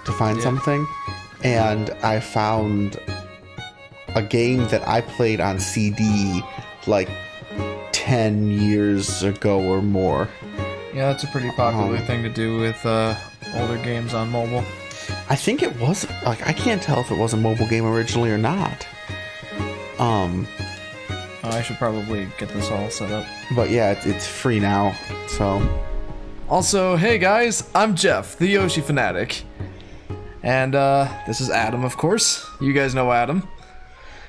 to find something, and I found a game that I played on CD like 10 years ago or more. Yeah, that's a pretty popular thing to do with older games on mobile. I think it was, like, I can't tell if it was a mobile game originally or not. I should probably get this all set up. But yeah, it's free now, so. Also, hey guys, I'm Jeff, the Yoshi Fanatic. And this is Adam, of course. You guys know Adam.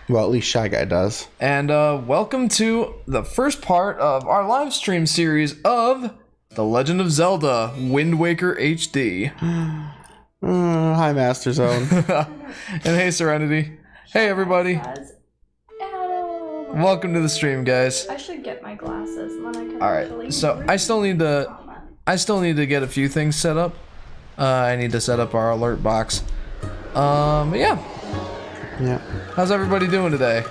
Well, at least Shy Guy does. And welcome to the first part of our live stream series of The Legend of Zelda Wind Waker HD. Hi, Master Zone. And hey, Serenity. Hey, everybody. Welcome to the stream, guys. I should get my glasses and then I can Alright, so I still need to get a few things set up. I need to set up our alert box. But yeah. How's everybody doing today?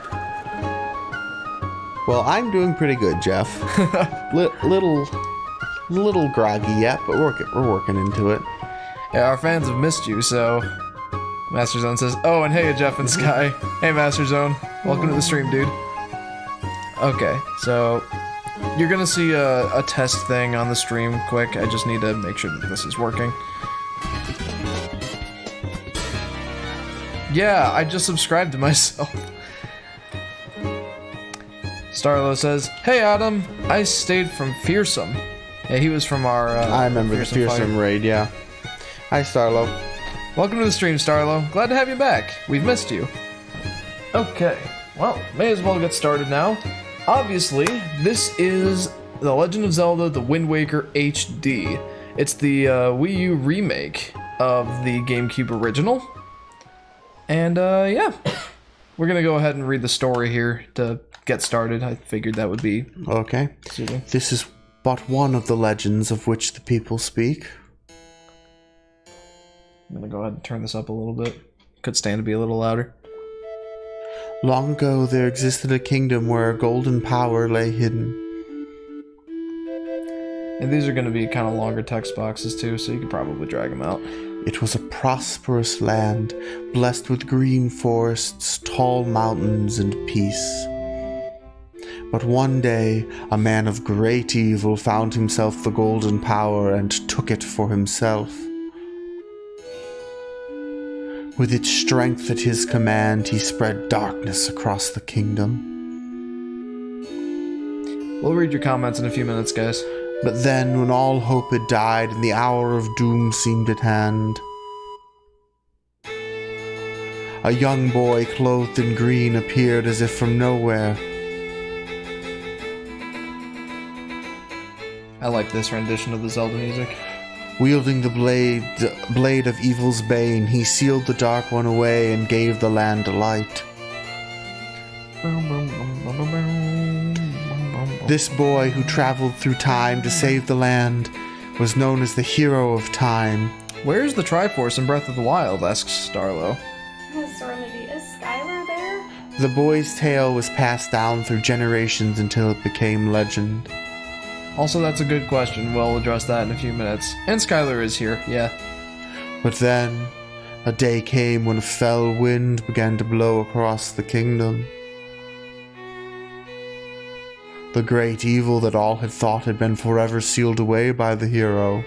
Well, I'm doing pretty good, Jeff. little groggy yet, but we're working into it. Yeah, our fans have missed you, so Master Zone says, oh, and hey, Jeff and Sky. Hey, Master Zone. Welcome to the stream, dude. Okay, so you're gonna see a test thing on the stream quick. I just need to make sure that this is working. Yeah, I just subscribed to myself. Starlo says, hey Adam, I stayed from Fearsome. Yeah, he was from our I remember the Fearsome raid, yeah. Hi, Starlo. Welcome to the stream, Starlo. Glad to have you back. We've missed you. Okay, well, may as well get started now. Obviously, this is The Legend of Zelda The Wind Waker HD. It's the Wii U remake of the GameCube original. And, yeah. We're gonna go ahead and read the story here to get started. I figured that would be... Okay. suiting. This is but one of the legends of which the people speak. I'm gonna go ahead and turn this up a little bit. Could stand to be a little louder. Long ago, there existed a kingdom where a golden power lay hidden. And these are going to be kind of longer text boxes too, so you could probably drag them out. It was a prosperous land, blessed with green forests, tall mountains, and peace. But one day, a man of great evil found himself the golden power and took it for himself. With its strength at his command, he spread darkness across the kingdom. We'll read your comments in a few minutes, guys. But then, when all hope had died and the hour of doom seemed at hand, a young boy clothed in green appeared as if from nowhere. I like this rendition of the Zelda music. Wielding the blade of evil's bane, he sealed the Dark One away and gave the land a light. This boy, who traveled through time to save the land, was known as the hero of time. Where's the Triforce in Breath of the Wild? Asks Starlo. Serenity, is Skylar there? The boy's tale was passed down through generations until it became legend. Also, that's a good question. We'll address that in a few minutes. And Skylar is here, yeah. But then, a day came when a fell wind began to blow across the kingdom. The great evil that all had thought had been forever sealed away by the hero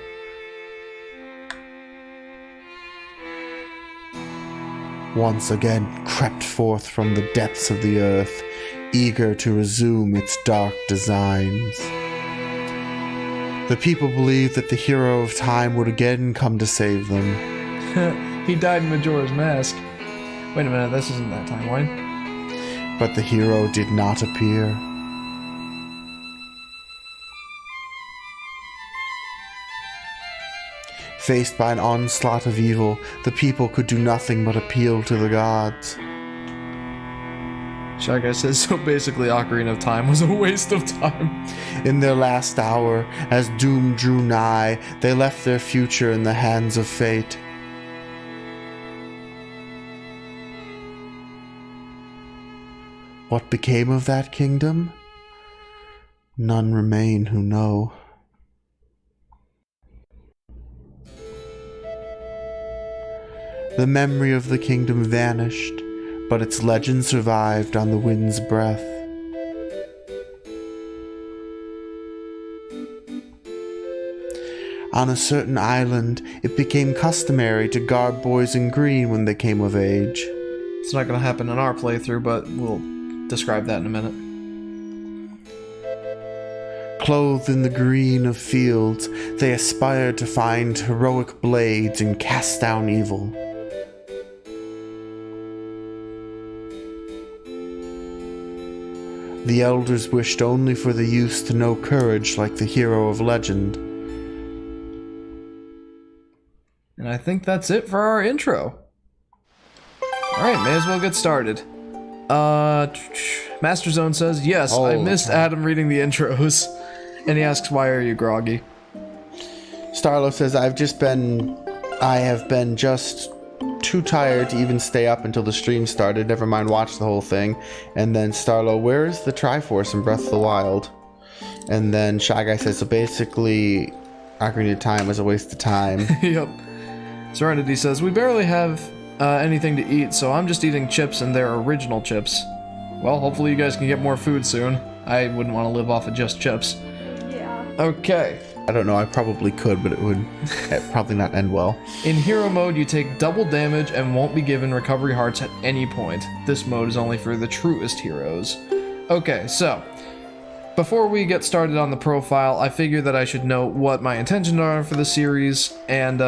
once again crept forth from the depths of the earth, eager to resume its dark designs. The people believed that the hero of time would again come to save them. He died in Majora's Mask. Wait a minute, this isn't that timeline. But the hero did not appear. Faced by an onslaught of evil, the people could do nothing but appeal to the gods. Shy Guy says, so basically Ocarina of Time was a waste of time. In their last hour, as doom drew nigh, they left their future in the hands of fate. What became of that kingdom? None remain who know. The memory of the kingdom vanished, but its legend survived on the wind's breath. On a certain island, it became customary to garb boys in green when they came of age. It's not going to happen in our playthrough, but we'll describe that in a minute. Clothed in the green of fields, they aspired to find heroic blades and cast down evil. The elders wished only for the youth to know courage like the hero of legend. And I think that's it for our intro. Alright, may as well get started. Master Zone says, yes, I missed Adam reading the intros. And he asks, why are you groggy? Starlo says, I have been just too tired to even stay up until the stream started, never mind watch the whole thing. And then Starlo, where's the Triforce in Breath of the Wild? And then Shy Guy says, so basically, Ocarina of Time was a waste of time. Yep. Serenity says, we barely have anything to eat, so I'm just eating chips and they're original chips. Well, hopefully you guys can get more food soon. I wouldn't want to live off of just chips. Yeah. Okay. I don't know, I probably could, but it would probably not end well. In hero mode, you take double damage and won't be given recovery hearts at any point. This mode is only for the truest heroes. Okay, so before we get started on the profile, I figured that I should note what my intentions are for the series and,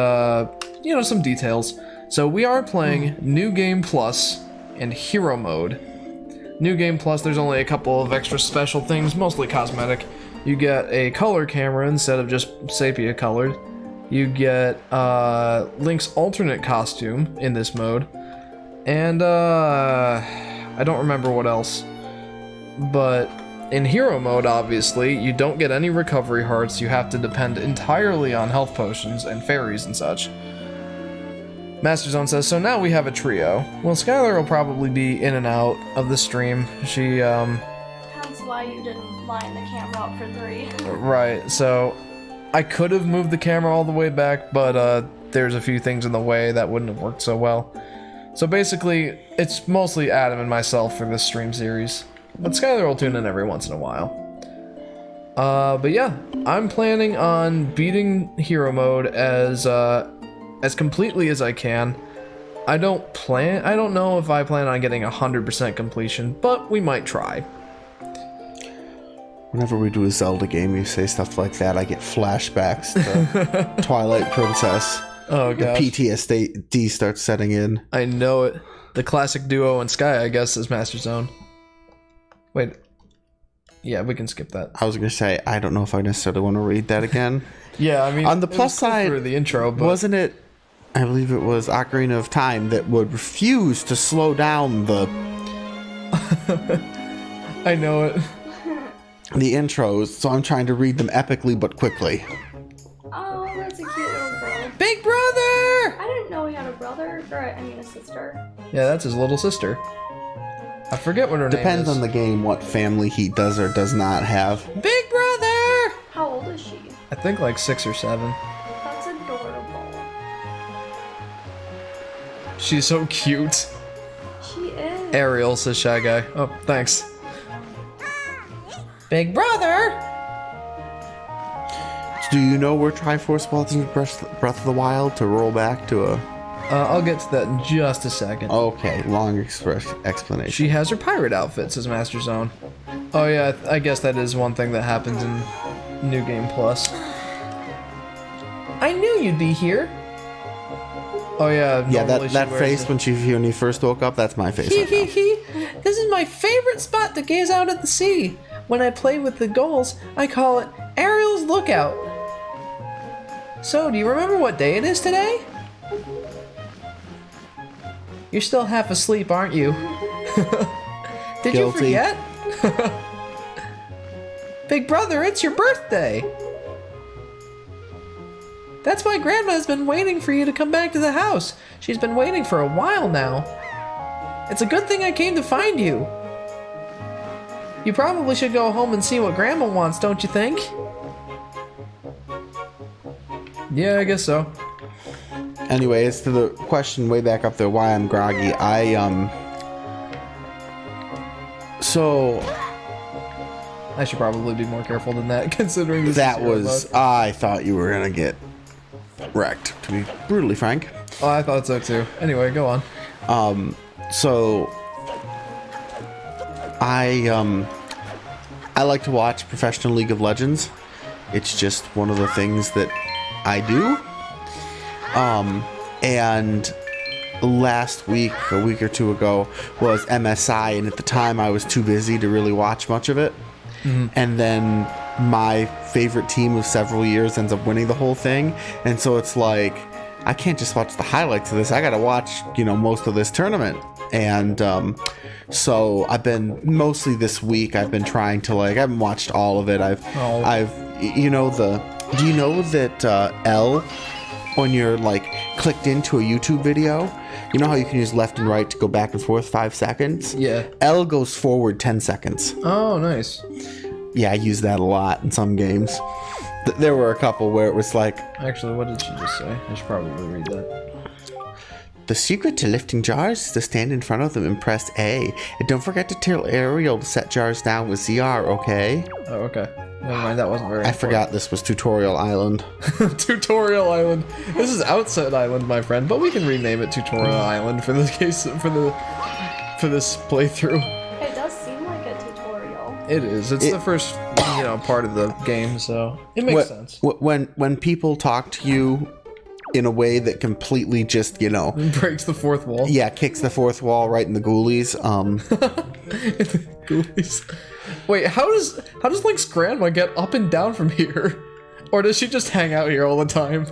you know, some details. So we are playing New Game Plus and Hero Mode. New Game Plus, there's only a couple of extra special things, mostly cosmetic. You get a color camera instead of just sepia colored. You get Link's alternate costume in this mode. And I don't remember what else. But in Hero Mode, obviously, you don't get any recovery hearts. You have to depend entirely on health potions and fairies and such. Master Zone says, so now we have a trio. Well, Skylar will probably be in and out of the stream. She, That's why you didn't line the camera up for 3. Right, so I could have moved the camera all the way back, but there's a few things in the way that wouldn't have worked so well. So basically, it's mostly Adam and myself for this stream series. But Skylar will tune in every once in a while. But yeah, I'm planning on beating Hero Mode as completely as I can. I don't know if I plan on getting 100% completion, but we might try. Whenever we do a Zelda game, you say stuff like that, I get flashbacks to Twilight Princess. Oh god. The PTSD starts setting in. I know it. The classic duo in Sky, I guess, is Master Zone. Wait. Yeah, we can skip that. I was going to say, I don't know if I necessarily want to read that again. Yeah, I mean, on the plus side, for the intro, but wasn't it, I believe it was Ocarina of Time that would refuse to slow down the I know it. The intros, so I'm trying to read them epically but quickly. Oh, that's a cute little girl. Big brother! I didn't know he had a brother, or I mean a sister. Yeah, that's his little sister. I forget what her name is. Depends on the game what family he does or does not have. Big brother! How old is she? I think like 6 or 7. That's adorable. She's so cute. She is. Ariel, says Shy Guy. Oh, thanks. Big brother! Do you know where Triforce was in Breath of the Wild to roll back to a... I'll get to that in just a second. Okay, long explanation. She has her pirate outfit, says Master Zone. Oh yeah, I guess that is one thing that happens in New Game Plus. I knew you'd be here. Oh yeah, yeah, that face when you first woke up, that's my face. Right now. This is my favorite spot to gaze out at the sea. When I play with the gulls, I call it Ariel's Lookout. So, do you remember what day it is today? You're still half asleep, aren't you? Did Guilty. you forget? Big brother, it's your birthday! That's why Grandma's been waiting for you to come back to the house. She's been waiting for a while now. It's a good thing I came to find you. You probably should go home and see what Grandma wants, don't you think? Yeah, I guess so. Anyways, to the question way back up there, why I'm groggy, so I should probably be more careful than that, considering this that is hero was, mode. I thought you were gonna get wrecked, to be brutally frank. Oh, I thought so too. Anyway, go on. So I like to watch professional League of Legends. It's just one of the things that I do. And last week, a week or two ago, was MSI, and at the time I was too busy to really watch much of it. And then my favorite team of several years ends up winning the whole thing, and so it's like, I can't just watch the highlights of this. I gotta watch, most of this tournament. And so I've been, mostly this week, I've been trying to, I haven't watched all of it. Do you know that L, when you're clicked into a YouTube video, you know how you can use left and right to go back and forth 5 seconds? Yeah. L goes forward 10 seconds. Oh, nice. Yeah, I use that a lot in some games. There were a couple where it was like, Actually, what did she just say? I should probably read that. the secret to lifting jars is to stand in front of them and press A. And don't forget to tell Ariel to set jars down with ZR, okay? Oh, okay. Never mind, that wasn't very I important. forgot this was Tutorial Island. Tutorial Island. This is Outset Island, my friend, but we can rename it Tutorial Island for this case for this playthrough. It does seem like a tutorial. It is. It's the first, part of the game, so it makes sense. When people talk to you in a way that completely just, Breaks the fourth wall. yeah, kicks the fourth wall right in the ghoulies. Ghoulies. Wait, how does Link's grandma get up and down from here? Or does she just hang out here all the time?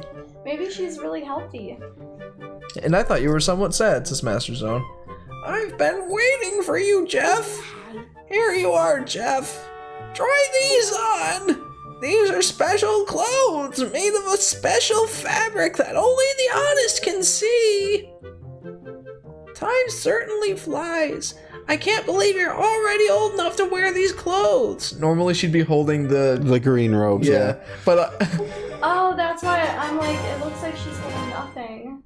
Maybe she's really healthy. And I thought you were somewhat sad, says Master Zone. I've been waiting for you, Jeff. Here you are, Jeff. Try these on. These are special clothes made of a special fabric that only the honest can see. Time certainly flies. I can't believe you're already old enough to wear these clothes. Normally she'd be holding the green robes. yeah, but Oh, that's why I'm like, it looks like she's holding nothing.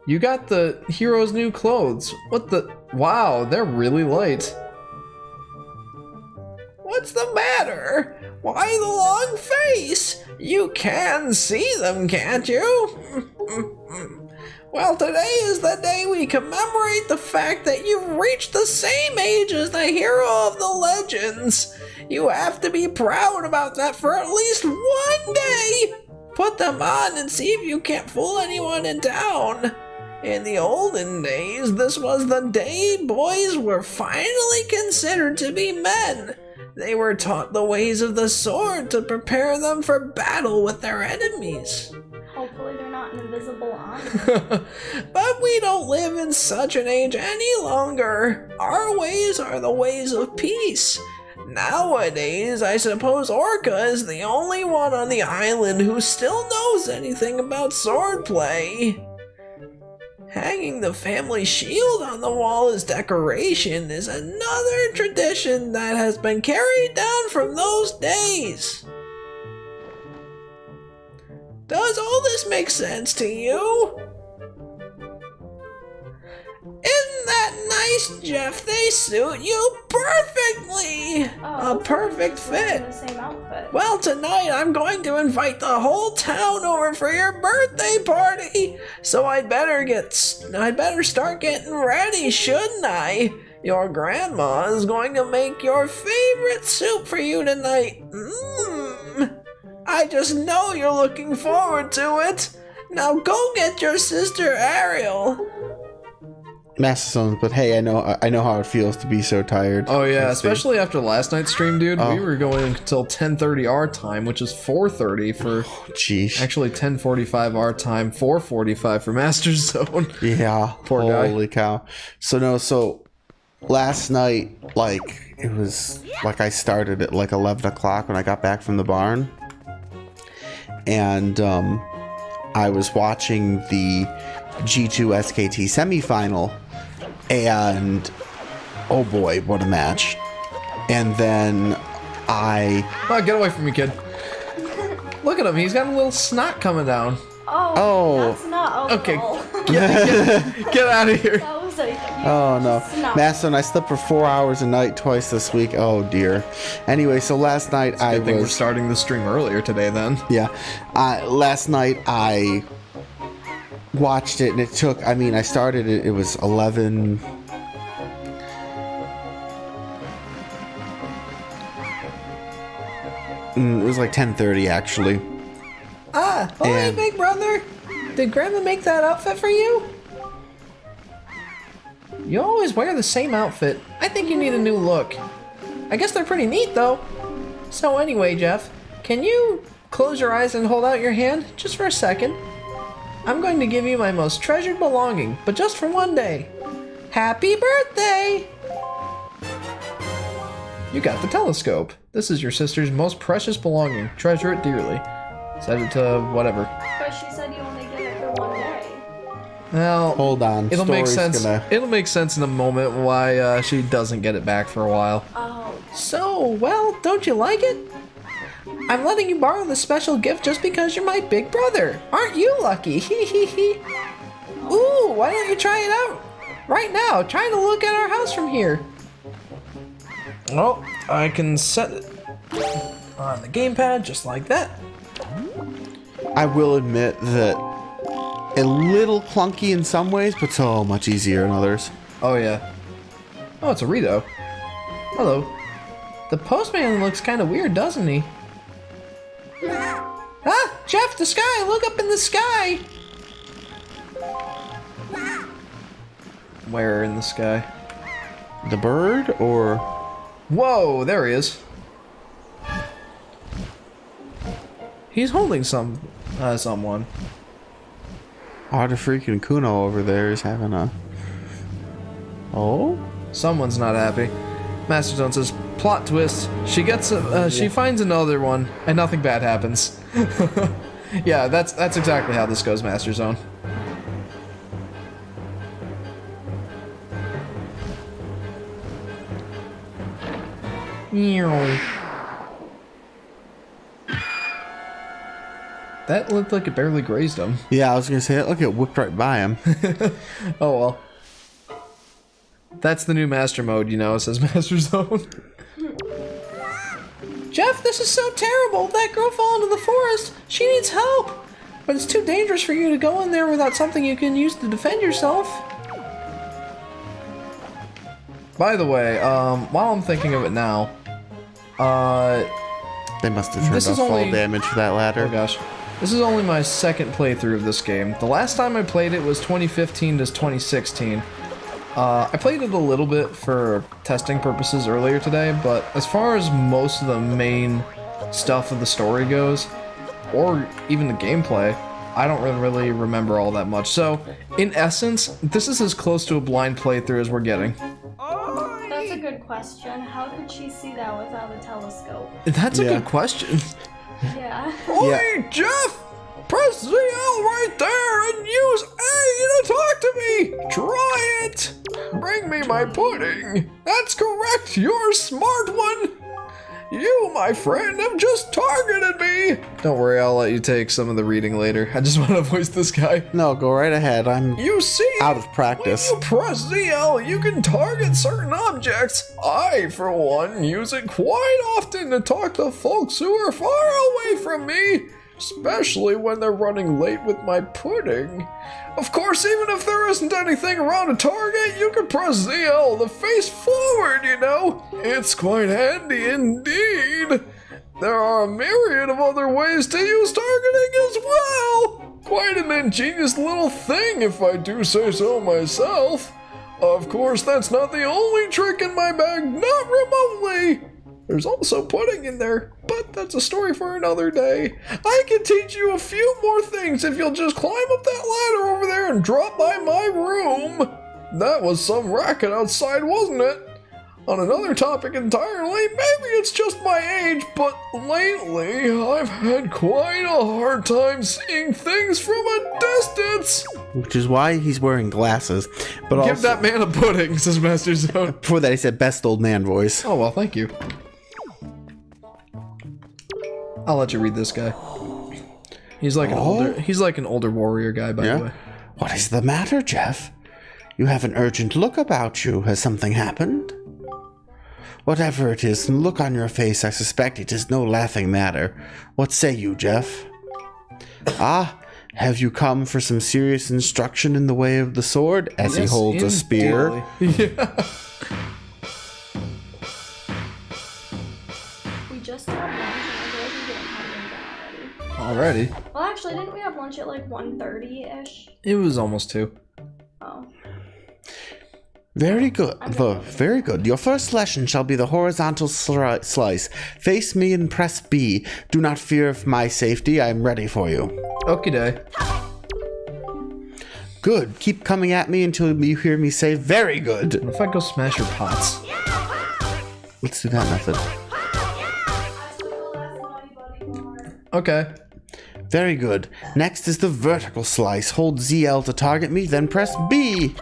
you got the hero's new clothes. What the? Wow, they're really light. What's the matter? Why the long face? You can see them, can't you? Well, today is the day we commemorate the fact that you've reached the same age as the hero of the legends. You have to be proud about that for at least one day. Put them on and see if you can't fool anyone in town. In the olden days, this was the day boys were finally considered to be men. They were taught the ways of the sword to prepare them for battle with their enemies. Hopefully they're not an invisible army. But we don't live in such an age any longer. Our ways are the ways of peace. Nowadays, I suppose Orca is the only one on the island who still knows anything about swordplay. Hanging the family shield on the wall as decoration is another tradition that has been carried down from those days. Does all this make sense to you? Isn't that nice, Jeff? They suit you perfectly! Oh, A perfect she's wearing fit. the same outfit. Well, tonight I'm going to invite the whole town over for your birthday party. So I'd better start getting ready, shouldn't I? Your grandma is going to make your favorite soup for you tonight. I just know you're looking forward to it. Now go get your sister Ariel. Master Stones, but hey, I know how it feels to be so tired. Oh yeah, Let's see. especially after last night's stream, dude. Oh. We were going until 10:30 our time, which is 4:30 for Jeez. actually 10:45 our time, 4:45 for Master Zone. Yeah. Poor guy. Holy cow. So last night, it was I started at 11 o'clock when I got back from the barn. And I was watching the G2 SKT semifinal, and oh boy, what a match. And then Oh, get away from me, kid. Look at him, he's got a little snot coming down. Oh. That's not Okay. alcohol. Get out of here. That was a Oh no, snot. Master, and I slept for 4 hours a night twice this week. Oh dear. Anyway, so last night I I think we're was starting the stream earlier today then. yeah. Last night I watched it, and it took. I mean, I started it. It was 11. It was like 10:30 actually. Ah, hey, And- big brother. Did Grandma make that outfit for you? You always wear the same outfit. I think you need a new look. I guess they're pretty neat, though. So anyway, Jeff, can you close your eyes and hold out your hand just for a second? I'm going to give you my most treasured belonging, but just for one day. Happy birthday! You got the telescope. This is your sister's most precious belonging. Treasure it dearly. Set it to whatever. But she said you only get it for one day. Well, Hold on. it'll make Story's sense. gonna- It'll make sense in a moment why she doesn't get it back for a while. Oh. So, well, don't you like it? I'm letting you borrow this special gift just because you're my big brother. Aren't you lucky? Hee hee hee. Ooh, why don't you try it out? Right now, trying to look at our house from here. Oh, I can set it on the gamepad just like that. I will admit that a little clunky in some ways, but so much easier in others. Oh yeah. Oh, it's a Rito. Hello. The postman looks kind of weird, doesn't he? Ah, Jeff, the sky! Look up in the sky! Where in the sky? The bird or Whoa, there he is. He's holding someone. oh, the freaking Kuno over there is having a. Oh, Someone's not happy. Master Zone says, plot twist. She gets she finds another one, and nothing bad happens. Yeah, that's exactly how this goes, Master Zone. That looked like it barely grazed him. yeah. I was gonna say, look, it whipped right by him. Oh well. That's the new master mode, you know, it says Master Zone. Jeff, this is so terrible. That girl fell into the forest. She needs help. But it's too dangerous for you to go in there without something you can use to defend yourself. By the way, while I'm thinking of it now, They must have turned This off is fall only- damage for that ladder. oh gosh. This is only my second playthrough of this game. The last time I played it was 2015 to 2016. I played it a little bit for testing purposes earlier today, but as far as most of the main stuff of the story goes, or even the gameplay, I don't really remember all that much. So, in essence, this is as close to a blind playthrough as we're getting. That's a good question. How could she see that without a telescope? That's a Yeah. good question. Yeah. Oi, Jeff! Press ZL right there and use A to talk to me! Try it! Bring me my pudding! That's correct, you're a smart one! You, my friend, have just targeted me! Don't worry, I'll let you take some of the reading later. I just want to voice this guy. No, go right ahead. I'm You see, out of practice. when you press ZL, you can target certain objects. I, for one, use it quite often to talk to folks who are far away from me, especially when they're running late with my pudding. Of course, even if there isn't anything around to target, you can press ZL to face forward, you know? It's quite handy indeed. There are a myriad of other ways to use targeting as well. Quite an ingenious little thing, if I do say so myself. Of course, that's not the only trick in my bag, not remotely. There's also pudding in there, but that's a story for another day. I can teach you a few more things if you'll just climb up that ladder over there and drop by my room. That was some racket outside, wasn't it? On another topic entirely, maybe it's just my age, but lately I've had quite a hard time seeing things from a distance. Which is why he's wearing glasses. But Give also, that man a pudding, says Master Zone. before that, he said best old man voice. Oh, well, thank you. I'll let you read this guy. He's like an older warrior guy, by the way. What is the matter, Jeff? You have an urgent look about you. Has something happened? Whatever it is, the look on your face, I suspect it is no laughing matter. What say you, Jeff? Ah, have you come for some serious instruction in the way of the sword? As he holds a spear. Yeah. We just had lunch and I feel like we didn't have dinner Already? Well, actually, didn't we have lunch at like 1:30-ish? It was almost 2. Oh. Very good. Very good. Your first lesson shall be the horizontal slice. Face me and press B. Do not fear of my safety. I am ready for you. Okie day. Good. Keep coming at me until you hear me say very good. What if I go smash your pots? Let's do that method. Okay. Very good. Next is the vertical slice. Hold ZL to target me, then press B.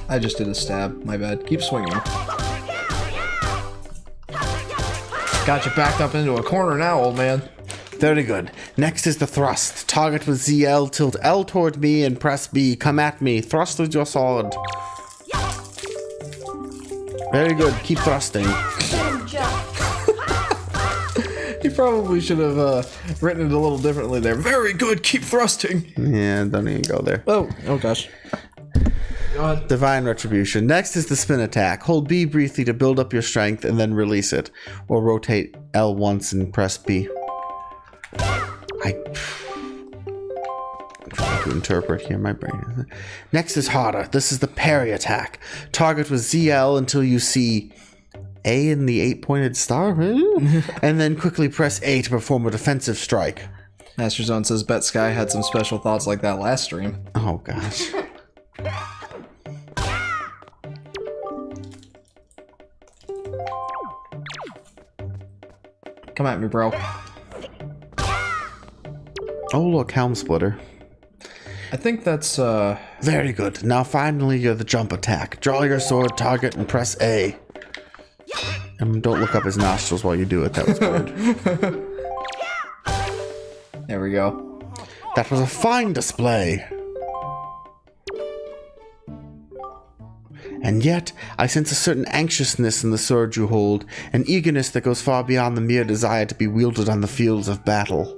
I just did a stab. My bad. Keep swinging. Got you backed up into a corner now, old man. Very good. Next is the thrust. Target with ZL, tilt L toward me, and press B. Come at me. Thrust with your sword. Very good. Keep thrusting. He probably should have written it a little differently there. Very good. Keep thrusting. Yeah, don't even go there. Oh gosh. Go ahead. Divine Retribution. Next is the spin attack. Hold B briefly to build up your strength and then release it. Or rotate L once and press B. I'm trying to interpret here, my brain. Next is harder. This is the parry attack. Target with ZL until you see A in the 8-pointed star. And then quickly press A to perform a defensive strike. Master Zone says Bet Sky had some special thoughts like that last stream. Oh gosh. Come at me, bro. Oh look, Helm Splitter. I think that's Very good. Now finally you're the jump attack. Draw your sword, target, and press A. And don't look up his nostrils while you do it. That was good. There we go. That was a fine display. And yet, I sense a certain anxiousness in the sword you hold, an eagerness that goes far beyond the mere desire to be wielded on the fields of battle.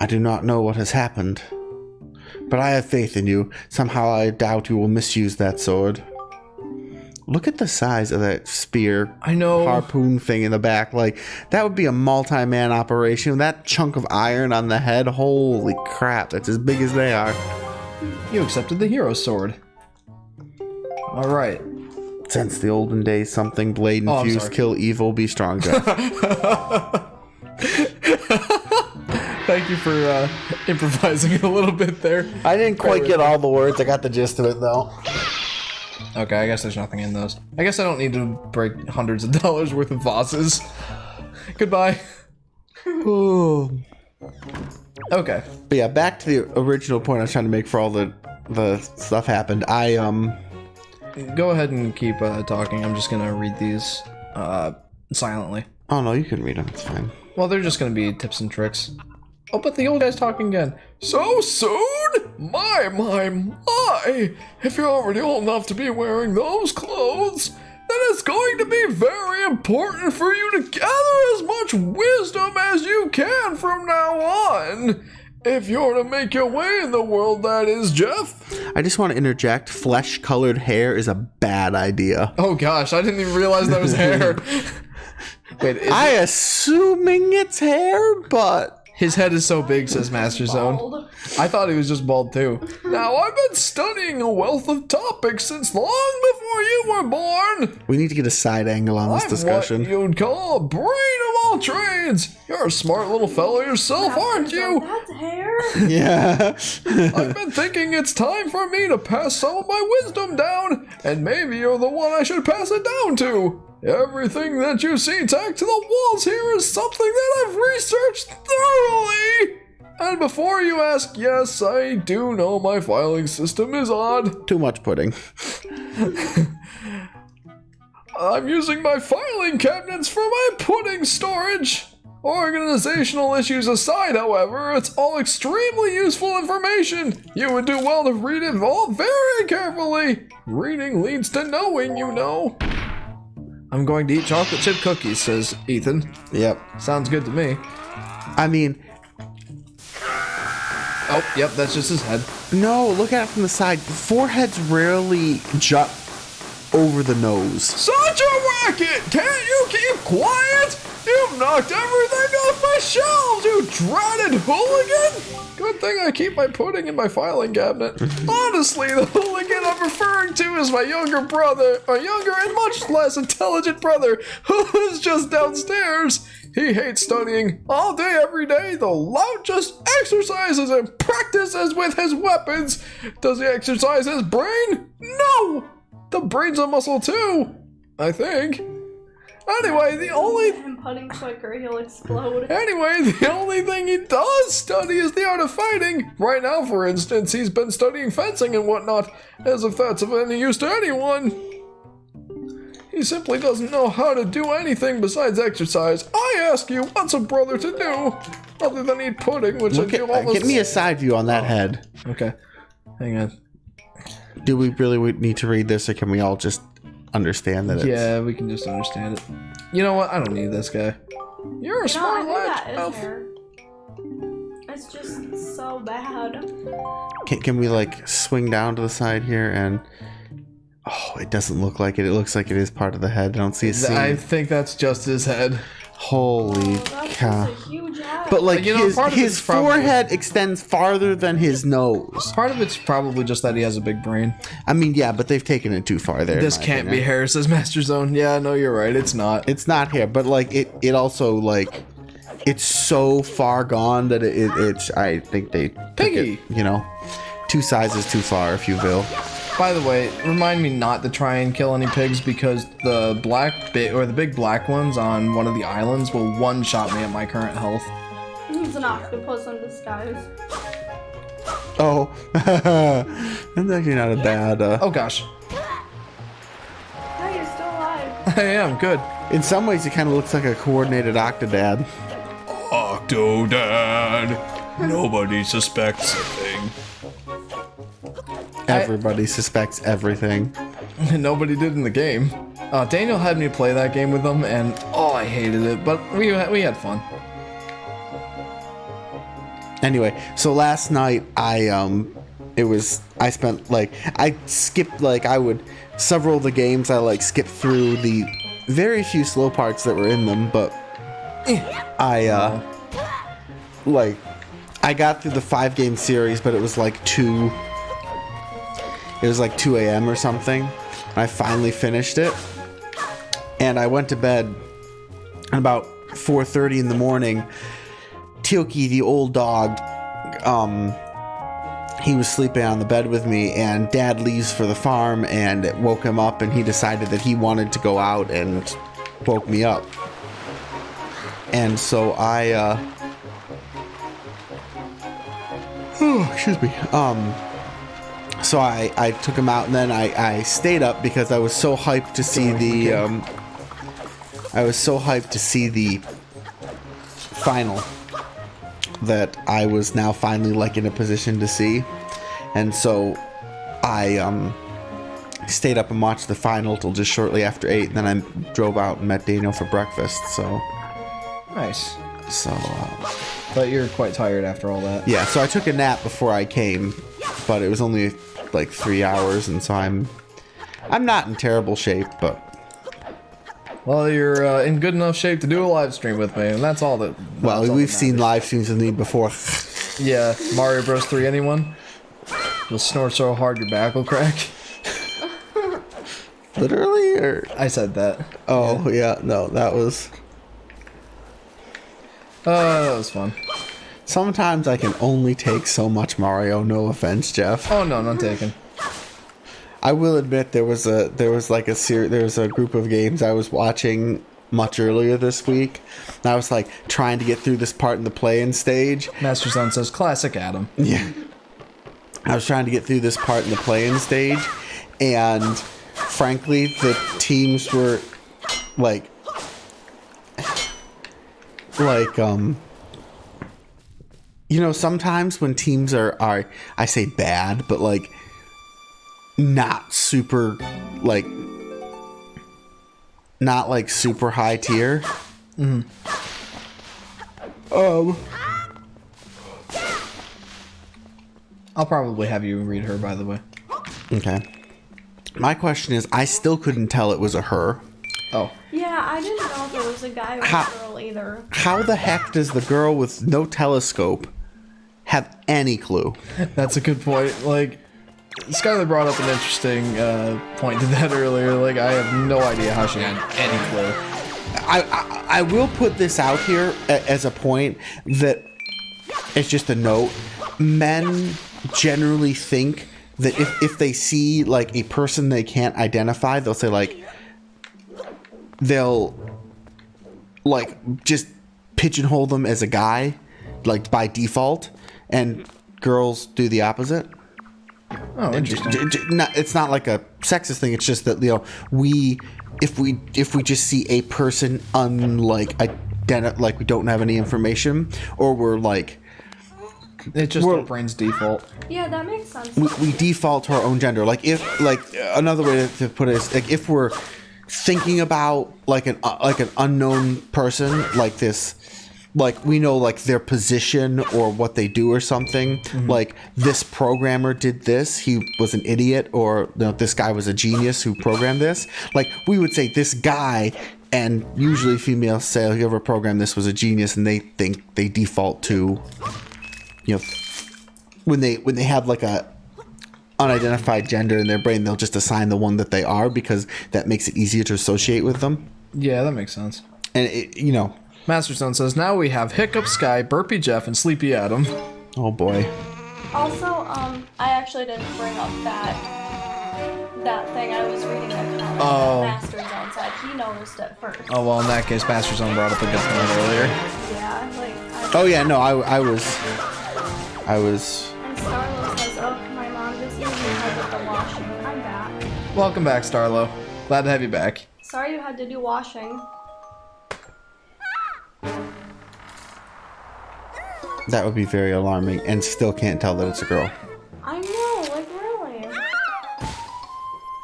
I do not know what has happened, but I have faith in you. Somehow I doubt you will misuse that sword. Look at the size of that spear. I know. Harpoon thing in the back. Like, that would be a multi-man operation. That chunk of iron on the head, holy crap, that's as big as they are. You accepted the hero sword. Alright. Since the olden days, something blade infused, kill evil, be strong, Jeff. Thank you for improvising it a little bit there. I didn't quite get all the words. I got the gist of it, though. Okay, I guess there's nothing in those. I guess I don't need to break hundreds of dollars worth of vases. Goodbye. Okay. But yeah, back to the original point I was trying to make for all the stuff happened. Go ahead and keep talking. I'm just gonna read these silently. Oh no, you can read them. It's fine. Well, they're just gonna be tips and tricks. Oh, but the old guy's talking again. So soon? My. If you're already old enough to be wearing those clothes, then it's going to be very important for you to gather as much wisdom as you can from now on. If you're to make your way in the world, that is, Jeff. I just want to interject. Flesh-colored hair is a bad idea. Oh gosh, I didn't even realize that was hair. Wait, assuming it's hair, but... His head is so big, says Master Zone. I thought he was just bald too. Now, I've been studying a wealth of topics since long before you were born. We need to get a side angle on this discussion. What you'd call a brain of all trades. You're a smart little fellow yourself, aren't you? That's hair. Yeah. I've been thinking it's time for me to pass some of my wisdom down, and maybe you're the one I should pass it down to. Everything that you see tacked to the walls here is something that I've researched thoroughly. And before you ask, yes, I do know my filing system is odd. Too much pudding. I'm using my filing cabinets for my pudding storage. Organizational issues aside, however, it's all extremely useful information. You would do well to read it all very carefully. Reading leads to knowing, you know. I'm going to eat chocolate chip cookies, says Ethan. Yep. Sounds good to me. I mean, oh, yep, that's just his head. no, look at it from the side. Foreheads rarely jut over the nose. Such a racket! Can't you keep quiet? You've knocked everything off my shelves, you dreaded hooligan! Good thing I keep my pudding in my filing cabinet. Honestly, the hooligan I'm referring to is my younger brother, a younger and much less intelligent brother, who is just downstairs. He hates studying all day, every day. The lout just exercises and practices with his weapons. Does he exercise his brain? No! The brain's a muscle too, I think. Anyway, the only thing he does study is the art of fighting. Right now, for instance, he's been studying fencing and whatnot, as if that's of any use to anyone. He simply doesn't know how to do anything besides exercise. I ask you, what's a brother to do? Other than eat pudding, which I do almost... Get me a side view on that head. Okay, hang on. Do we really need to read this, or can we all just understand that it's... Yeah, we can just understand it. You know what? I don't need this guy. You're a smart lad, Elf. It's just so bad. Can we, like, swing down to the side here and... Oh, it doesn't look like it. It looks like it is part of the head. I don't see a seam. I think that's just his head. Holy cow. That's a huge head. But, like, you know, his forehead extends farther than his nose. Part of it's probably just that he has a big brain. I mean, yeah, but they've taken it too far there. This can't be hair, says Master Zone. Yeah, no, you're right. It's not. It's not hair, but, like, it also, like... It's so far gone that it's... I think they... Piggy! You know? 2 sizes too far, if you will. By the way, remind me not to try and kill any pigs, because the the big black ones on one of the islands will one-shot me at my current health. He's an octopus in disguise. Oh. That's actually not a bad... Oh gosh. Hey, you're still alive. I am, good. In some ways, it kind of looks like a coordinated Octodad. Octodad. Nobody suspects a thing. Everybody suspects everything. Nobody did in the game. Daniel had me play that game with him, and oh, I hated it, but we had fun. Anyway, so last night I skipped, like, several of the games I, like, skipped through the very few slow parts that were in them, but I got through the 5-game series, but it was like 2 a.m. or something. I finally finished it, and I went to bed at about 4:30 in the morning. Tioki, the old dog, he was sleeping on the bed with me, and Dad leaves for the farm, and it woke him up, and he decided that he wanted to go out and woke me up. And so excuse me. So I took him out, and then I stayed up because I was so hyped to see the final that I was now finally, like, in a position to see. And so I stayed up and watched the final till just shortly after 8, and then I drove out and met Daniel for breakfast. So Nice. So But you're quite tired after all that. Yeah, so I took a nap before I came, but it was only like 3 hours, and so I'm not in terrible shape, but... Well, you're in good enough shape to do a live stream with me, and that's all that... Well, we've seen live streams with me before. Yeah, Mario Bros. 3, anyone? You'll snort so hard your back will crack. Literally, or... I said that. Oh, yeah, no, that was... That was fun. Sometimes I can only take so much Mario, no offense, Jeff. Oh, no, none taken. I will admit there was a group of games I was watching much earlier this week. And I was like trying to get through this part in the play-in stage. Master Son says, classic Adam. Yeah. I was trying to get through this part in the play-in stage, and frankly, the teams were like like, you know, sometimes when teams are I say bad, but like not super, like, not like super high tier. Mm-hmm. I'll probably have you read her, by the way. Okay. My question is, I still couldn't tell it was a her. Oh. Yeah, I didn't know if it was a guy or a girl either. How the heck does the girl with no telescope have any clue? That's a good point. Like, Skylar brought up an interesting point to that earlier. Like, I have no idea how she had any clue. I will put this out here as a point that it's just a note. Men generally think that if they see like a person they can't identify, they'll say like, they'll like just pigeonhole them as a guy, like by default, and girls do the opposite. Oh, interesting. It's not like a sexist thing. It's just that, you know, if we just see a person like we don't have any information, or we're like, it's just our brain's default. Yeah, that makes sense. We default to our own gender. Like, if, like, another way to put it is, like, if we're thinking about like an unknown person, like this, like we know like their position or what they do or something. Mm-hmm. Like, this programmer did this, he was an idiot, or, you know, this guy was a genius who programmed this. Like, we would say this guy, and usually females say whoever programmed this was a genius, and they think they default to, you know, when they have like a unidentified gender in their brain, they'll just assign the one that they are, because that makes it easier to associate with them. Yeah, that makes sense. And it, you know, Master Stone says, now we have Hiccup Sky, Burpy Jeff, and Sleepy Adam. Oh boy. Also, I actually didn't bring up that thing. I was reading the comment that Master Zone said. He noticed it first. Oh, well, in that case, Master Zone brought up a good point earlier. Yeah, like... Oh yeah, no, I was... And Starlo says, oh, my mom just gave me help with the washing. I'm back. Welcome back, Starlo. Glad to have you back. Sorry you had to do washing. That would be very alarming, and still can't tell that it's a girl. I know, like, really.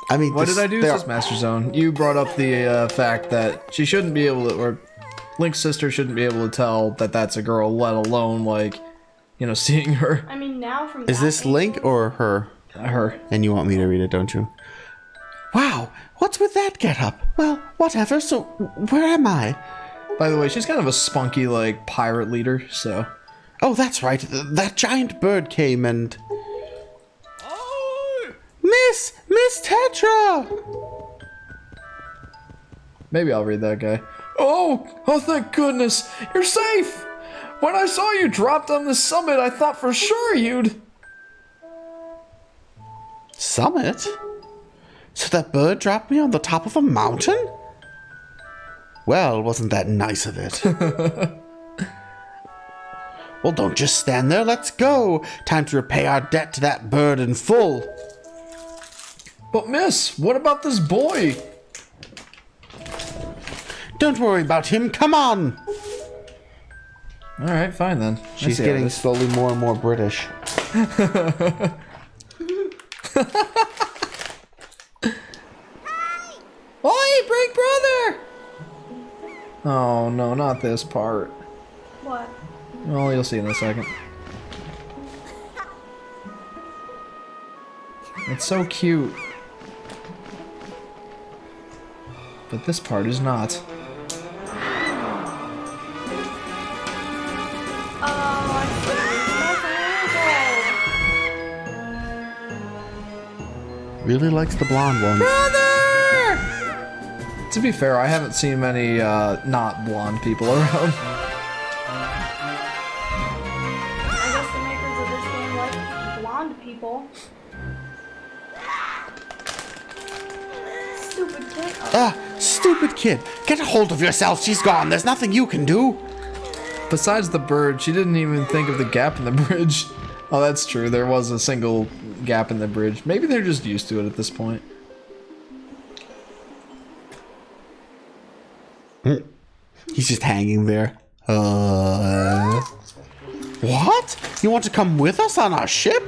I mean, what did I do, says Master Zone? You brought up the fact that she shouldn't be able to, or Link's sister shouldn't be able to tell that that's a girl, let alone, like, you know, seeing her. I mean, now from Is this Link or her? Her. And you want me to read it, don't you? Wow, what's with that getup? Well, whatever, so where am I? By the way, she's kind of a spunky, like, pirate leader, so... Oh, that's right. That giant bird came and... Oh! Miss Tetra! Maybe I'll read that guy. Oh, thank goodness. You're safe. When I saw you dropped on the summit, I thought for sure you'd... Summit? So that bird dropped me on the top of a mountain? Well, wasn't that nice of it? Well, don't just stand there. Let's go. Time to repay our debt to that bird in full. But miss, what about this boy? Don't worry about him. Come on. Alright, fine then. She's getting slowly more and more British. Oi, Break Brother! Oh no, not this part. What? Well, you'll see in a second. It's so cute. But this part is not. Really likes the blonde one. Brother! To be fair, I haven't seen many not blonde people around. I guess the makers of this game like blonde people. Stupid kid. Stupid kid. Get a hold of yourself. She's gone. There's nothing you can do. Besides the bird, she didn't even think of the gap in the bridge. Oh, that's true. There was a single gap in the bridge. Maybe they're just used to it at this point. He's just hanging there. What? You want to come with us on our ship?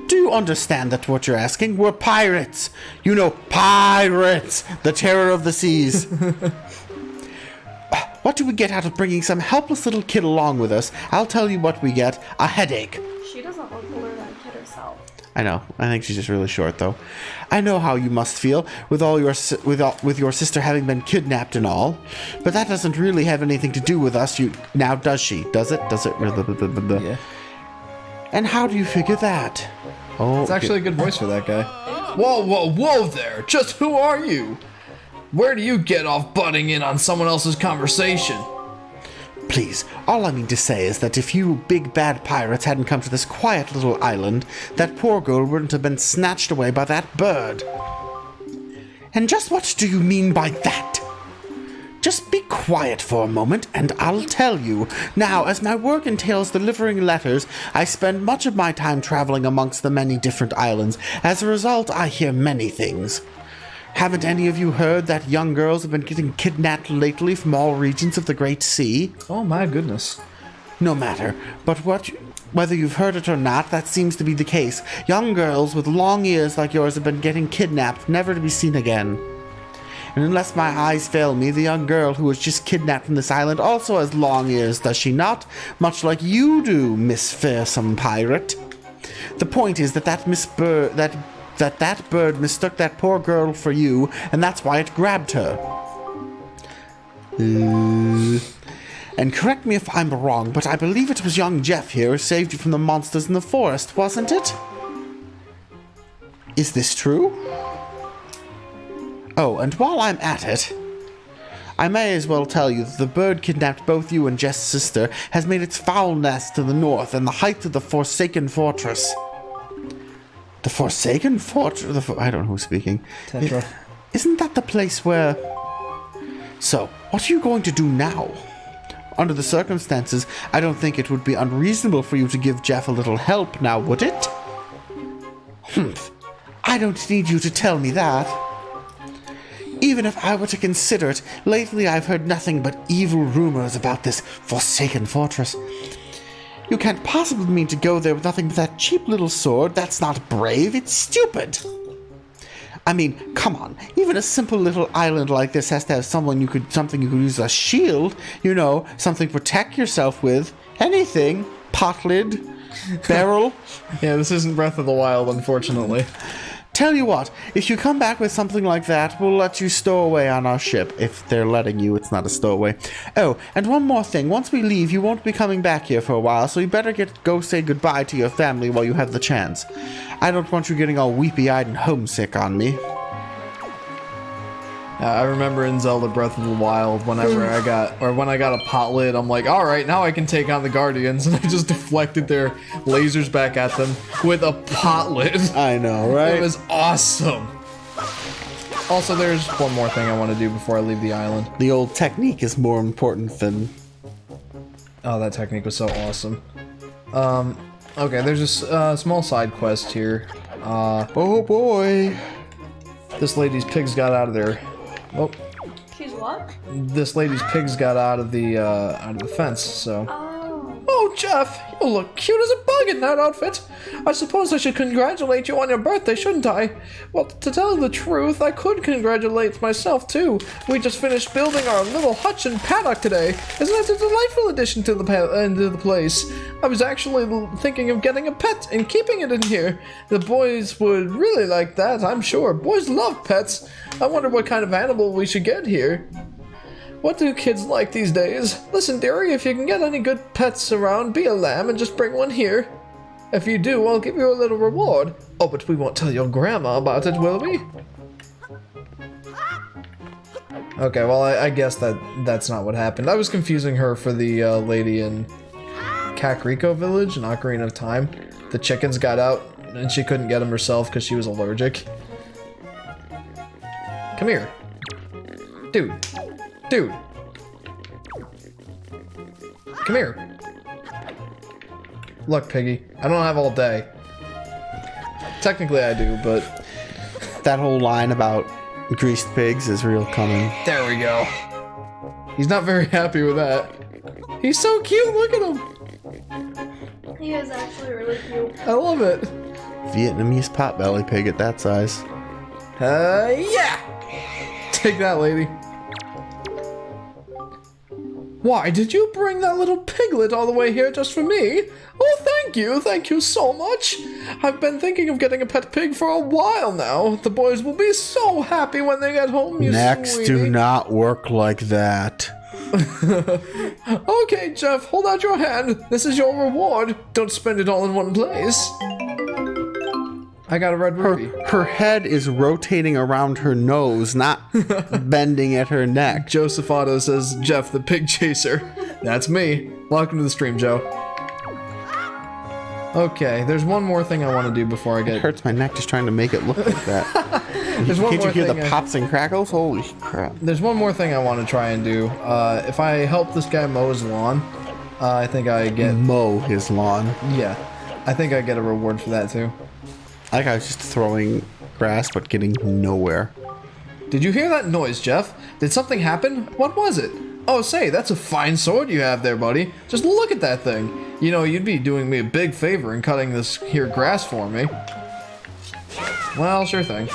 Do you understand that what you're asking? We're pirates. You know, pirates. The terror of the seas. What do we get out of bringing some helpless little kid along with us? I'll tell you what we get. A headache. She doesn't look older than a kid herself. I know. I think she's just really short, though. I know how you must feel with with your sister having been kidnapped and all, but that doesn't really have anything to do with us. Now, does she? Does it? Does it? Yeah. And how do you figure that? Oh, It's actually a good voice for that guy. Whoa, whoa, whoa there! Just who are you? Where do you get off butting in on someone else's conversation? Please, all I mean to say is that if you big bad pirates hadn't come to this quiet little island, that poor girl wouldn't have been snatched away by that bird. And just what do you mean by that? Just be quiet for a moment, and I'll tell you. Now, as my work entails delivering letters, I spend much of my time traveling amongst the many different islands. As a result, I hear many things. Haven't any of you heard that young girls have been getting kidnapped lately from all regions of the Great Sea? Oh my goodness. No matter, but whether you've heard it or not, that seems to be the case. Young girls with long ears like yours have been getting kidnapped, never to be seen again. And unless my eyes fail me, the young girl who was just kidnapped from this island also has long ears, does she not? Much like you do, Miss Fearsome Pirate. The point is that that bird mistook that poor girl for you, and that's why it grabbed her. And correct me if I'm wrong, but I believe it was young Jeff here who saved you from the monsters in the forest, wasn't it? Is this true? Oh, and while I'm at it, I may as well tell you that the bird kidnapped both you and Jeff's sister has made its foul nest to the north and the height of the Forsaken Fortress. The Forsaken Fortress? I don't know who's speaking. Tetra. Isn't that the place where... So, what are you going to do now? Under the circumstances, I don't think it would be unreasonable for you to give Jeff a little help now, would it? Humph. I don't need you to tell me that. Even if I were to consider it, lately I've heard nothing but evil rumors about this Forsaken Fortress. You can't possibly mean to go there with nothing but that cheap little sword. That's not brave, it's stupid. I mean, come on. Even a simple little island like this has to have something you could use as a shield. You know, something to protect yourself with. Anything. Pot lid. Barrel. Yeah, this isn't Breath of the Wild, unfortunately. Tell you what, if you come back with something like that, we'll let you stow away on our ship. If they're letting you, it's not a stowaway. Oh, and one more thing. Once we leave, you won't be coming back here for a while, so you better go say goodbye to your family while you have the chance. I don't want you getting all weepy-eyed and homesick on me. I remember in Zelda Breath of the Wild, when I got a pot lid, I'm like, alright, now I can take on the Guardians, and I just deflected their lasers back at them with a pot lid. I know, right? It was awesome. Also, there's one more thing I want to do before I leave the island. The old technique is more important than... Oh, that technique was so awesome. Okay, there's a small side quest here. Oh boy. This lady's pigs got out of there. Oh, She's what? this lady's pigs got out of the fence, so. Oh, Jeff, you look cute as a bug in that outfit. I suppose I should congratulate you on your birthday, shouldn't I? Well, to tell the truth, I could congratulate myself, too. We just finished building our little hutch and paddock today. Isn't that a delightful addition to the place? I was actually thinking of getting a pet and keeping it in here. The boys would really like that, I'm sure. Boys love pets. I wonder what kind of animal we should get here. What do kids like these days? Listen, dearie, if you can get any good pets around, be a lamb and just bring one here. If you do, I'll give you a little reward. Oh, but we won't tell your grandma about it, will we? Okay, well, I guess that's not what happened. I was confusing her for the lady in Kakariko Village in Ocarina of Time. The chickens got out, and she couldn't get them herself because she was allergic. Come here. Dude. Dude. Come here. Look, Piggy, I don't have all day. Technically I do, but... That whole line about greased pigs is real common. There we go. He's not very happy with that. He's so cute, look at him. He is actually really cute. I love it. Vietnamese potbelly pig at that size. Yeah! Take that, lady. Why did you bring that little piglet all the way here just for me? Oh, thank you so much. I've been thinking of getting a pet pig for a while now. The boys will be so happy when they get home, you Necks sweetie. do not work like that. Okay, Jeff, hold out your hand. This is your reward. Don't spend it all in one place. I got a red rupee. Her head is rotating around her nose, not bending at her neck. Joseph Otto says, Jeff the pig chaser. That's me. Welcome to the stream, Joe. Okay, there's one more thing I want to do before I It get... hurts my neck just trying to make it look like that. There's one Can't more you hear thing the pops and crackles? Holy crap. There's one more thing I want to try and do. If I help this guy mow his lawn, I think I get... Mow his lawn. Yeah, I think I get a reward for that too. I think I was just throwing grass but getting nowhere. Did you hear that noise, Jeff? Did something happen? What was it? Oh, say, that's a fine sword you have there, buddy. Just look at that thing. You know, you'd be doing me a big favor in cutting this here grass for me. Well, sure thing.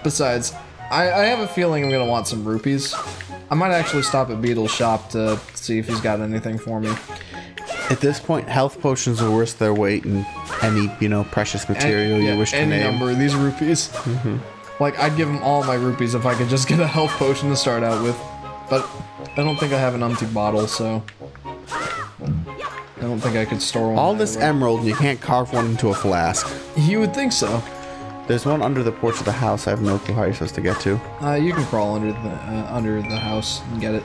Besides, I have a feeling I'm gonna want some rupees. I might actually stop at Beetle's shop to see if he's got anything for me. At this point, health potions are worth their weight in any, you know, precious material you wish to any name. number of these rupees. Like, I'd give him all my rupees if I could just get a health potion to start out with. But I don't think I have an empty bottle, so... I don't think I could store one. All this emerald, and you can't carve one into a flask. You would think so. There's one under the porch of the house. I have no clue how you're supposed to get to. You can crawl under the house and get it.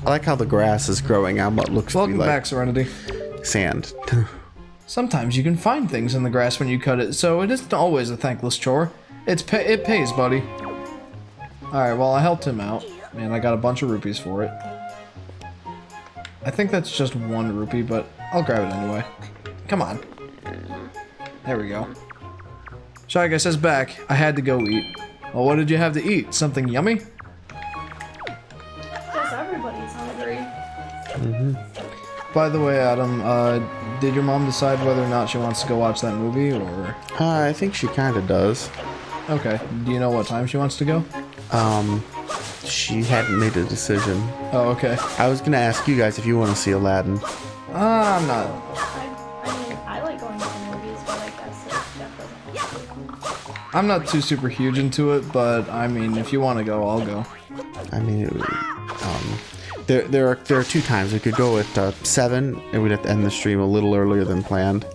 I like how the grass is growing on what looks to Welcome be like back, Serenity. sand. Sometimes you can find things in the grass when you cut it, so it isn't always a thankless chore. It pays, buddy. Alright, well, I helped him out, and I got a bunch of rupees for it. I think that's just 1 rupee, but I'll grab it anyway. Come on. There we go. Shy Guy says back, I had to go eat. Well, what did you have to eat? Something yummy? Guess everybody's hungry. By the way, Adam, did your mom decide whether or not she wants to go watch that movie, or...? I think she kind of does. Okay. Do you know what time she wants to go? She hadn't made a decision. Oh, okay. I was gonna ask you guys if you want to see Aladdin. I'm not. I mean, I like going to the movies, but I guess it definitely. I'm not too super huge into it, but I mean, if you want to go, I'll go. I mean, there are 2 times. We could go at 7, and we'd have to end the stream a little earlier than planned,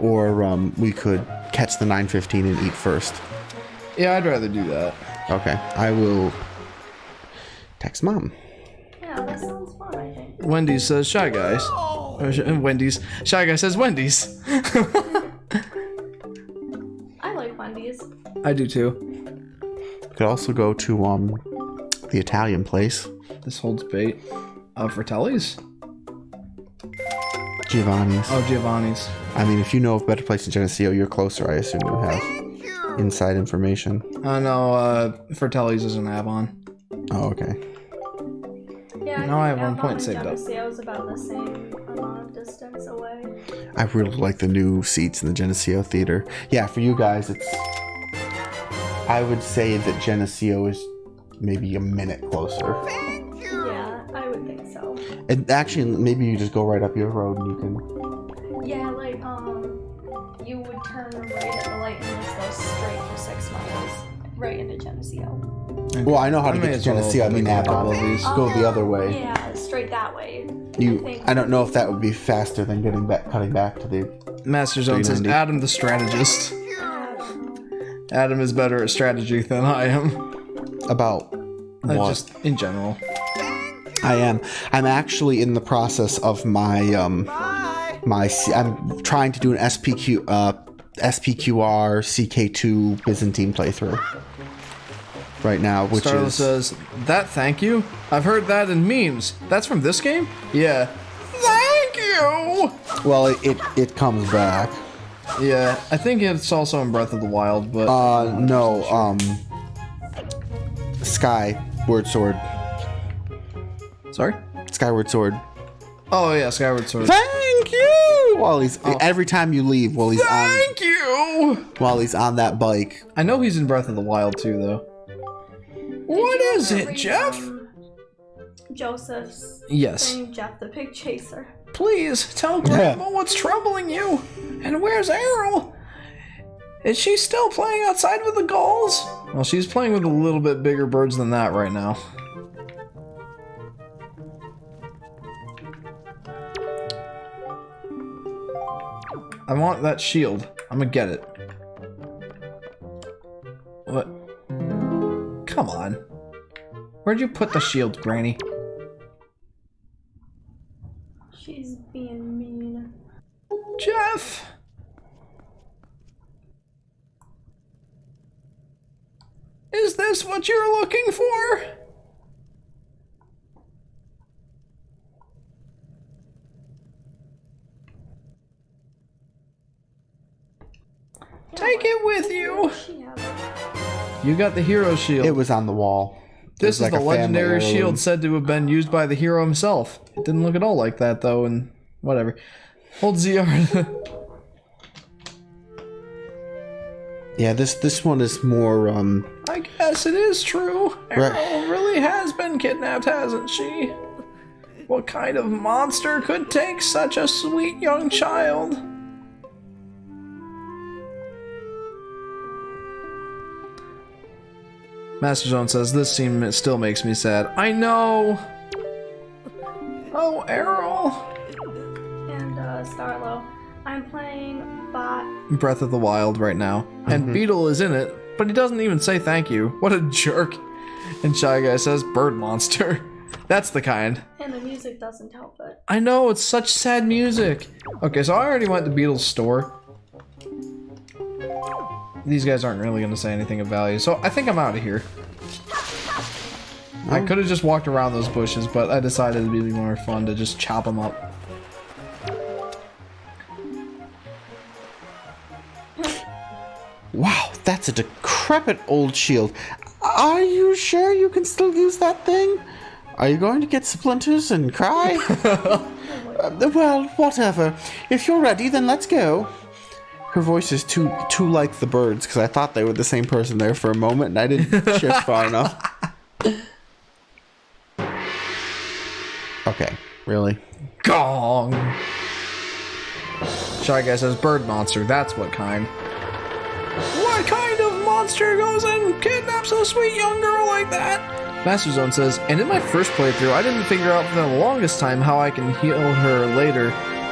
or we could catch the 9:15 and eat first. Yeah, I'd rather do that. Okay, I will text Mom. Yeah, that sounds fun, I think. Wendy's says Shy Guys. Wendy's. Shy Guy says Wendy's. I like Wendy's. I do too. We could also go to the Italian place, This holds bait. Fratelli's? Giovanni's. Oh, Giovanni's. I mean, if you know of a better place in Geneseo, you're closer. I assume you have inside information. No, Fratelli's is an Avon. Oh, okay. Yeah, Now I have think 1 point Avon saved and up. Geneseo's about the same amount of distance away. I really like the new seats in the Geneseo Theater. Yeah, for you guys, it's... I would say that Geneseo is maybe a minute closer. Yeah, I would think so. And actually, maybe you just go right up your road and you can... Yeah, like, you would turn right at the light and just go straight for 6 miles, right into Geneseo. Well, I know how to I may get to as well Geneseo. I mean, make a couple Avon. of these. Go the other way. Yeah, straight that way. I don't know if that would be faster than cutting back to the... Master Zone says 390. Adam the strategist. Adam is better at strategy than I am. About what? Just in general. I am. I'm actually in the process of my I'm trying to do an SPQR CK2 Byzantine playthrough right now, which Starla is says, that thank you? I've heard that in memes. That's from this game? Yeah. Thank you! well, it comes back. Yeah, I think it's also in Breath of the Wild, but... No, Sky Word Sword. Sorry? Skyward Sword. Oh, yeah, Skyward Sword. Thank you! While he's every time you leave, while he's Thank you! while he's on that bike. I know he's in Breath of the Wild, too, though. What is it, Jeff? Joseph's Yes. thing, Jeff the Pig Chaser. Please, tell Grandma what's troubling you. And where's Errol? Is she still playing outside with the gulls? Well, she's playing with a little bit bigger birds than that right now. I want that shield. I'm gonna get it. What? Come on. Where'd you put the shield, Granny? She's being mean. Jeff! Is this what you're looking for? Take it with you. You got the hero shield. It was on the wall. This is like the a family legendary heirloom. shield said to have been used by the hero himself. It didn't look at all like that, though, and whatever. Hold ZR. Yeah, this one is more, I guess it is true. Right. Errol really has been kidnapped, hasn't she? What kind of monster could take such a sweet young child? Master Zone says, this scene still makes me sad. I know! Oh, Errol! And Starlo, I'm playing bot. Breath of the Wild right now. And Beetle is in it, but he doesn't even say thank you. What a jerk. And Shy Guy says, bird monster. That's the kind. And the music doesn't help it. I know, it's such sad music. Okay, so I already went to Beetle's store. These guys aren't really going to say anything of value, so I think I'm out of here. I could have just walked around those bushes, but I decided it'd be more fun to just chop them up. wow, that's a decrepit old shield. Are you sure you can still use that thing? Are you going to get splinters and cry? Well, whatever. If you're ready, then let's go. Her voice is too like the birds, because I thought they were the same person there for a moment, and I didn't shift far enough. Okay, really? Gong! Shy Guy says, bird monster, that's what kind. What kind of monster goes and kidnaps a sweet young girl like that? Master Zone says, and in my first playthrough, I didn't figure out for the longest time how I can heal her later,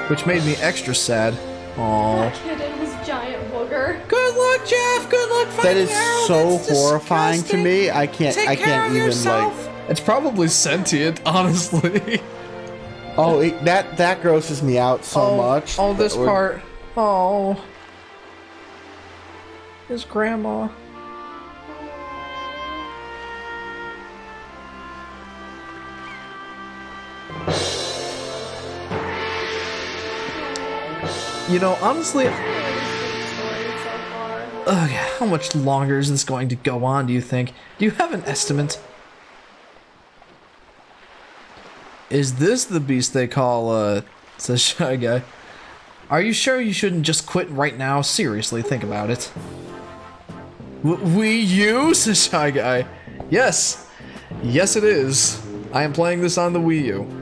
which made me extra sad. Aww. That kid and his giant booger. Good luck, Jeff. Good luck That fighting is Errol. so That's horrifying to disgusting. me. I can't even yourself. like. It's probably sentient, honestly. Oh, that grosses me out so much. Oh, this Or- part. Oh. His grandma. You know, honestly, Really sweet story so far. ugh, how much longer is this going to go on, do you think? Do you have an estimate? Is this the beast they call, says Shy Guy. Are you sure you shouldn't just quit right now? Seriously, think about it. Wii U, says Shy Guy. Yes. Yes, it is. I am playing this on the Wii U.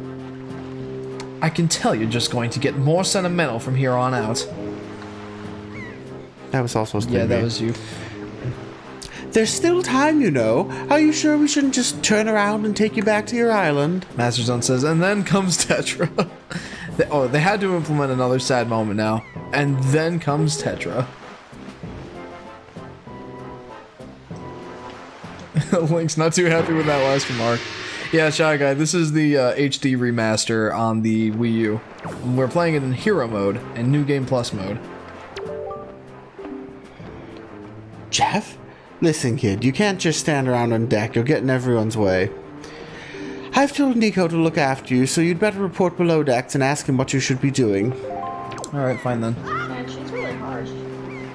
I can tell you're just going to get more sentimental from here on out. That was also supposed to Yeah, be that me. was you. There's still time, you know. Are you sure we shouldn't just turn around and take you back to your island? Master Zone says, and then comes Tetra. They had to implement another sad moment now. And then comes Tetra. Link's not too happy with that last remark. Yeah, Shy Guy, this is the HD remaster on the Wii U. We're playing it in Hero mode and New Game Plus mode. Jeff? Listen, kid, you can't just stand around on deck. You'll get in everyone's way. I've told Nico to look after you, so you'd better report below decks and ask him what you should be doing. Alright, fine then. Man, she's really harsh.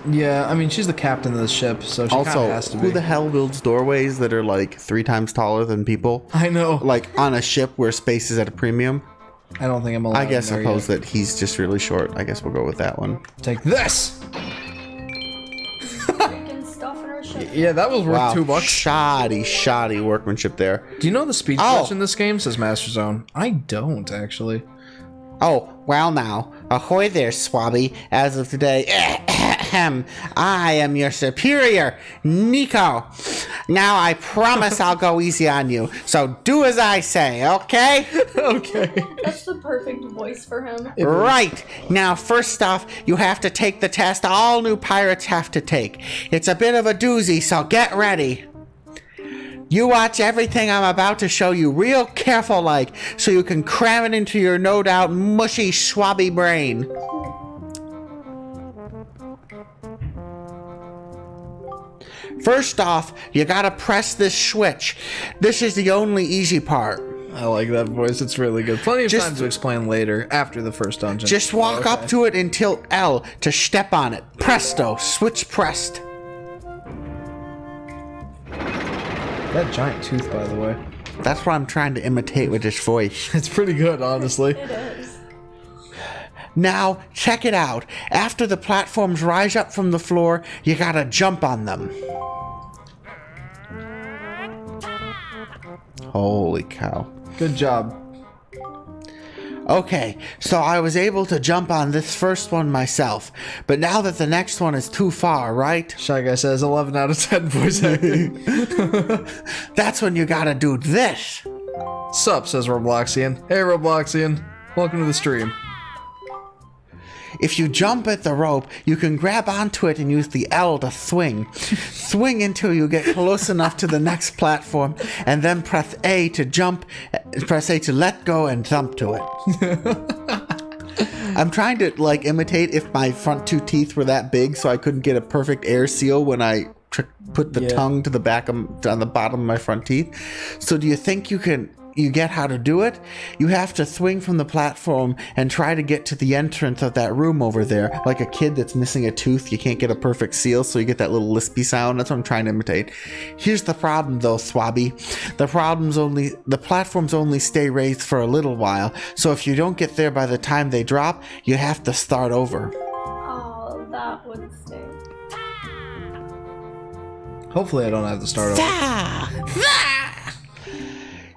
Yeah, I mean, she's the captain of the ship, so she kind of Also, has to be. who the hell builds doorways that are like 3 times taller than people? I know. Like on a ship where space is at a premium? I don't think I'm allowed. I guess in there suppose yet. that he's just really short. I guess we'll go with that one. Take this. Freaking stuff in her ship. Yeah, that was worth Wow, $2. shoddy workmanship there. Do you know the speed glitch in this game says Master Zone? I don't actually. Oh, well now. Ahoy there, Swabby. As of today, I am your superior, Nico. Now I promise I'll go easy on you. So do as I say, okay? Okay. That's the perfect voice for him. Right. Now, first off, you have to take the test all new pirates have to take. It's a bit of a doozy, so get ready. You watch everything I'm about to show you real careful like, so you can cram it into your no doubt mushy swabby brain. First off, you gotta press this switch. This is the only easy part. I like that voice. It's really good. Plenty of Just- time to explain later, after the first dungeon. Just walk up to it until L to step on it. Presto, switch pressed. That giant tooth, by the way. That's what I'm trying to imitate with this voice. It's pretty good, honestly. It is. Now, check it out. After the platforms rise up from the floor, you gotta jump on them. Holy cow. Good job. Okay, so I was able to jump on this first one myself, but now that the next one is too far, right? Shy Guy says 11 out of 10 voice acting. That's when you gotta do this. Sup, says Robloxian. Hey, Robloxian. Welcome to the stream. If you jump at the rope, you can grab onto it and use the L to swing. Swing until you get close enough to the next platform, and then press A to jump, press A to let go and jump to it. I'm trying to like imitate if my front 2 teeth were that big so I couldn't get a perfect air seal when I put the tongue to the back of, on the bottom of my front teeth. So do you think you get how to do it? You have to swing from the platform and try to get to the entrance of that room over there. Like a kid that's missing a tooth, you can't get a perfect seal, so you get that little lispy sound. That's what I'm trying to imitate. Here's the problem though, Swabby. The platforms only stay raised for a little while, so if you don't get there by the time they drop, you have to start over. Oh, that would stink. Hopefully I don't have to start over.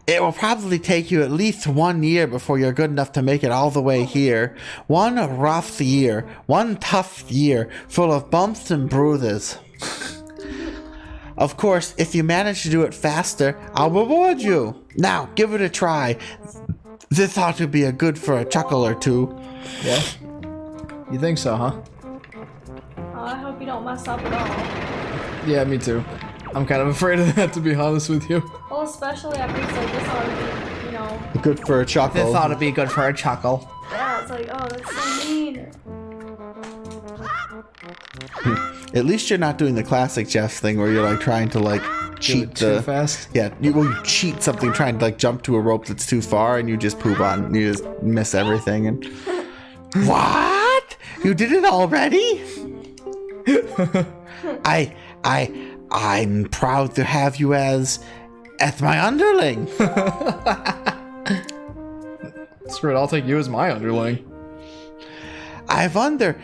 It will probably take you at least 1 year before you're good enough to make it all the way here. One rough year, one tough year, full of bumps and bruises. Of course, if you manage to do it faster, I'll reward you. Now, give it a try. This ought to be a good for a chuckle or two. Yeah? You think so, huh? Oh, I hope you don't mess up at all. Yeah, me too. I'm kind of afraid of that, to be honest with you. Well, especially after it's like this ought to be, you know. Good for a chuckle. This ought to be good for a chuckle. Yeah, it's like, oh, that's so mean. At least you're not doing the classic Jeff thing where you're like trying to like cheat too fast. Yeah, you cheat something trying to like jump to a rope that's too far and you just poop on. You just miss everything and. What? You did it already? I'm proud to have you as my underling. Screw it, I'll take you as my underling. I wonder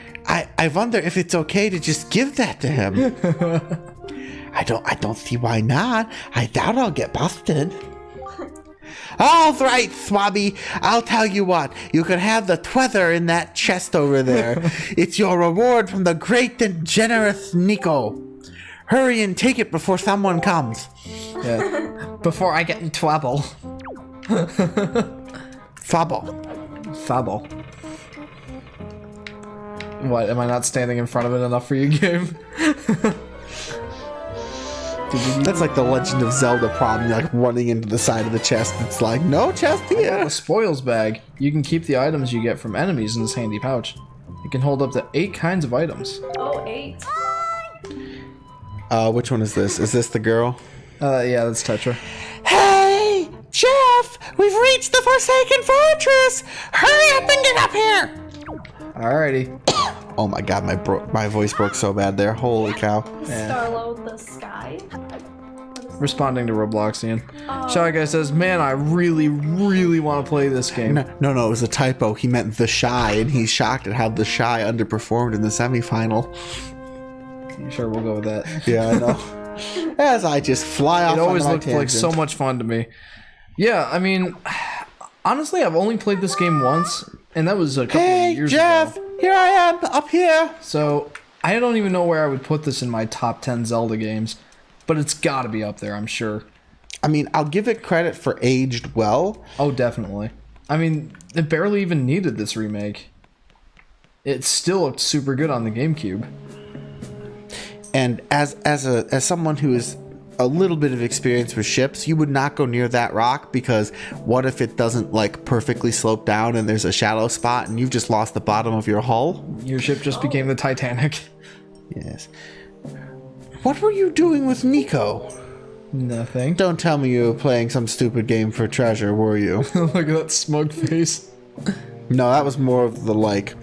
if it's okay to just give that to him. I don't see why not. I doubt I'll get busted. All right, Swabby, I'll tell you what. You can have the tweather in that chest over there. It's your reward from the great and generous Nico. Hurry and take it before someone comes. Yeah. Before I get in trouble. Fabble. What, am I not standing in front of it enough for you, game? That's like the Legend of Zelda problem. You're like running into the side of the chest. It's like, no chest here. A spoils bag. You can keep the items you get from enemies in this handy pouch. It can hold up to 8 kinds of items. Oh, 8. Which one is this? Is this the girl? Yeah, that's Tetra. Hey, Jeff! We've reached the Forsaken Fortress! Hurry up and get up here! Alrighty. Oh my god, my voice broke so bad there. Holy cow. Starlo, the sky. Responding to Robloxian. Shy Guy says, man, I really, really want to play this game. No, it was a typo. He meant The Shy, and he's shocked at how The Shy underperformed in the semifinal. Sure, we'll go with that. Yeah, I know. As I just fly off. It always on my looked like tangent. so much fun to me. Yeah, I mean, honestly, I've only played this game once, and that was a couple of years Jeff, ago. here I am, up here. So, I don't even know where I would put this in my top 10 Zelda games, but it's gotta be up there, I'm sure. I mean, I'll give it credit for aged well. Oh, definitely. I mean, it barely even needed this remake. It still looked super good on the GameCube. And as someone who is a little bit of experience with ships, you would not go near that rock, because what if it doesn't like perfectly slope down and there's a shallow spot and you've just lost the bottom of your hull? Your ship just became the Titanic. Yes. What were you doing with Nico? Nothing. Don't tell me you were playing some stupid game for treasure, were you? Look at that smug face. No, that was more of the like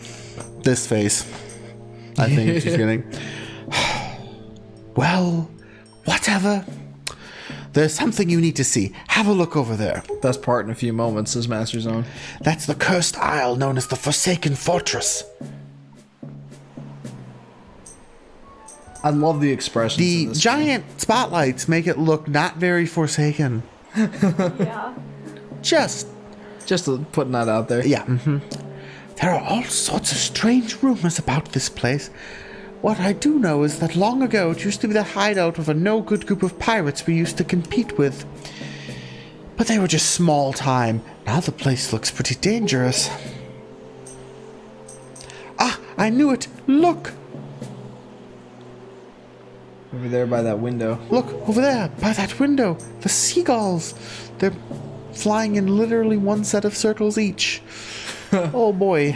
this face, I think she's getting. Well, whatever. There's something you need to see. Have a look over there. Best part in a few moments, says Master Zone. That's the cursed isle known as the Forsaken Fortress. I love the expressions. The in this giant spotlights make it look not very forsaken. Yeah. Just, Just putting that out there. yeah. There are all sorts of strange rumors about this place. What I do know is that long ago it used to be the hideout of a no-good group of pirates we used to compete with. But they were just small time. Now the place looks pretty dangerous. Ah, I knew it. Look! Over there by that window. Look, over there, by that window. The seagulls. They're flying in literally one set of circles each. Oh boy.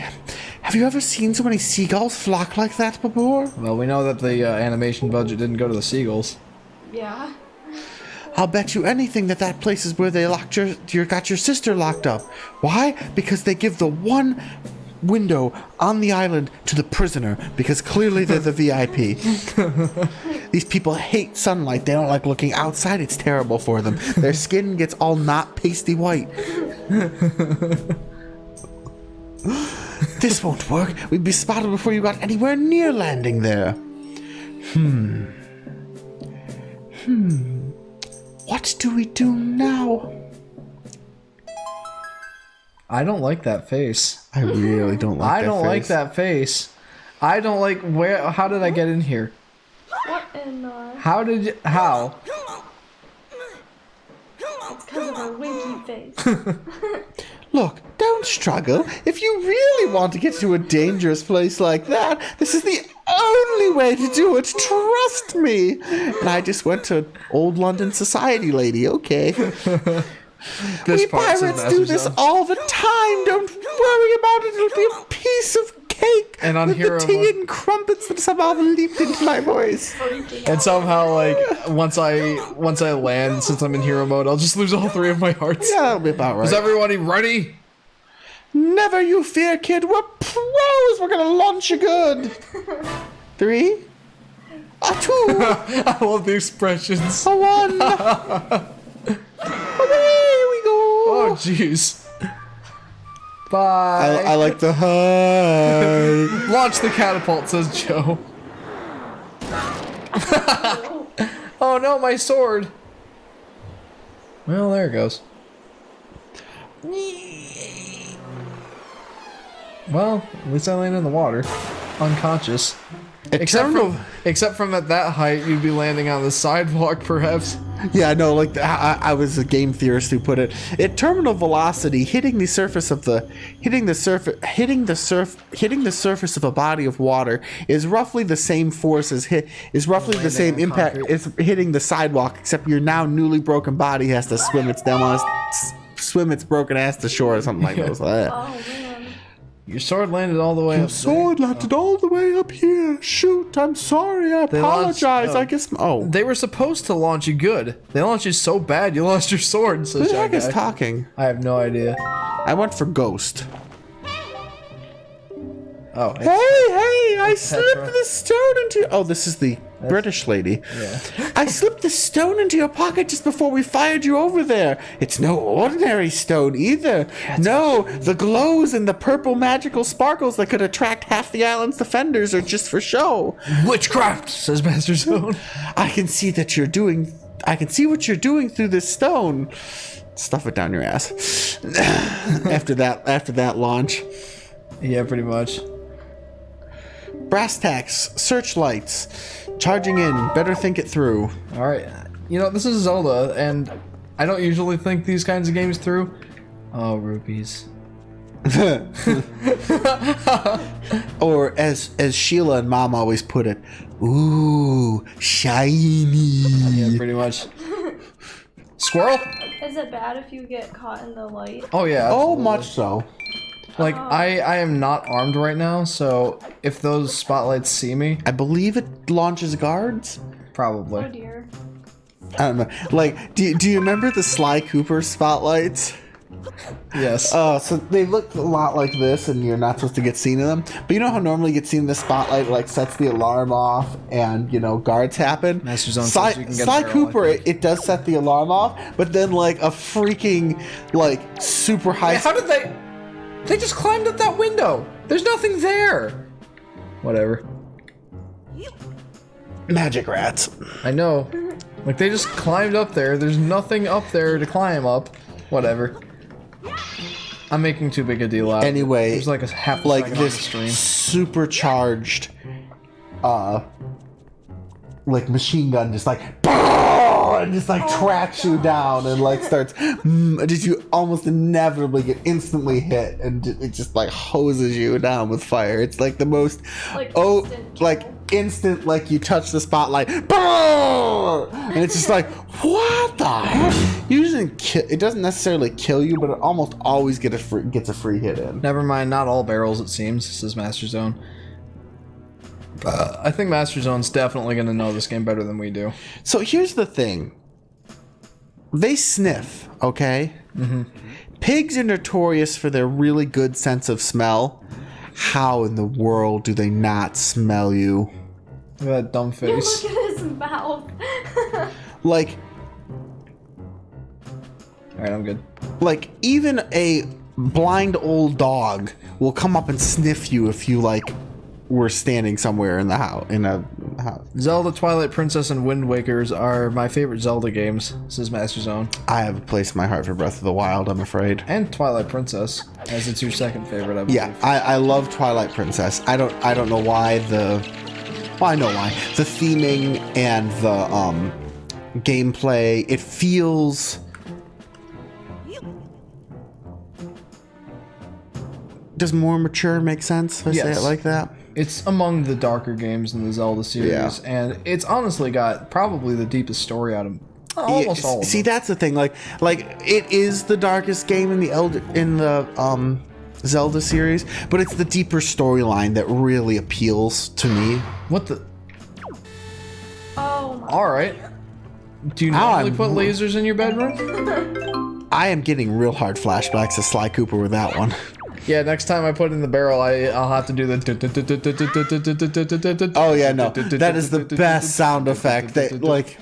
Have you ever seen so many seagulls flock like that before? Well, we know that the animation budget didn't go to the seagulls. Yeah. I'll bet you anything that that place is where they locked got your sister locked up. Why? Because they give the one window on the island to the prisoner, because clearly they're the VIP. These people hate sunlight. They don't like looking outside. It's terrible for them. Their skin gets all not pasty white. This won't work. We'd be spotted before you got anywhere near landing there. What do we do now? I don't like that face. I really don't like that I don't like face. that face. I don't like where. How did I get in here? What in the... How did you? How? It's because of her winky face. Look, don't struggle. If you really want to get to a dangerous place like that, this is the only way to do it. Trust me. And I just went to Old London Society lady, okay? We part says pirates Master do this Zone. all the time. Don't worry about it. It'll be a piece of cake. And on with Hero the tea Mode- and crumpets that somehow leaped into my voice. Freaking And out. somehow, like, once I land, since I'm in hero mode, I'll just lose all 3 of my hearts. Yeah, that'll be about right. Is everybody ready? Never you fear, kid. We're pros. We're gonna launch you good. 3, a 2, I love the expressions. a 1. Away we go. Oh, jeez. Bye. I like the high. Launch the catapult, says Joe. Oh no, my sword. Well, there it goes. Well, at least I landed in the water. Unconscious. Except from at that height, you'd be landing on the sidewalk, perhaps. Yeah, no, like I was a game theorist who put it. At terminal velocity, hitting the surface of a body of water is roughly the same force as roughly the same on impact concrete. as hitting the sidewalk, except your now newly broken body has to swim its broken ass to shore or something like that. Oh man. Your sword landed all the way up. Sword landed all the way up here. Shoot, I'm sorry. I launched- apologize. oh. I guess. Oh, They were supposed to launch you good. They launched you so bad you lost your sword, who says the heck Shy is Guy. talking? I have no idea. I went for Ghost. Oh. Hey, I slipped Petra. the stone into. Oh, this is the British lady. Yeah. I slipped the stone into your pocket just before we fired you over there. It's no ordinary stone either. No, the glows and the purple magical sparkles that could attract half the island's defenders are just for show. Witchcraft, says Master Zone. I can see what you're doing through this stone. Stuff it down your ass. after that launch. Yeah, pretty much. Brass tacks, searchlights, charging in, better think it through. Alright. You know, this is Zelda, and I don't usually think these kinds of games through. Oh, rupees. Or as Sheila and Mom always put it, ooh, shiny. Yeah, pretty much. Squirrel? Is it bad if you get caught in the light? Oh, yeah. Oh, absolutely. much so. Like, I am not armed right now, so if those spotlights see me, I believe it launches guards. probably. Oh dear. I don't know. Like, do you remember the Sly Cooper spotlights? Yes. So they look a lot like this, and you're not supposed to get seen in them. But you know how normally you get seen in the spotlight, like sets the alarm off, and guards happen. Master Zone Sly, says you can get a Sly barrel, Cooper, I think. it does set the alarm off, but then like a freaking super high. How did they? They just climbed up that window. There's nothing there. Whatever. Magic rats. I know. Like, they just climbed up there. There's nothing up there to climb up. Whatever. I'm making too big a deal out of it. Anyway, There's like a half a like second on the this stream. supercharged, like machine gun, just like and just like tracks you down and like starts. Just you almost inevitably get instantly hit, and it just like hoses you down with fire. It's like the most instant, like you touch the spotlight, and it's just like, what the heck? Usually it doesn't necessarily kill you, but it almost always gets a free hit in. Never mind, not all barrels, it seems, says Master Zone. I think Master Zone's definitely going to know this game better than we do. So here's the thing. They sniff, okay? Mm-hmm. Pigs are notorious for their really good sense of smell. How in the world do they not smell you? Look at that dumb face. Look at his mouth. Like, Alright, I'm good. like even a blind old dog will come up and sniff you if you like were standing somewhere in the house, in a house. Zelda, Twilight Princess, and Wind Wakers are my favorite Zelda games, says Master Zone. I have a place in my heart for Breath of the Wild, I'm afraid. And Twilight Princess, as it's your second favorite, I believe. Yeah, I love Twilight Princess. I don't know why I know why. The theming and the gameplay, it feels. Does more mature make sense if I say Yes. it like that? It's among the darker games in the Zelda series, Yeah. and it's honestly got probably the deepest story out of almost all of See, them. that's the thing. Like it is the darkest game in the Zelda series, but it's the deeper storyline that really appeals to me. What the? Oh my. Alright. Do you normally put lasers in your bedroom? I am getting real hard flashbacks to Sly Cooper with that one. Yeah, next time I put it in the barrel, I'll have to do the... Oh yeah, no, that is the best sound effect. That like,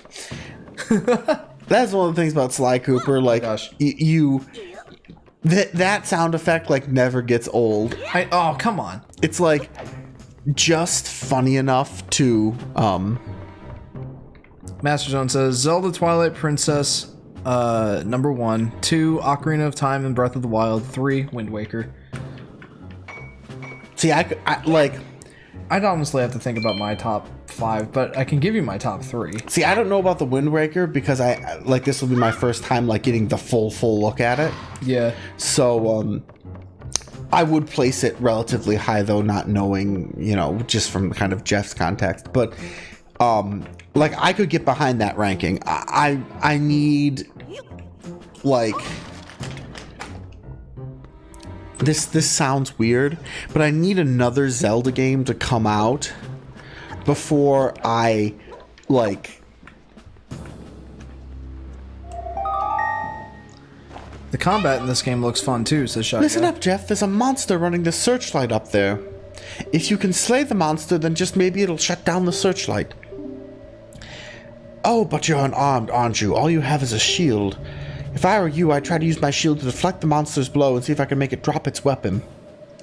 that's one of the things about Sly Cooper. Like, Gosh. that sound effect like never gets old. Oh, come on. It's like just funny enough to Master Zone says, Zelda Twilight Princess, number 1. 2, Ocarina of Time and Breath of the Wild. 3, Wind Waker. see. I like. I'd honestly have to think about my top 5, but I can give you my top 3. See, I don't know about the Wind Waker because I like this will be my first time like getting the full look at it. Yeah. So I would place it relatively high though, not knowing, just from kind of Jeff's context. But like I could get behind that ranking. I need like this sounds weird, but I need another Zelda game to come out before I like. The combat in this game looks fun too, says Shotgun. Listen up, Jeff. There's a monster running the searchlight up there. If you can slay the monster, then just maybe it'll shut down the searchlight. Oh, but you're unarmed, aren't you? All you have is a shield. If I were you, I'd try to use my shield to deflect the monster's blow and see if I can make it drop its weapon.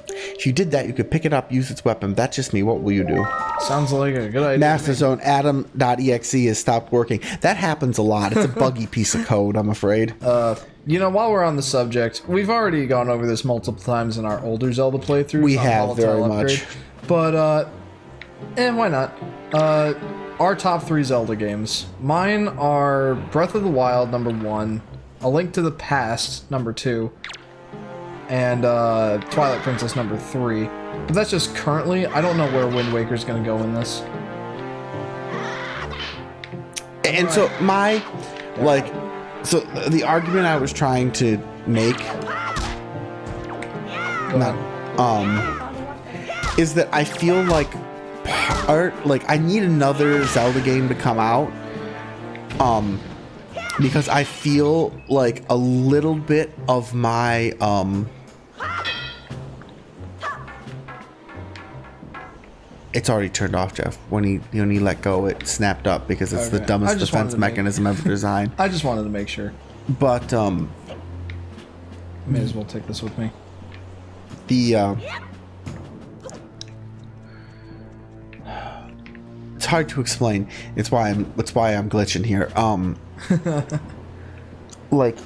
If you did that, you could pick it up, use its weapon. That's just me. What will you do? Sounds like a good idea. Master Zone Adam.exe has stopped working. That happens a lot. It's a buggy piece of code, I'm afraid. You know, while we're on the subject, we've already gone over this multiple times in our older Zelda playthroughs. We have, very much. But, why not? Our top 3 Zelda games. Mine are Breath of the Wild, number 1, A Link to the Past, number 2, and Twilight Princess, number 3. But that's just currently. I don't know where Wind Waker's gonna go in this. And so so the argument I was trying to make, is that I feel like I need another Zelda game to come out, because I feel like a little bit of my it's already turned off, Jeff. When he let go, it snapped up because it's the dumbest defense mechanism ever designed. I just wanted to make sure. But may as well take this with me. It's hard to explain. It's why I'm glitching here. Like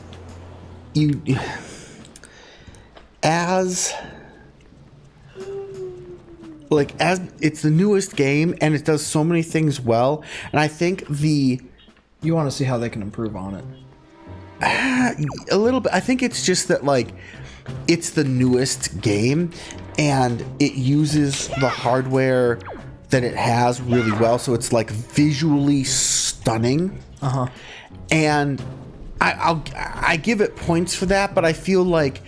as it's the newest game and it does so many things well, and I think you want to see how they can improve on it. A little bit. I think it's just that it's the newest game and it uses the hardware that it has really well, so it's visually stunning. And I give it points for that, but I feel like,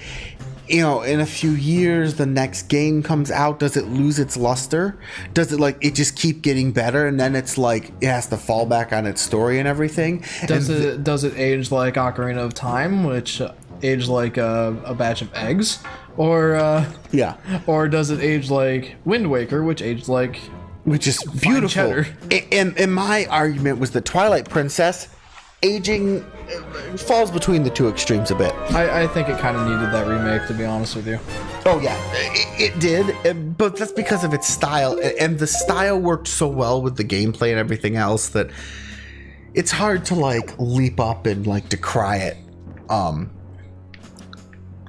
in a few years the next game comes out, does it lose its luster? Does it it just keep getting better, and then it's it has to fall back on its story and everything? Does it age like Ocarina of Time, which aged like a batch of eggs, or or does it age like Wind Waker, which aged like is beautiful cheddar? And my argument was that Twilight Princess aging falls between the two extremes a bit. I think it kind of needed that remake, to be honest with you. Oh yeah, it did, but that's because of its style, and the style worked so well with the gameplay and everything else that it's hard to leap up and decry it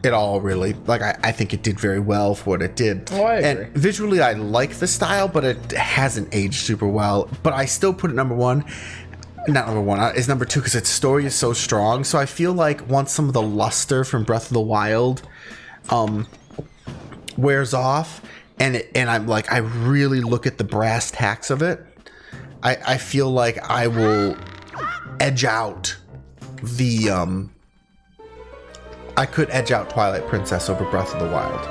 at all, really. I think it did very well for what it did. Oh, I agree. And visually I like the style, but it hasn't aged super well. But I still put it number 1. Not number 1, it's number 2 because its story is so strong. So I feel like once some of the luster from Breath of the Wild wears off, and I'm I really look at the brass tacks of it, I feel like I will edge out I could edge out Twilight Princess over Breath of the Wild.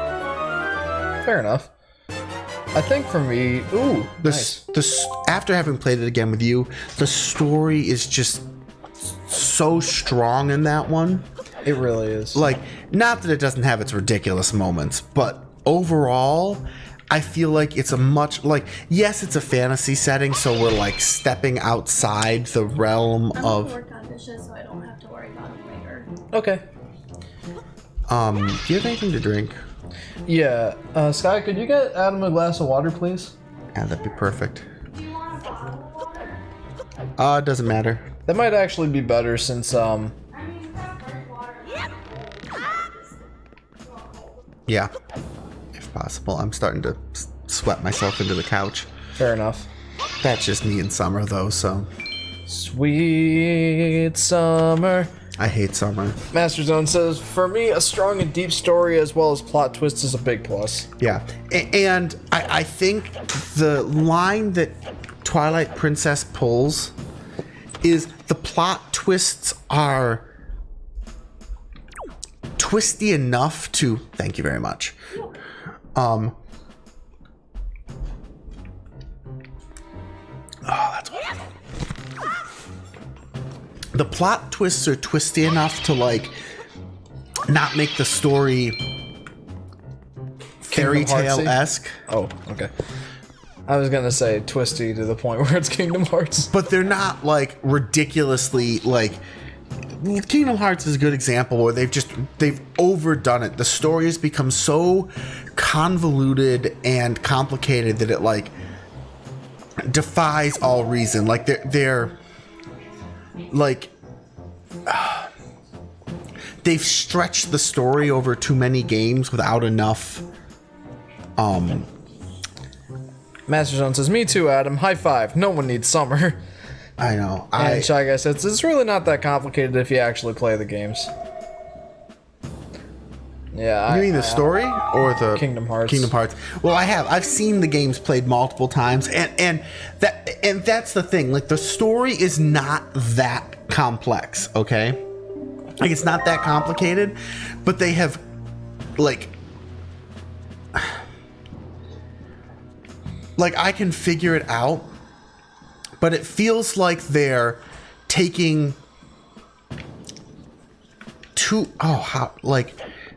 Fair enough. I think for me, nice. After having played it again with you, the story is just so strong in that one. It really is. Not that it doesn't have its ridiculous moments, but overall, I feel like it's a much yes, it's a fantasy setting, so we're stepping outside the realm of. Work on dishes, so I don't have to worry about it later. Okay. Do you have anything to drink? Yeah. Sky, could you get Adam a glass of water, please? Yeah, that'd be perfect. Do you want a bottle of water? It doesn't matter. That might actually be better since I mean, you have fresh water. Yeah, if possible. I'm starting to sweat myself into the couch. Fair enough. That's just me in summer, though, so. Sweet summer. I hate summer. Master Zone says, for me, a strong and deep story as well as plot twists is a big plus. Yeah, and I think the line that Twilight Princess pulls is the plot twists are twisty enough to. Thank you very much. That's wonderful. The plot twists are twisty enough to not make the story fairy Kingdom tale-esque. Oh, okay. I was gonna say twisty to the point where it's Kingdom Hearts. But they're not like ridiculously like. Kingdom Hearts is a good example where they've overdone it. The story has become so convoluted and complicated that it like defies all reason. Like they're like they've stretched the story over too many games without enough. Master Zone says, "Me too, Adam. High five. No one needs summer." I know. And Shy Guy says, "It's really not that complicated if you actually play the games." Yeah. You mean the story or the Kingdom Hearts? Kingdom Hearts. Well, I have. I've seen the games played multiple times, and that's the thing. Like the story is not that complex. Okay, like it's not that complicated, but they have like I can figure it out, but it feels like they're taking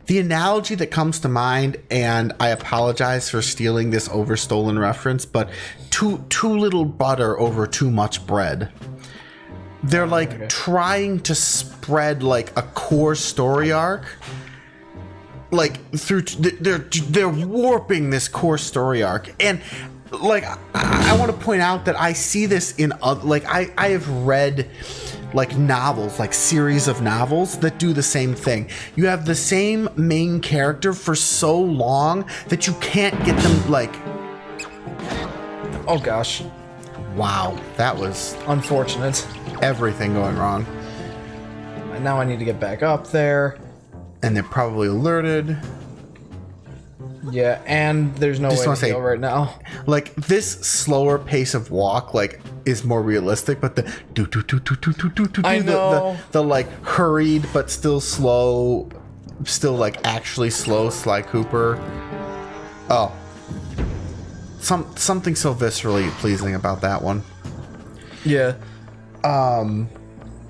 the analogy that comes to mind, and I apologize for stealing this overstolen reference, but too little butter over too much bread. They're like trying to spread like a core story arc, like through they're warping this core story arc, and like I want to point out that I see this in like I have read like novels, like series of novels that do the same thing. You have the same main character for so long that you can't get them like. Oh gosh. Wow, that was Unfortunate. everything going wrong. And now I need to get back up there. And they're probably alerted. Yeah, and there's no way to go right now. Like this slower pace of walk, like is more realistic, but the I know. the like hurried but still slow, still like actually slow Sly Cooper. Oh, something so viscerally pleasing about that one. Yeah.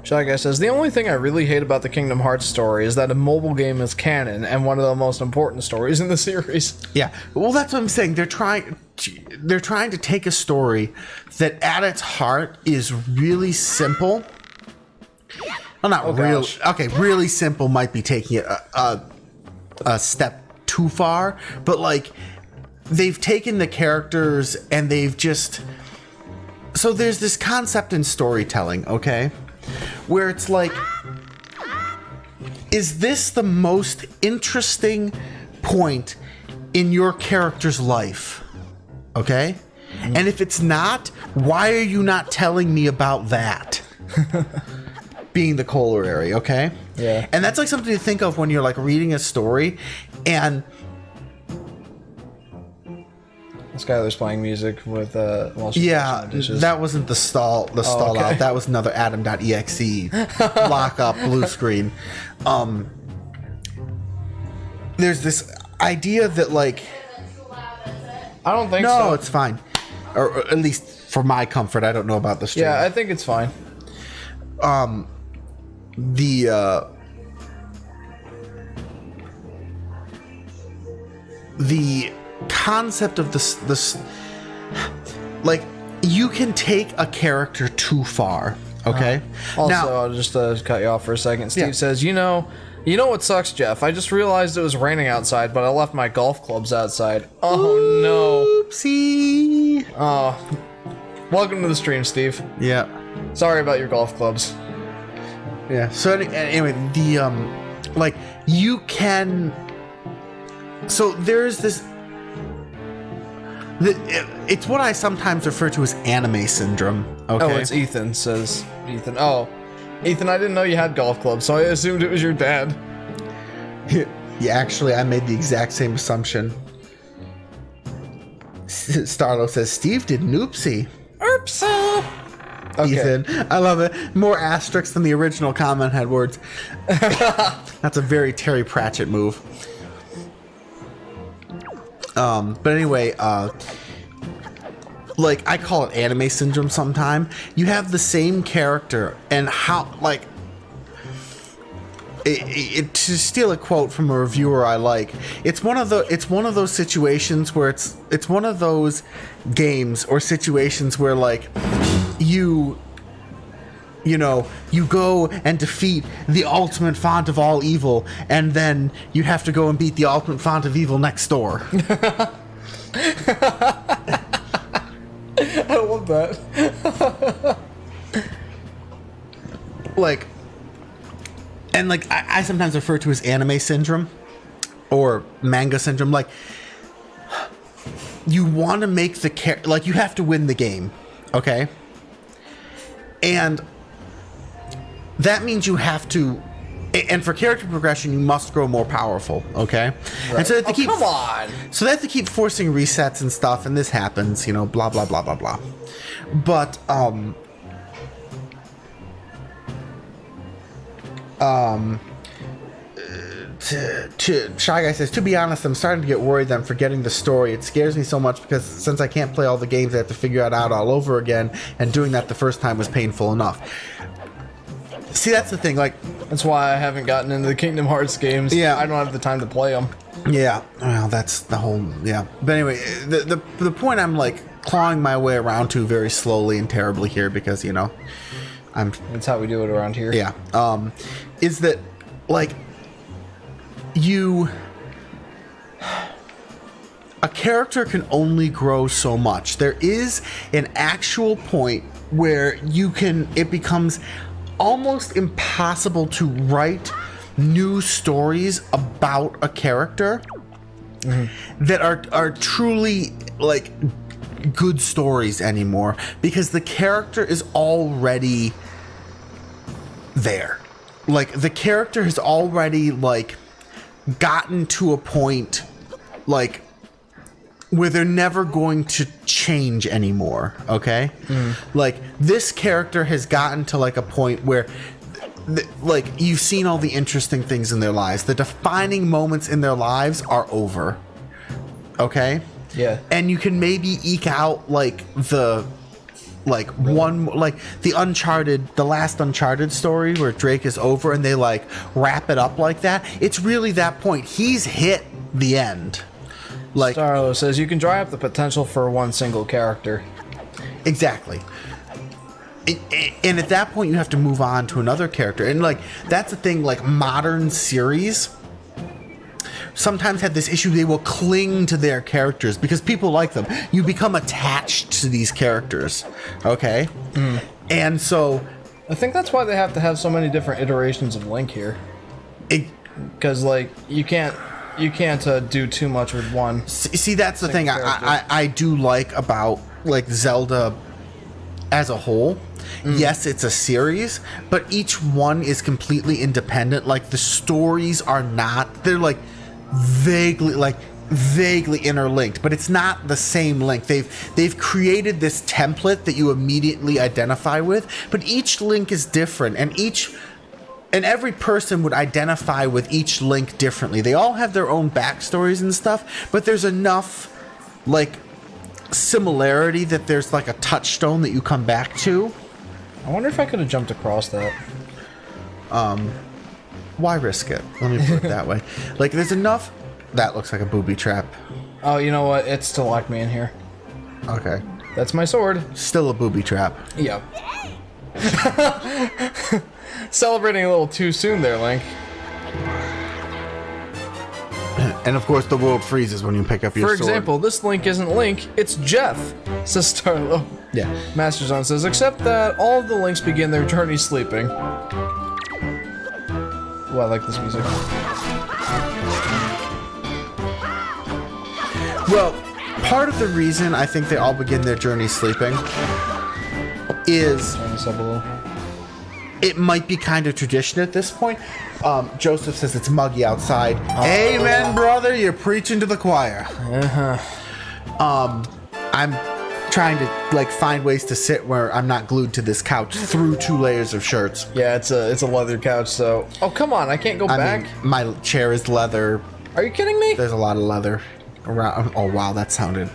Shy Guy says, "The only thing I really hate about the Kingdom Hearts story is that a mobile game is canon and one of the most important stories in the series." Yeah, well, that's what I'm saying. They're trying to take a story that at its heart is really simple. Well, not real. Okay, really simple might be taking it a step too far, but like they've taken the characters and they've just. So there's this concept in storytelling, okay, where it's like, is this the most interesting point in your character's life? Okay? And if it's not, why are you not telling me about that? Being the corollary, okay? Yeah. And that's like something to think of when you're like reading a story and Skylar's playing music with while she's yeah, washing the dishes. that wasn't the stall okay. out. That was another Adam.exe lock up blue screen. There's this idea that like I don't think so. no, it's fine. Or at least for my comfort, I don't know about the stream. Yeah, I think it's fine. The concept of this like you can take a character too far, okay? Also, now I'll just cut you off for a second. Steve Yeah. says, you know what sucks, Jeff? I just realized it was raining outside, but I left my golf clubs outside. Oh oopsie. no. Oh. Welcome to the stream, Steve. Yeah. Sorry about your golf clubs. Yeah. So anyway, the like you can. So there's this. It's what I sometimes refer to as anime syndrome. Okay. Oh, it's Ethan, says Ethan. Oh, Ethan, I didn't know you had golf clubs, so I assumed it was your dad. Yeah, actually, I made the exact same assumption. Starlo says Steve did an oopsie. Oopsie. Okay. Ethan, I love it. More asterisks than the original comment had words. That's a very Terry Pratchett move. But anyway, like I call it anime syndrome sometime. You have the same character and how like to steal a quote from a reviewer I like, it's one of those situations where it's one of those games or situations where like you go and defeat the ultimate font of all evil, and then you have to go and beat the ultimate font of evil next door. I love that. Like, and like I sometimes refer to as anime syndrome or manga syndrome. Like, you want to make the like you have to win the game, okay? And that means you have to, and for character progression, you must grow more powerful, okay? Right. And so they have to come on. So they have to keep forcing resets and stuff, and this happens, blah blah blah blah blah. But Shy Guy says, to be honest, I'm starting to get worried that I'm forgetting the story. It scares me so much because since I can't play all the games, I have to figure it out all over again, and doing that the first time was painful enough. See, that's the thing, like... That's why I haven't gotten into the Kingdom Hearts games. Yeah. I don't have the time to play them. Yeah, well, that's the whole... Yeah. But anyway, the point I'm, like, clawing my way around to very slowly and terribly here because, That's how we do it around here. Yeah. Is that, like... A character can only grow so much. There is an actual point where it becomes almost impossible to write new stories about a character that are truly like good stories anymore, because the character is already there. Like, the character has already like gotten to a point like where they're never going to change anymore, okay? Like, this character has gotten to like a point where like you've seen all the interesting things in their lives. The defining moments in their lives are over, okay? Yeah. And you can maybe eke out like the last Uncharted story where Drake is over and they like wrap it up like that. It's really that point. He's hit the end. Like, Starlo says you can dry up the potential for one single character. Exactly. And at that point you have to move on to another character. And like, that's the thing, like modern series sometimes have this issue. They will cling to their characters because people like them. You become attached to these characters, okay? And so I think that's why they have to have so many different iterations of Link here. Because like you can't do too much with one. See, that's the thing I do like about like Zelda as a whole. Yes, it's a series, but each one is completely independent. Like, the stories are not, they're like vaguely interlinked, but it's not the same link. They've created this template that you immediately identify with, but each link is different, and every person would identify with each link differently. They all have their own backstories and stuff, but there's enough like similarity that there's like a touchstone that you come back to. I wonder if I could have jumped across that. Why risk it? Let me put it that way. Like, there's enough. That looks like a booby trap. Oh, you know what? It still locked me in here. Okay. That's my sword. Still a booby trap. Yep. Celebrating a little too soon there, Link. And of course, the world freezes when you pick up your sword. For example, this Link isn't Link, it's Jeff, says Starlo. Yeah. Masterzone says, except that all of the Links begin their journey sleeping. Ooh, I like this music. Well, part of the reason I think they all begin their journey sleeping is Turn this up a little. it might be kind of tradition at this point. Joseph says it's muggy outside. Amen, brother. You're preaching to the choir. I'm trying to like find ways to sit where I'm not glued to this couch through 2 layers of shirts. Yeah, it's a leather couch, so... Oh, come on, I can't go back. I mean, my chair is leather. Are you kidding me? There's a lot of leather around. Oh, wow, that sounded...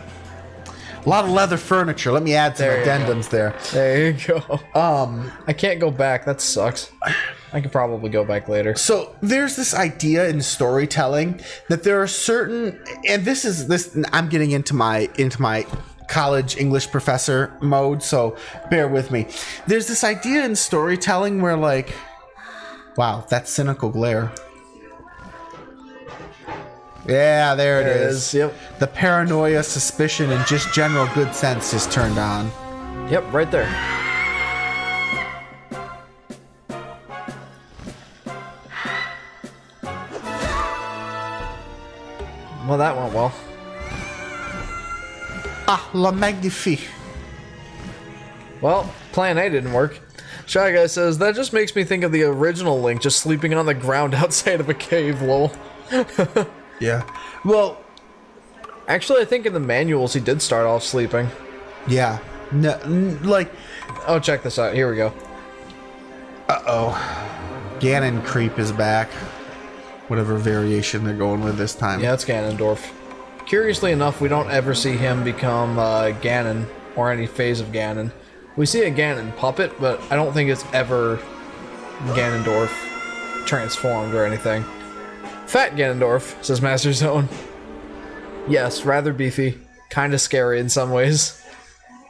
A lot of leather furniture. Let me add some addendums there. There you go. I can't go back. That sucks. I could probably go back later. So there's this idea in storytelling that there are certain, and this I'm getting into my college English professor mode, so bear with me. There's this idea in storytelling where, like, wow, that cynical glare. Yeah, there it is. Yep. The paranoia, suspicion, and just general good sense is turned on. Yep, right there. Well, that went well. Ah, la magnifique. Well, plan A didn't work. Shy Guy says, that just makes me think of the original Link just sleeping on the ground outside of a cave, lol. Yeah. Well, actually, I think in the manuals he did start off sleeping. Yeah. No, like... Oh, check this out. Here we go. Uh-oh. Ganon creep is back. Whatever variation they're going with this time. Yeah, it's Ganondorf. Curiously enough, we don't ever see him become Ganon, or any phase of Ganon. We see a Ganon puppet, but I don't think it's ever Ganondorf transformed or anything. Fat Ganondorf, says Master Zone. Yes, rather beefy. Kinda scary in some ways.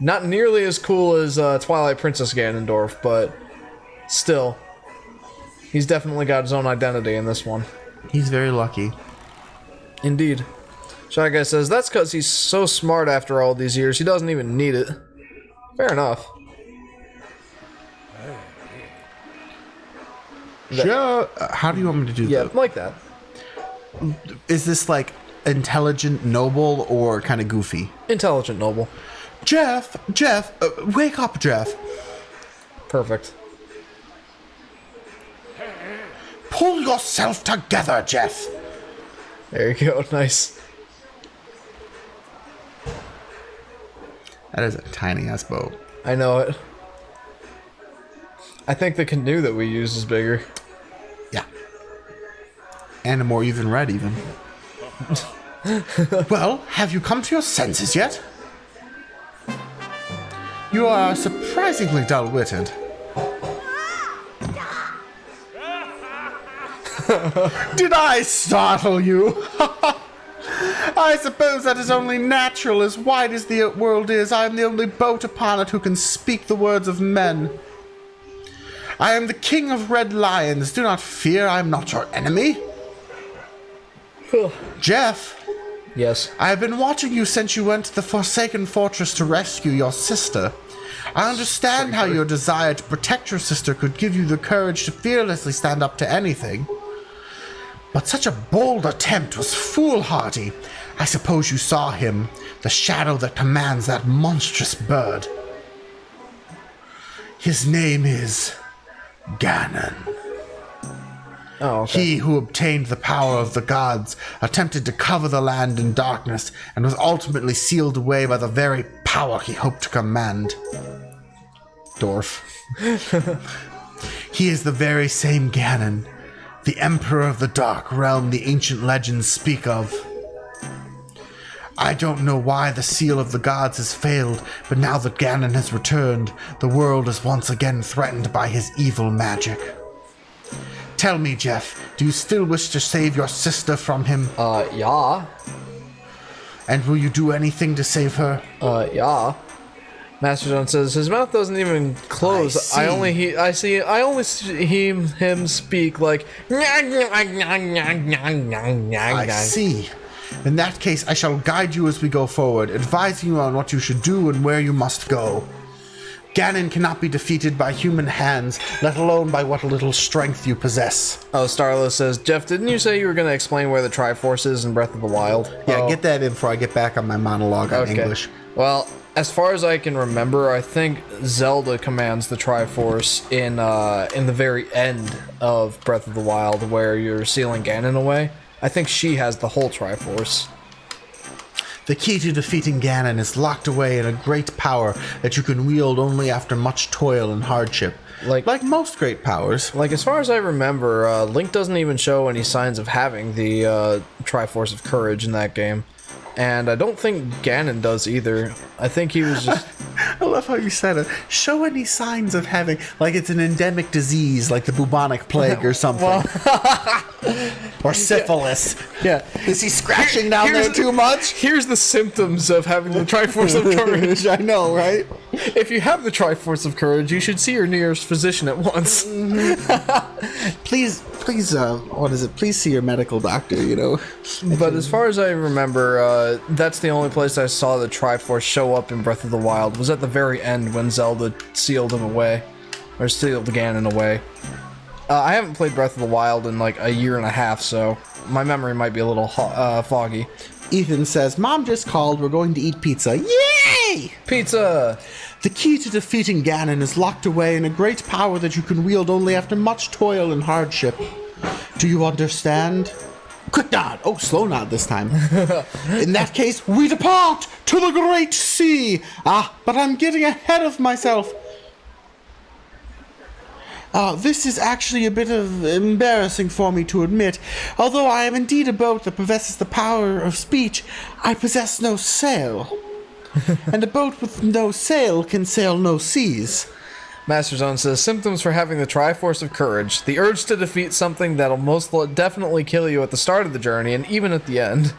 Not nearly as cool as Twilight Princess Ganondorf, but still. He's definitely got his own identity in this one. He's very lucky. Indeed. Shy Guy says, that's because he's so smart after all these years, he doesn't even need it. Fair enough. Sure. How do you want me to do that? Yeah, like that. Is this like intelligent, noble, or kind of goofy? Intelligent noble. Jeff, wake up, Jeff. Perfect. Pull yourself together, Jeff. There you go, nice. That is a tiny ass boat. I know it. I think the canoe that we use is bigger. Yeah. And a more even red, even. Well, have you come to your senses yet? You are surprisingly dull-witted. Did I startle you? I suppose that is only natural. As wide as the world is, I am the only boat upon it who can speak the words of men. I am the king of red lions. Do not fear, I am not your enemy. Jeff. Yes. I have been watching you since you went to the Forsaken Fortress to rescue your sister. I understand how your desire to protect your sister could give you the courage to fearlessly stand up to anything. But such a bold attempt was foolhardy. I suppose you saw him, the shadow that commands that monstrous bird. His name is Ganon. Oh, okay. He who obtained the power of the gods, attempted to cover the land in darkness, and was ultimately sealed away by the very power he hoped to command. Dorf. He is the very same Ganon, the Emperor of the Dark Realm the ancient legends speak of. I don't know why the seal of the gods has failed, but now that Ganon has returned, the world is once again threatened by his evil magic. Tell me, Jeff, do you still wish to save your sister from him? Yeah. And will you do anything to save her? Yeah. Master John says his mouth doesn't even close. I only see him speak like. I see. In that case, I shall guide you as we go forward, advising you on what you should do and where you must go. Ganon cannot be defeated by human hands, let alone by what little strength you possess. Oh, Starlo says, Jeff, didn't you say you were going to explain where the Triforce is in Breath of the Wild? Yeah, get that in before I get back on my monologue on English. Well, as far as I can remember, I think Zelda commands the Triforce in the very end of Breath of the Wild, where you're sealing Ganon away. I think she has the whole Triforce. The key to defeating Ganon is locked away in a great power that you can wield only after much toil and hardship. Like most great powers. Like, as far as I remember, Link doesn't even show any signs of having the Triforce of Courage in that game. And I don't think Ganon does either. I think he was just... I love how you said it. Show any signs of having, like it's an endemic disease, like the bubonic plague or something. Or syphilis. Yeah. Is he scratching down there too much? Here's the symptoms of having the Triforce of Courage. I know, right? If you have the Triforce of Courage, you should see your nearest physician at once. Please, what is it? Please see your medical doctor, you know? But as far as I remember, that's the only place I saw the Triforce show up in Breath of the Wild, was at the very end when Zelda sealed him away. Or sealed Ganon away. I haven't played Breath of the Wild in like a year and a half, so my memory might be a little foggy. Ethan says, Mom just called, we're going to eat pizza. Yay! Pizza! The key to defeating Ganon is locked away in a great power that you can wield only after much toil and hardship. Do you understand? Quick nod! Oh, slow nod this time. In that case, we depart to the great sea! Ah, but I'm getting ahead of myself. This is actually a bit of embarrassing for me to admit. Although I am indeed a boat that possesses the power of speech, I possess no sail. And a boat with no sail can sail no seas. Master Zone says, symptoms for having the Triforce of Courage. The urge to defeat something that'll most definitely kill you at the start of the journey and even at the end.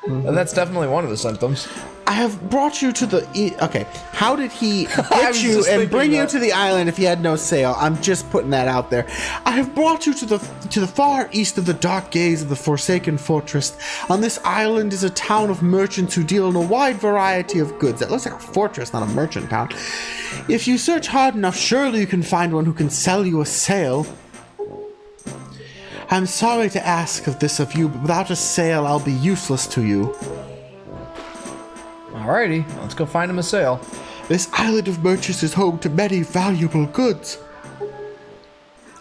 And that's definitely one of the symptoms. I have brought you to the... Okay, how did he get you and bring you to the island if he had no sail? I'm just putting that out there. I have brought you to the far east of the dark gaze of the Forsaken Fortress. On this island is a town of merchants who deal in a wide variety of goods. That looks like a fortress, not a merchant town. If you search hard enough, surely you can find one who can sell you a sail. I'm sorry to ask of this of you, but without a sail, I'll be useless to you. Alrighty, let's go find him a sail. This island of merchants is home to many valuable goods.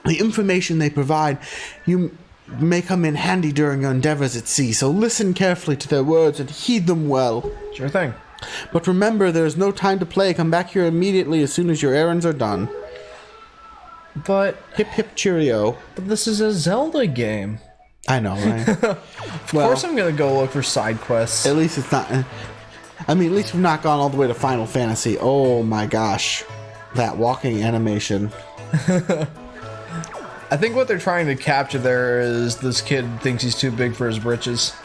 The information they provide you may come in handy during your endeavors at sea, so listen carefully to their words and heed them well. Sure thing. But remember, there is no time to play. Come back here immediately as soon as your errands are done. But... Hip hip cheerio. But this is a Zelda game. I know, right? Of course I'm gonna go look for side quests. At least it's not... I mean, at least we've not gone all the way to Final Fantasy. Oh my gosh. That walking animation. I think what they're trying to capture there is this kid thinks he's too big for his britches.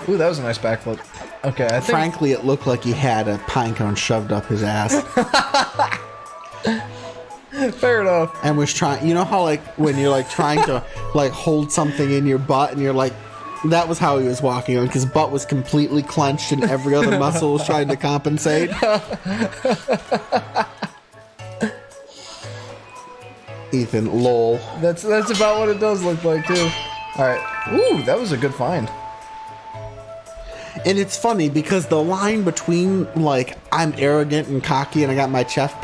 Ooh, that was a nice backflip. Okay, I think... Frankly, it looked like he had a pine cone shoved up his ass. Fair enough. And was trying... You know how, like, when you're, like, trying to, like, hold something in your butt and you're, like... That was how he was walking on, because his butt was completely clenched and every other muscle was trying to compensate. Ethan, lol. That's about what it does look like, too. Alright. Ooh, that was a good find. And it's funny, because the line between, like, I'm arrogant and cocky and I got my chest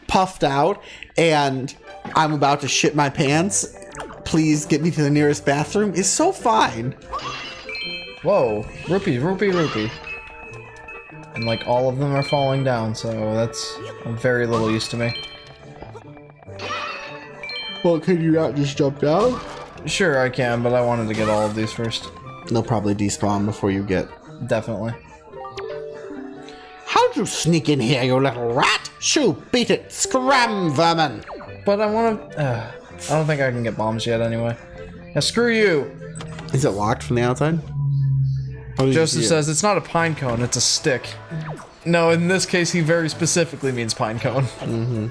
puffed out and I'm about to shit my pants, please get me to the nearest bathroom, is so fine. Whoa. Rupee. And, like, all of them are falling down, so that's very little use to me. Well, could you not just jump down? Sure, I can, but I wanted to get all of these first. They'll probably despawn before you get... Definitely. How'd you sneak in here, you little rat? Shoo, beat it, scram, vermin! But I want to... I don't think I can get bombs yet, anyway. Now, screw you! Is it locked from the outside? Joseph says it's not a pine cone, it's a stick. No, in this case, he very specifically means pine cone. Mm-hmm.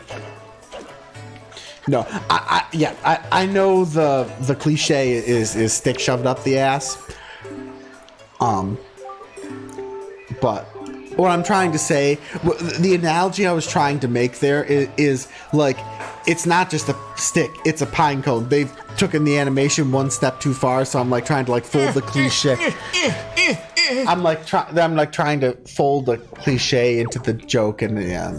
No, I know the cliche is stick shoved up the ass. But what I'm trying to say, the analogy I was trying to make there is like, it's not just a stick, it's a pine cone. They've taken the animation one step too far, so I'm like trying to like fold the cliche. I'm like trying to fold the cliche into the joke, and yeah,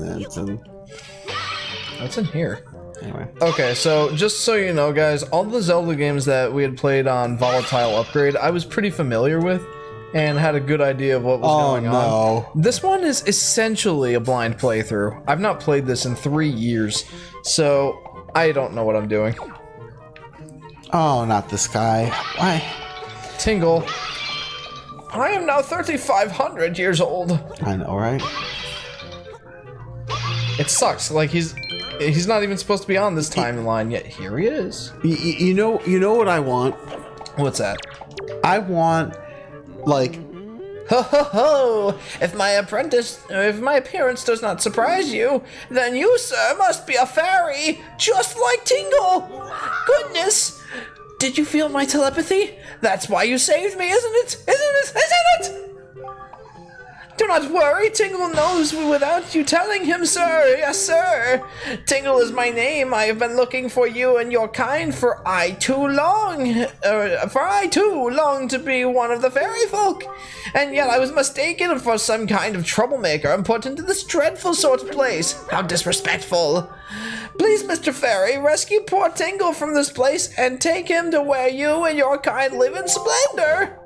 What's in here? Anyway. Okay, so just so you know, guys, all the Zelda games that we had played on Volatile Upgrade, I was pretty familiar with and had a good idea of what was going on. This one is essentially a blind playthrough. I've not played this in 3 years, so I don't know what I'm doing. Oh, not this guy. Why? Tingle. I am now 3,500 years old. I know, right? It sucks. Like he's not even supposed to be on this timeline yet. Here he is. You know what I want? What's that? I want, like, Ho ho ho! If my appearance does not surprise you, then you, sir, must be a fairy, just like Tingle. Goodness! Did you feel my telepathy? That's why you saved me, isn't it? Isn't it? Isn't it? Do not worry, Tingle knows me without you telling him, sir. Yes, sir. Tingle is my name. I have been looking for you and your kind for too long to be one of the fairy folk. And yet I was mistaken for some kind of troublemaker and put into this dreadful sort of place. How disrespectful. Please, Mr. Fairy, rescue poor Tingle from this place and take him to where you and your kind live in splendor.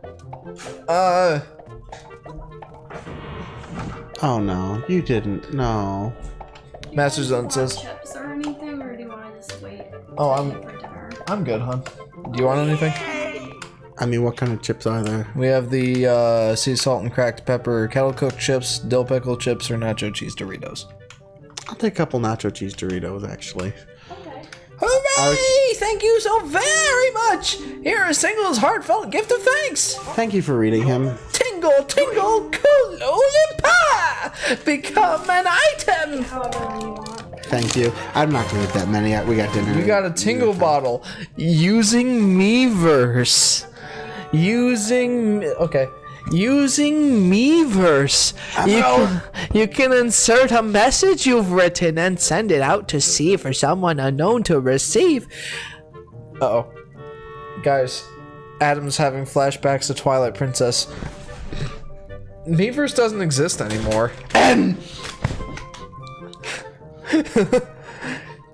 oh no, you didn't. No. Master Zone Want says, chips or anything, or do you want to just wait? Oh, for dinner? I'm good, hon. Do you want anything? I mean, what kind of chips are there? We have the sea salt and cracked pepper kettle cooked chips, dill pickle chips, or nacho cheese Doritos. I'll take a couple nacho cheese Doritos, actually. Okay. Hooray! Thank you so very much! Here is Tingle's heartfelt gift of thanks! Thank you for reading him. Tingle, tingle, Kooloo-Limpa! Become an item! However you want. Thank you. I'm not gonna get that many. We got dinner. We got a tingle bottle using Miiverse. Using Miiverse. You can insert a message you've written and send it out to sea for someone unknown to receive. Uh-oh. Guys, Adam's having flashbacks to Twilight Princess. Miiverse doesn't exist anymore. The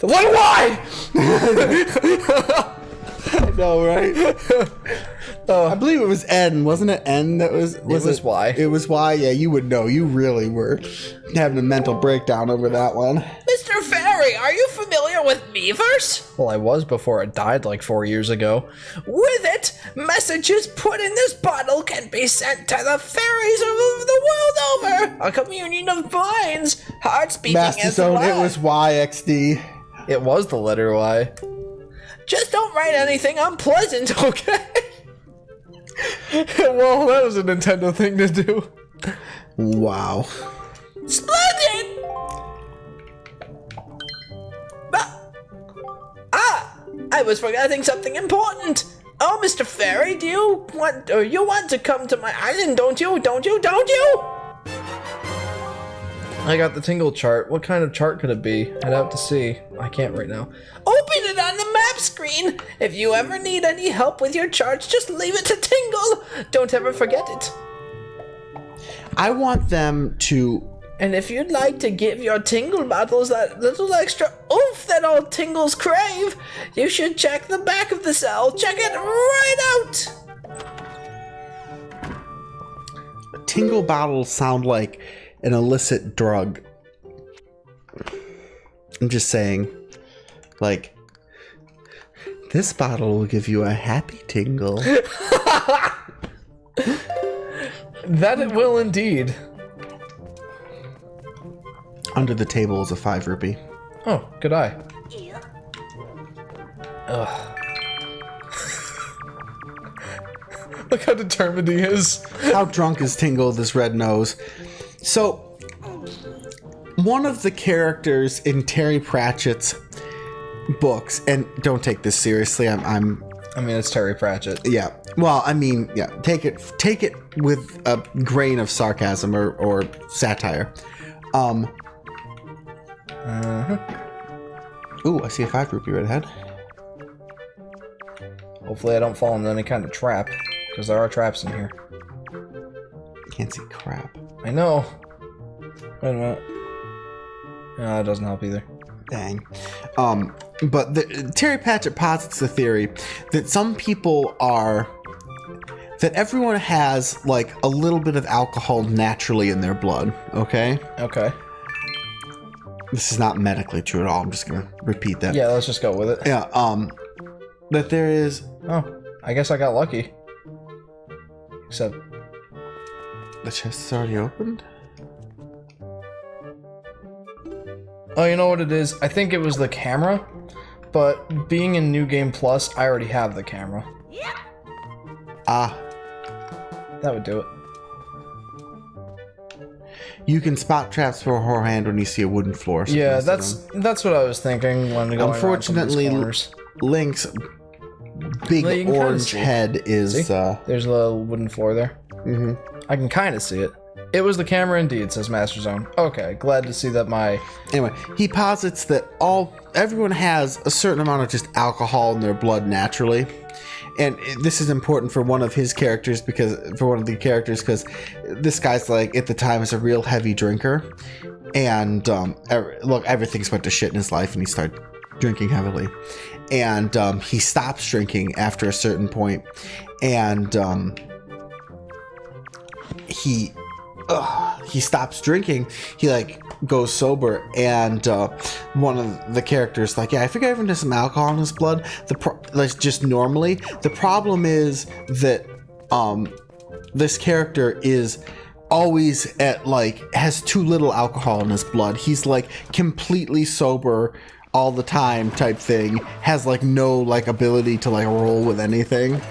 little Y! I know, right? I believe it was N, wasn't it? N that was. It was Y. It was Y. Yeah, you would know. You really were having a mental breakdown over that one. Mr. Fairy, are you familiar with Miiverse? Well, I was before it died like 4 years ago. With it, messages put in this bottle can be sent to the fairies of the world over. A communion of minds, hearts beating Master as Zone. one. It was YXD. It was the letter Y. Just don't write anything unpleasant, okay? Well, that was a Nintendo thing to do. Wow. Splendid! I was forgetting something important. Oh, Mr. Fairy, do you want to come to my island, don't you? Don't you? I got the Tingle chart. What kind of chart could it be? I'd have to see. I can't right now. Open it on the map screen. If you ever need any help with your charts, just leave it to Tingle. Don't ever forget it. I want them to. And if you'd like to give your Tingle bottles that little extra oomph that all Tingles crave, you should check the back of the cell. Check it right out. Tingle bottles sound like an illicit drug. I'm just saying. Like, this bottle will give you a happy tingle. That it will indeed. Under the table is a 5 rupee. Oh, good eye. Ugh. Look how determined he is. How drunk is Tingle, this red nose? So, one of the characters in Terry Pratchett's books, and don't take this seriously, I mean, it's Terry Pratchett. yeah. Well, I mean, yeah. Take it with a grain of sarcasm or satire. Ooh, I see a 5 rupee right ahead. Hopefully I don't fall into any kind of trap, because there are traps in here. Can't see crap. I know. Wait a minute. No, that doesn't help either. Dang. But Terry Pratchett posits the theory that some people that everyone has like a little bit of alcohol naturally in their blood. Okay. Okay. This is not medically true at all. I'm just gonna repeat that. Yeah, let's just go with it. Yeah. That there is. Oh, I guess I got lucky. Except The chest is already opened? Oh, you know what it is? I think it was the camera, but being in New Game Plus, I already have the camera. Ah. That would do it. You can spot traps beforehand when you see a wooden floor. So Yeah, most of them. that's what I was thinking when going Unfortunately, around some of these corners. Link's big Well, you can kinda orange see it. head is... See? There's a little wooden floor there. Mhm. I can kind of see it. It was the camera indeed, says Master Zone. Okay, glad to see that my... Anyway, he posits that everyone has a certain amount of just alcohol in their blood naturally. And this is important for one of the characters because this guy's like at the time is a real heavy drinker, and look, everything's went to shit in his life, and he started drinking heavily, and he stops drinking after a certain point, and he stops drinking. He like goes sober, and one of the characters like, yeah, I think everyone has some alcohol in his blood. Like just normally. The problem is that this character is always at like has too little alcohol in his blood. He's like completely sober all the time type thing. Has like no like ability to like roll with anything.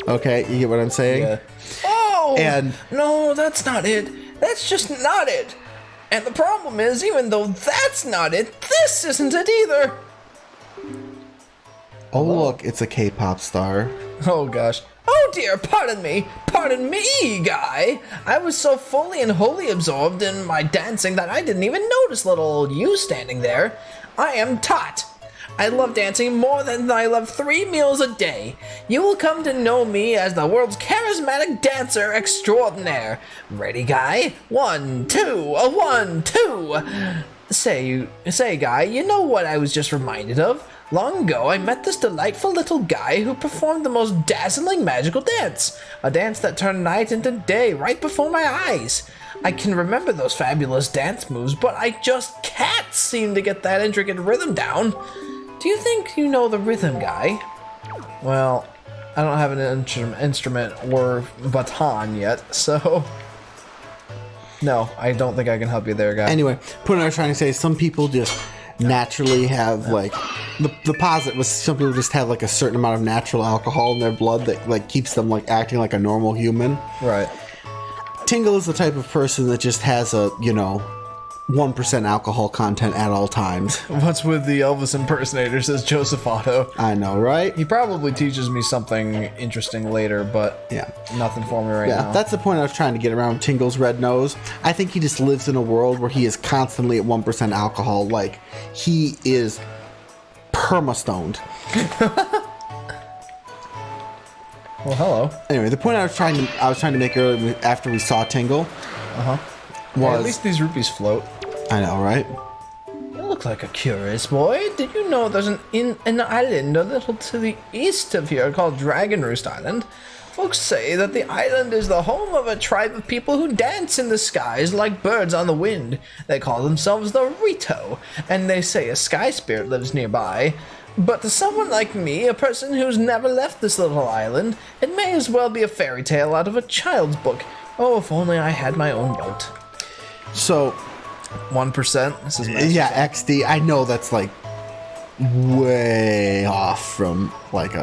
Okay, you get what I'm saying? Yeah. Oh! And no, that's not it. That's just not it. And the problem is, even though that's not it, this isn't it either. oh look, it's a K-pop star. Oh gosh. Oh dear, pardon me, guy. I was so fully and wholly absorbed in my dancing that I didn't even notice little old you standing there. I am Tot. I love dancing more than I love 3 meals a day. You will come to know me as the world's charismatic dancer extraordinaire. Ready, guy? 1, 2, 1, 2. Say, guy, you know what I was just reminded of? Long ago, I met this delightful little guy who performed the most dazzling magical dance. A dance that turned night into day right before my eyes. I can remember those fabulous dance moves, but I just can't seem to get that intricate rhythm down. Do you think you know the rhythm, guy? Well, I don't have an instrument or baton yet, so... No, I don't think I can help you there, guy. Anyway, point I was trying to say is some people just naturally have like the posit was some people just have like a certain amount of natural alcohol in their blood that like keeps them like acting like a normal human. Right. Tingle is the type of person that just has a 1% alcohol content at all times. What's with the Elvis impersonator, says Joseph Otto. I know, right? He probably teaches me something interesting later, but Yeah. nothing for me right Yeah, now. that's the point I was trying to get around Tingle's red nose. I think he just lives in a world where he is constantly at 1% alcohol. Like, he is perma-stoned. Well, hello. Anyway, the point I was trying to make earlier after we saw Tingle Hey, was... at least these rupees float. I know, right? You look like a curious boy. Did you know there's an island a little to the east of here called Dragon Roost Island? Folks say that the island is the home of a tribe of people who dance in the skies like birds on the wind. They call themselves the Rito, and they say a sky spirit lives nearby. But to someone like me, a person who's never left this little island, it may as well be a fairy tale out of a child's book. Oh, if only I had my own boat. So... 1%? This is Master Yeah, XD. I know that's like way off from like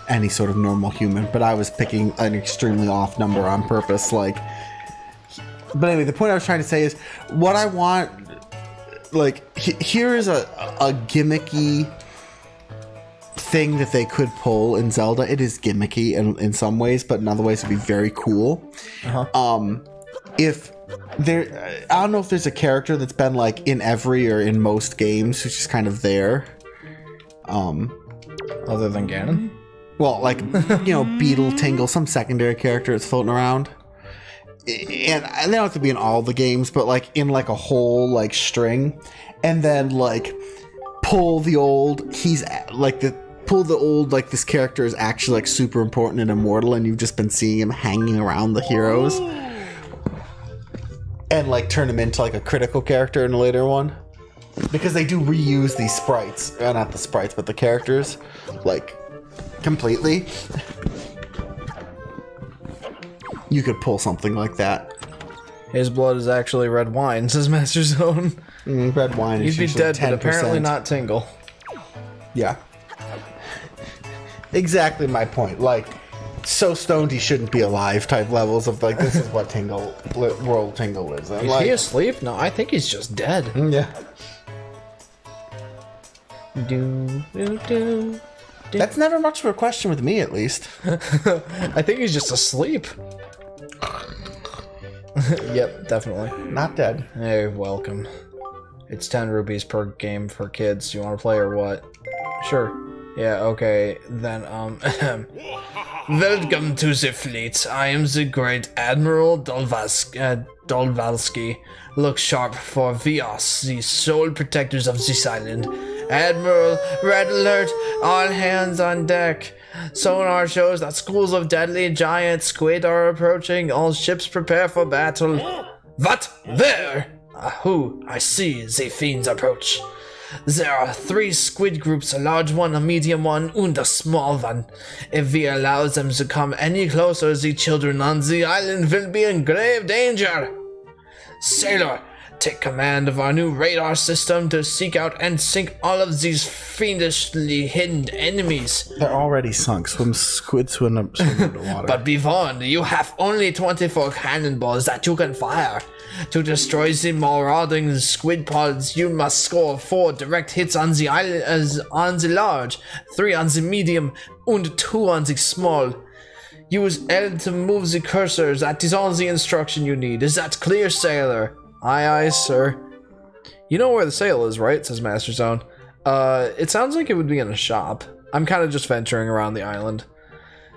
any sort of normal human, but I was picking an extremely off number on purpose. Like, but anyway, the point I was trying to say is what I want. Like, here is a gimmicky thing that they could pull in Zelda. It is gimmicky in some ways, but in other ways it'd be very cool. If there, I don't know if there's a character that's been like in every or in most games who's just kind of there. Other than Ganon? Well, like, Beetle, Tingle, some secondary character that's floating around. And they don't have to be in all the games, but like in like a whole like string. And then like pull the old, like this character is actually like super important and immortal, and you've just been seeing him hanging around the heroes. And like turn him into like a critical character in a later one. Because they do reuse these sprites. Not the sprites, but the characters. Like, completely. You could pull something like that. His blood is actually red wine, says Master Zone. Red wine is You'd be dead, 10%. but apparently not Tingle. Yeah. Exactly my point. Like, so stoned he shouldn't be alive type levels of like, this is what world Tingle lives in. Is he asleep? No, I think he's just dead. Yeah. Do. That's never much of a question with me, at least. I think he's just asleep. Yep, definitely. Not dead. Hey, welcome. It's 10 rupees per game for kids. You want to play or what? Sure. Yeah, okay. Then, Welcome to the fleet. I am the great Admiral Dolvalsky. Look sharp, for we are the sole protectors of this island. Admiral, red alert, all hands on deck. Sonar shows that schools of deadly giant squid are approaching. All ships prepare for battle. What? Where? Who? I see the fiends approach. There are 3 squid groups, a large one, a medium one, and a small one. If we allow them to come any closer, the children on the island will be in grave danger. Sailor, take command of our new radar system to seek out and sink all of these fiendishly hidden enemies. They're already sunk. Squid swim under water. But be warned, you have only 24 cannonballs that you can fire. To destroy the marauding squid pods, you must score 4 direct hits on the on the large, 3 on the medium, and 2 on the small. Use L to move the cursors. That is all the instruction you need. Is that clear, sailor? Aye, aye, sir. You know where the sail is, right? Says Master Zone. It sounds like it would be in a shop. I'm kind of just venturing around the island.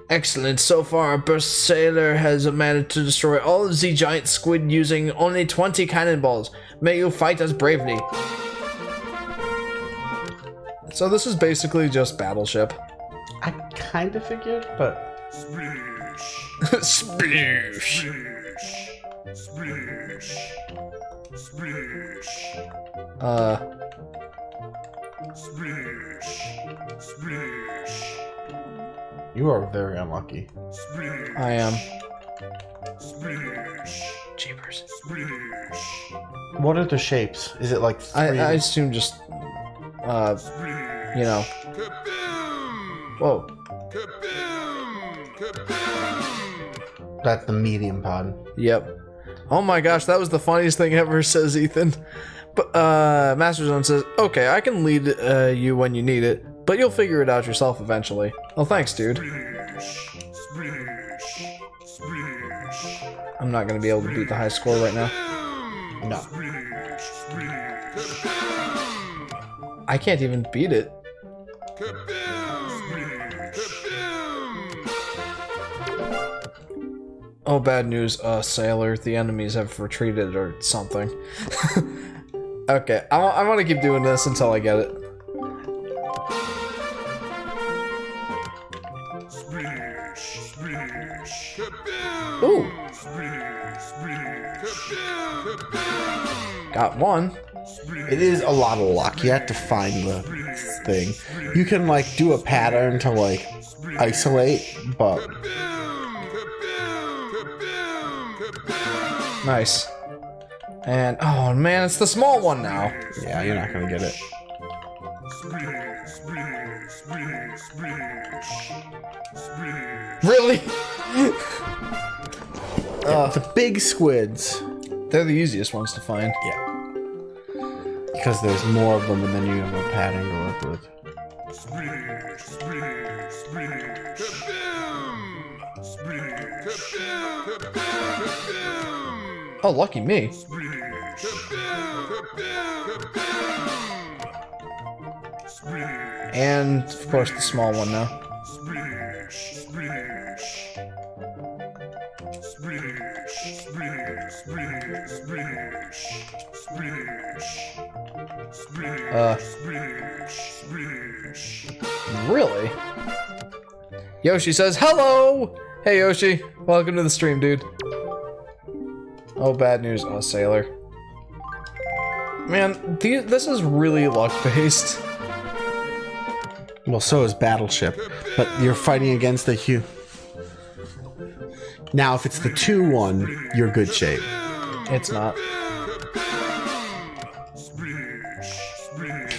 Excellent. So far, our burst sailor has managed to destroy all of the giant squid using only 20 cannonballs. May you fight us bravely. So this is basically just Battleship. I kind of figured, but... Sploosh. You are very unlucky. I am. Jeepers. What are the shapes? Is it like 3? I assume just, you know. Whoa. That's the medium pod. Yep. Oh my gosh, that was the funniest thing ever, says Ethan. But, Master Zone says, okay, I can lead you when you need it, but you'll figure it out yourself eventually. Oh, thanks, dude. I'm not gonna be able to beat the high score right now. No. I can't even beat it. Oh, bad news, sailor. The enemies have retreated or something. Okay, I want to keep doing this until I get it. Ooh. Got one. It is a lot of luck. You have to find the thing. You can, like, do a pattern to, like, isolate, but... Nice. And, oh man, it's the small one now. Yeah, you're not gonna get it. Really? The big squids. They're the easiest ones to find. Yeah. Because there's more of them and then you have a pattern to work with. Oh, lucky me. And, of course, the small one now. Really? Yoshi says, hello! Hey, Yoshi. Welcome to the stream, dude. Oh, bad news. Oh, sailor. Man, this is really luck-based. Well, so is Battleship. But you're fighting against the Now, if it's the 2-1, you're good shape. It's not.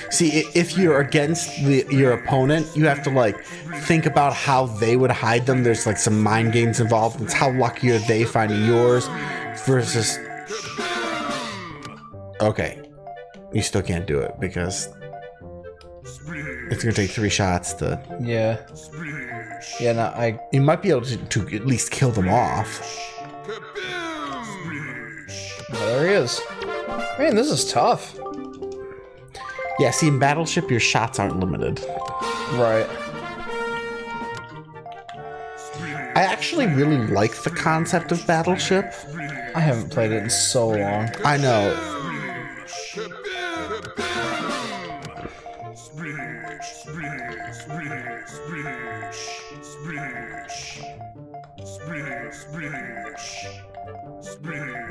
See, if you're against your opponent, you have to like think about how they would hide them. There's like some mind games involved. It's how lucky are they finding yours versus. Okay, you still can't do it because it's gonna take 3 shots to. Yeah. Yeah. No, You might be able to at least kill them off. There he is. Man, this is tough. Yeah, see, in Battleship, your shots aren't limited. Right. I actually really like the concept of Battleship. I haven't played it in so long. I know.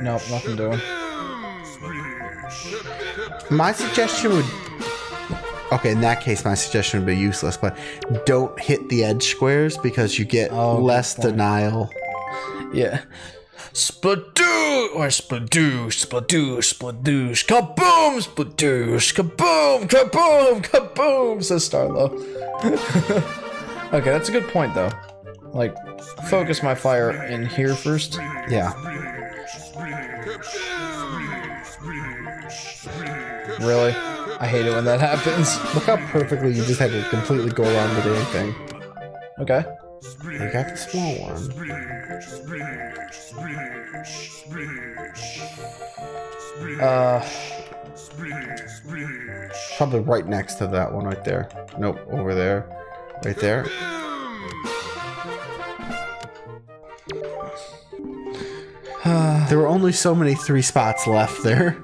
Nope, nothing doing. My suggestion would... Okay, in that case, my suggestion would be useless, but don't hit the edge squares because you get less denial. Yeah. Spladoosh! Or spladoosh, spladoosh, spladoosh. Kaboom! Spladoosh! Kaboom! Kaboom! Kaboom! Says Starlo. Okay, that's a good point, though. Like, focus my fire in here first. Yeah. Really? I hate it when that happens. Look how perfectly you just had to completely go around the damn thing. Okay. You got the small one. Probably right next to that one right there. Nope, over there. Right there. There were only so many 3 spots left there.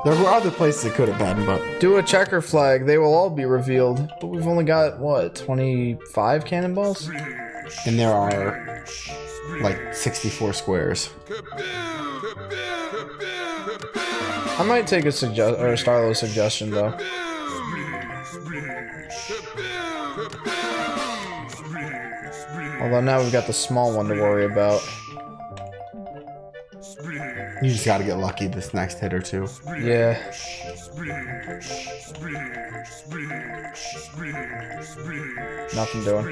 There were other places it could have been, but... Do a checker flag. They will all be revealed. But we've only got, what, 25 cannonballs? And there are, like, 64 squares. I might take a Starlo suggestion, though. Although now we've got the small one to worry about. You just gotta get lucky this next hit or two. Yeah. Nothing doing.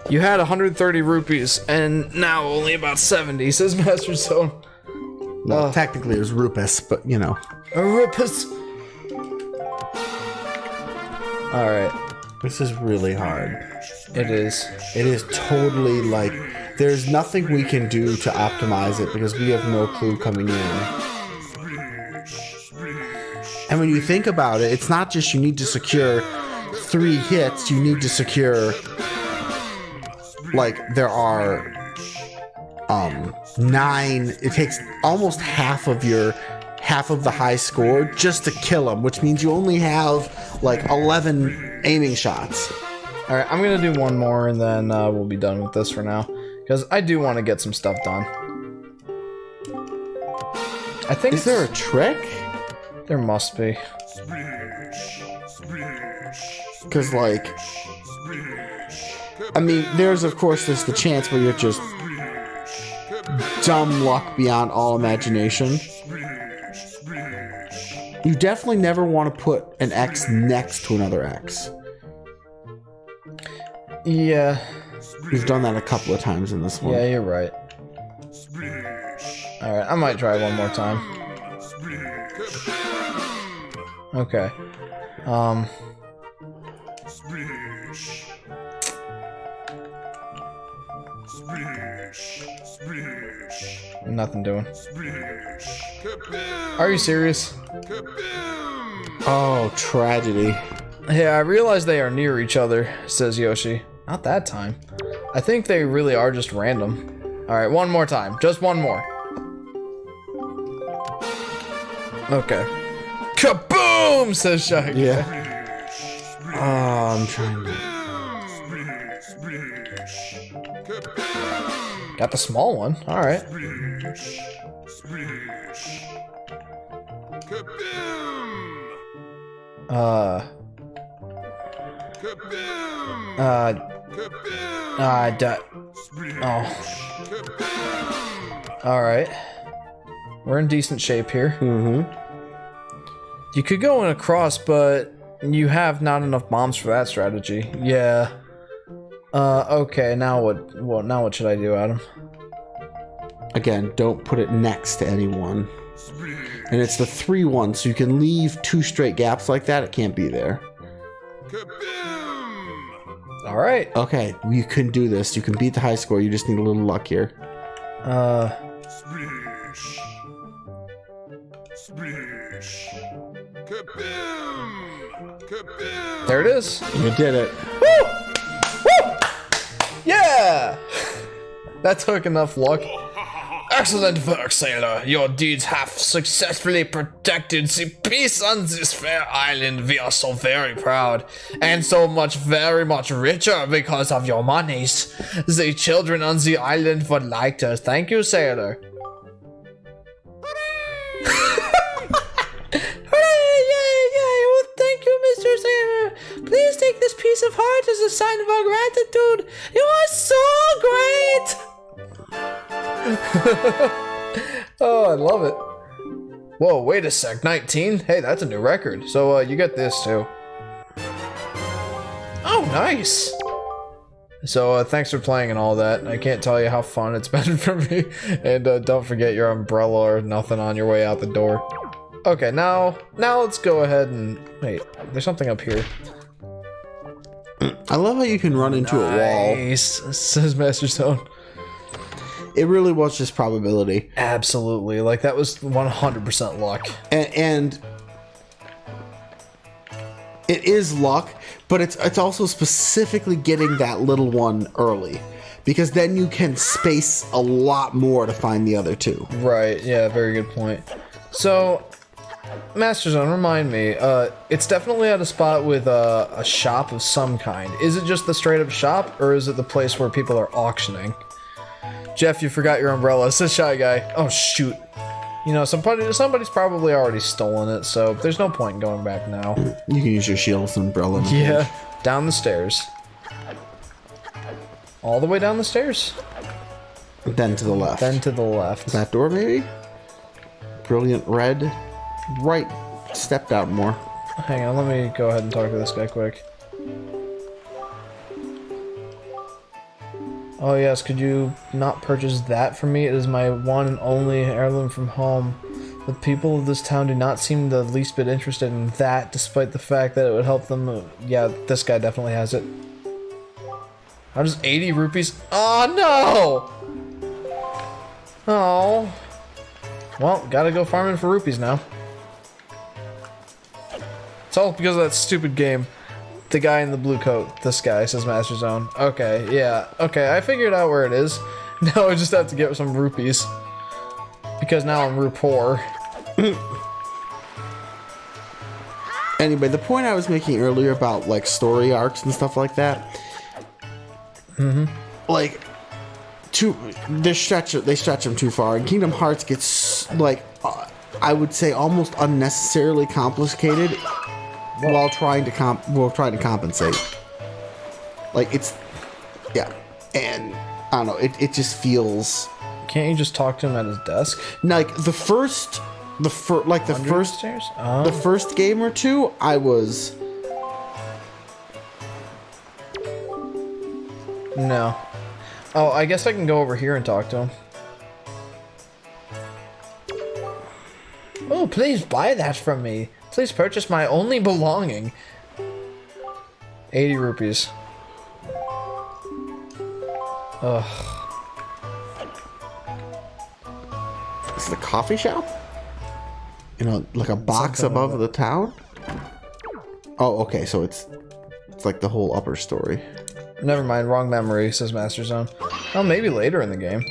You had 130 rupees, and now only about 70, says Master Zone. Well, technically it was Rupus, but, you know. Rupus! Alright. This is really hard. It is. It is totally, like... There's nothing we can do to optimize it because we have no clue coming in. And when you think about it, it's not just you need to secure 3 hits, you need to secure, like, there are 9, it takes almost half of the high score just to kill them, which means you only have, like, 11 aiming shots. Alright, I'm gonna do one more and then we'll be done with this for now. Because I do want to get some stuff done. I think... Is there a trick? There must be. Because, like... I mean, there's the chance where you're just... dumb luck beyond all imagination. You definitely never want to put an X next to another X. Yeah. We've done that a couple of times in this one. Yeah, you're right. Alright, I might try one more time. Okay. Nothing doing. Are you serious? Oh, tragedy. Yeah, I realize they are near each other, says Yoshi. Not that time. I think they really are just random. Alright, one more time. Just one more. Okay. Kaboom! Says Shaggy. Yeah. Oh, I'm trying to... Got the small one. Alright. Oh. Alright. We're in decent shape here. Mm-hmm. You could go in across, but you have not enough bombs for that strategy. Yeah. Okay, now what? Well, now what should I do, Adam? Again, don't put it next to anyone. And it's the 3-1, so you can leave 2 straight gaps like that. It can't be there. Alright. Okay, you can do this. You can beat the high score. You just need a little luck here. Splish. Splish. Kaboom! Kaboom! There it is. You did it. Woo! Woo! Yeah! That took enough luck. Excellent work, sailor. Your deeds have successfully protected the peace on this fair island. We are so very proud, and so much, very much richer because of your monies. The children on the island would like to thank you, sailor. Hooray! Yay! Yay! Well, thank you, Mr. Sailor. Please take this piece of heart as a sign of our gratitude. You are so great. Oh, I love it. Whoa, wait a sec. 19? Hey, that's a new record. So, you get this too. Oh, nice. So, thanks for playing and all that. I can't tell you how fun it's been for me. And don't forget your umbrella or nothing on your way out the door. Okay, now let's go ahead and... Wait, there's something up here. I love how you can run into a wall. Nice, says Master Zone. It really was just probability. Absolutely, like that was 100% luck. And it is luck, but it's also specifically getting that little one early. Because then you can space a lot more to find the other 2. Right, yeah, very good point. So, Master Zone, remind me, it's definitely at a spot with a shop of some kind. Is it just the straight up shop, or is it the place where people are auctioning? Jeff, you forgot your umbrella, says Shy Guy. Oh, shoot. You know, somebody's probably already stolen it, so there's no point in going back now. You can use your shield as an umbrella. Yeah, down the stairs. All the way down the stairs? Then to the left. Then to the left. That door, maybe? Brilliant red. Right. Stepped out more. Hang on, let me go ahead and talk to this guy quick. Oh yes, could you not purchase that for me? It is my one and only heirloom from home. The people of this town do not seem the least bit interested in that, despite the fact that it would help them. Yeah, this guy definitely has it. How does 80 rupees? Oh no! Oh. Well, gotta go farming for rupees now. It's all because of that stupid game. The guy in the blue coat. This guy, says Master Zone. Okay, yeah. Okay, I figured out where it is. Now I just have to get some rupees. Because now I'm poor. Anyway, the point I was making earlier about, like, story arcs and stuff like that. Like, they stretch them too far. And Kingdom Hearts gets, like, I would say almost unnecessarily complicated. While trying to compensate. Like, it's... Yeah. And, I don't know, it just feels... Can't you just talk to him at his desk? Like, the first Stairs? Oh. the first game or 2, I was... No. Oh, I guess I can go over here and talk to him. Oh, please buy that from me. Please purchase my only belonging. 80 rupees. Ugh. Is it a coffee shop? You know, like a box Something above the town? Oh, okay, so it's like the whole upper story. Never mind, wrong memory, says Master Zone. Oh, maybe later in the game.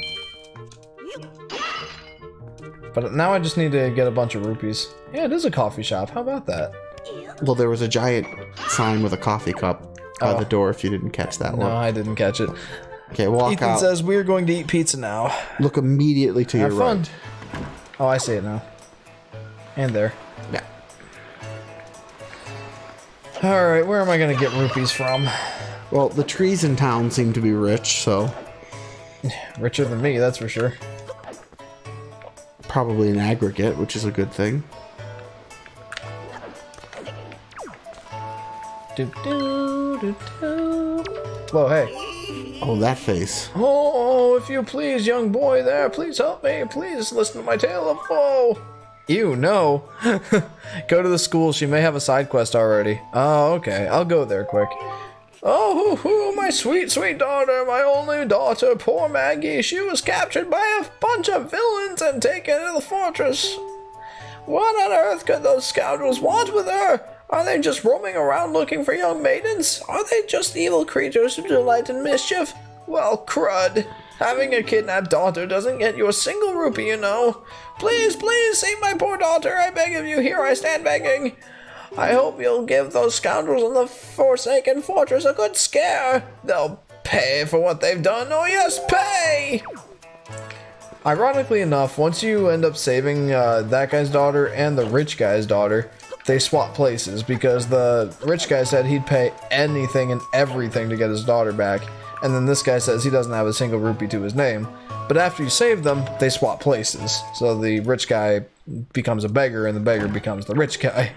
But now I just need to get a bunch of rupees. Yeah, it is a coffee shop. How about that? Well, there was a giant sign with a coffee cup by the door if you didn't catch that No, one. I didn't catch it. Okay, walk Ethan out. says we're going to eat pizza now. Look immediately to Have your fun. right. Oh, I see it now. And there. Yeah. Alright, where am I going to get rupees from? Well, the trees in town seem to be rich, so... Richer than me, that's for sure. Probably an aggregate, which is a good thing. Whoa, hey. Oh, that face. Oh, if you please, young boy there, please help me. Please listen to my tale of woe. Ew, no. Go to the school. She may have a side quest already. Oh, okay. I'll go there quick. Oh, my sweet, sweet daughter, my only daughter, poor Maggie. She was captured by a bunch of villains and taken to the fortress. What on earth could those scoundrels want with her? Are they just roaming around looking for young maidens? Are they just evil creatures who delight in mischief? Well, crud. Having a kidnapped daughter doesn't get you a single rupee, you know. Please, please, save my poor daughter, I beg of you, here I stand begging. I hope you'll give those scoundrels in the Forsaken Fortress a good scare. They'll pay for what they've done, oh yes, pay! Ironically enough, once you end up saving that guy's daughter and the rich guy's daughter, they swap places because the rich guy said he'd pay anything and everything to get his daughter back, and then this guy says he doesn't have a single rupee to his name. But after you save them, they swap places. So the rich guy becomes a beggar and the beggar becomes the rich guy.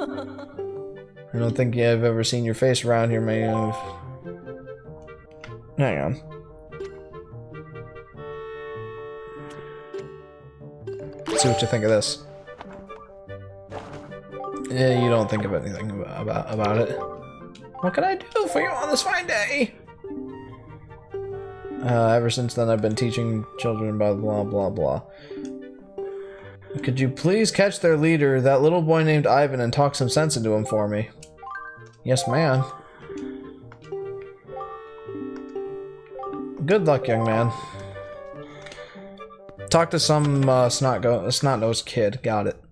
I don't think I've ever seen your face around here, man. Hang on. Let's see what you think of this. Yeah, you don't think of anything about it. What can I do for you on this fine day? Ever since then, I've been teaching children about blah, blah, blah. Could you please catch their leader, that little boy named Ivan, and talk some sense into him for me? Yes, ma'am. Good luck, young man. Talk to some snot-nosed kid. Got it.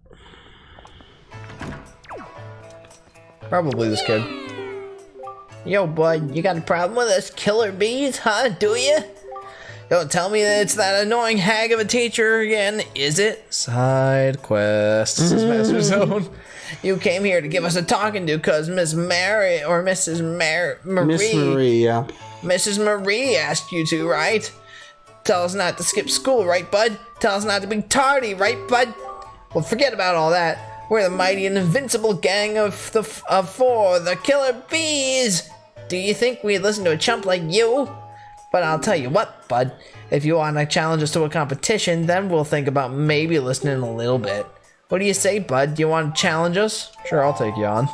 Probably this kid. Yo, bud, you got a problem with us killer bees, huh? Do you? Don't tell me that it's that annoying hag of a teacher again, is it? Side quests. This is Master Zone. You came here to give us a talking to because Miss Mary, or Mrs. Marie. Miss Marie, yeah. Mrs. Marie asked you to, right? Tell us not to skip school, right, bud? Tell us not to be tardy, right, bud? Well, forget about all that. We're the mighty and invincible gang of four, the killer bees. Do you think we'd listen to a chump like you? But I'll tell you what, bud. If you want to challenge us to a competition, then we'll think about maybe listening a little bit. What do you say, bud? Do you want to challenge us? Sure, I'll take you on.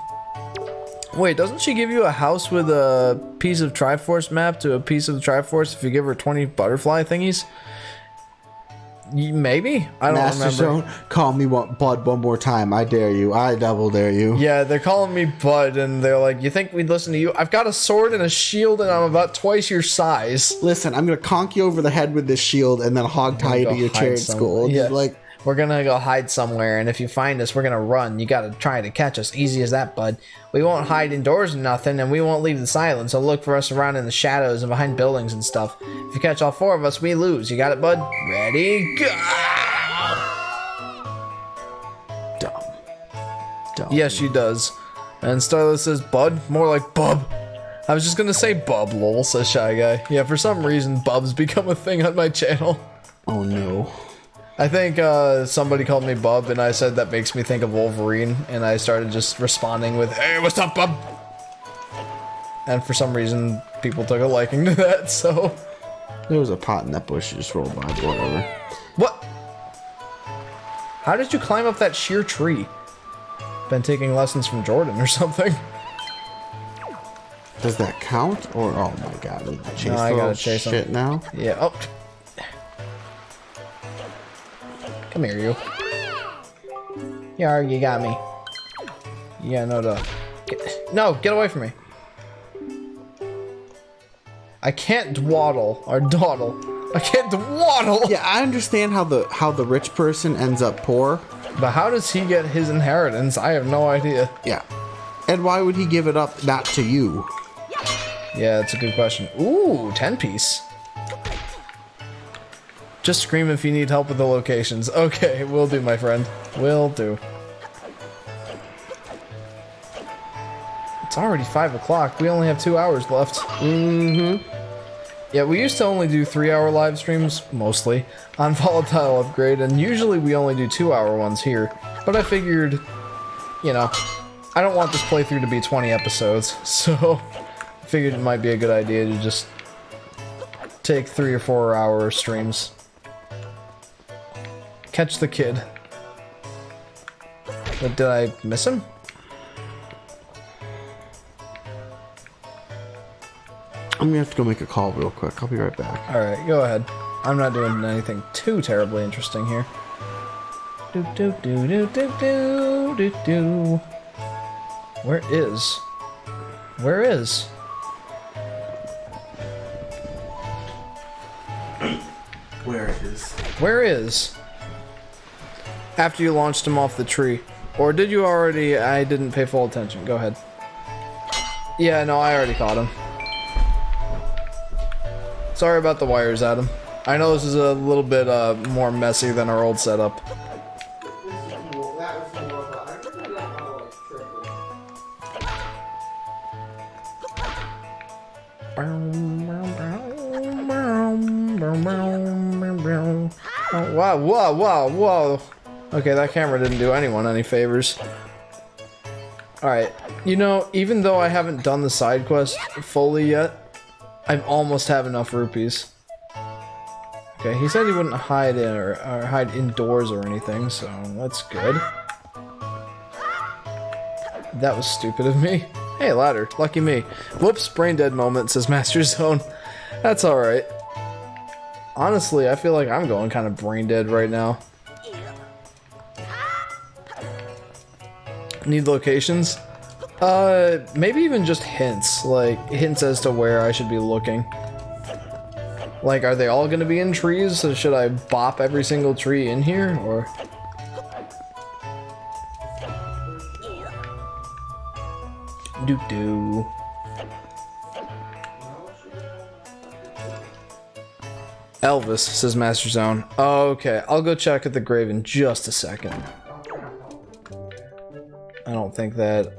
Wait, doesn't she give you a house with a piece of Triforce map to a piece of Triforce if you give her 20 butterfly thingies? Maybe? I don't Master remember. Zone, call me Bud one more time. I dare you. I double dare you. Yeah, they're calling me Bud, and they're like, you think we'd listen to you? I've got a sword and a shield, and I'm about twice your size. Listen, I'm going to conk you over the head with this shield and then hog tie you to your chair at school. Yeah. Just like, We're gonna go hide somewhere, and if you find us, we're gonna run. You gotta try to catch us. Easy as that, bud. We won't hide indoors or nothing, and we won't leave the silence, so look for us around in the shadows and behind buildings and stuff. If you catch all four of us, we lose. You got it, bud? Ready, go! dumb. Yes, she does. And Starla says, bud? More like bub. I was just gonna say bub, lol, says Shy Guy. Yeah, for some reason, bubs become a thing on my channel. Oh no. I think somebody called me Bub, and I said that makes me think of Wolverine, and I started just responding with, hey, what's up, Bub? And for some reason, people took a liking to that, so... There was a pot in that bush you just rolled by, but whatever. What? How did you climb up that sheer tree? Been taking lessons from Jordan or something. Does that count? Or, oh my god, we chase No, I the gotta little chase shit him. now? Yeah, oh. Come here, you. Yar, you got me. Yeah, no, duh. No, get away from me. I can't dwaddle, or dawdle. I can't dwaddle! Yeah, I understand how the rich person ends up poor. But how does he get his inheritance? I have no idea. Yeah. And why would he give it up not to you? Yeah, that's a good question. Ooh, 10-piece. Just scream if you need help with the locations. Okay, will do, my friend. Will do. It's already 5 o'clock. We only have 2 hours left. Mm-hmm. Yeah, we used to only do 3-hour live streams, mostly, on Volatile Upgrade, and usually we only do 2-hour ones here. But I figured, you know, I don't want this playthrough to be 20 episodes, so I figured it might be a good idea to just take 3 or 4 hour streams. Catch the kid. But did I miss him? I'm gonna have to go make a call real quick. I'll be right back. Alright, go ahead. I'm not doing anything too terribly interesting here. Do do do do do do do do. Where is? Where is? Where is? Where is? After you launched him off the tree. Or did you already? I didn't pay full attention. Go ahead. Yeah, no, I already caught him. Sorry about the wires, Adam. I know this is a little bit more messy than our old setup. Oh, wow, whoa, whoa, whoa. Okay, that camera didn't do anyone any favors. Alright, you know, even though I haven't done the side quest fully yet, I almost have enough rupees. Okay, he said he wouldn't hide in or hide indoors or anything, so that's good. That was stupid of me. Hey, ladder. Lucky me. Whoops, brain dead moment, says Master Zone. That's alright. Honestly, I feel like I'm going kind of brain dead right now. Need locations? Maybe even just hints. Like, hints as to where I should be looking. Like, are they all gonna be in trees? So should I bop every single tree in here, or...? Doo-doo. Elvis, says Master Zone. Okay, I'll go check at the grave in just a second. I don't think that...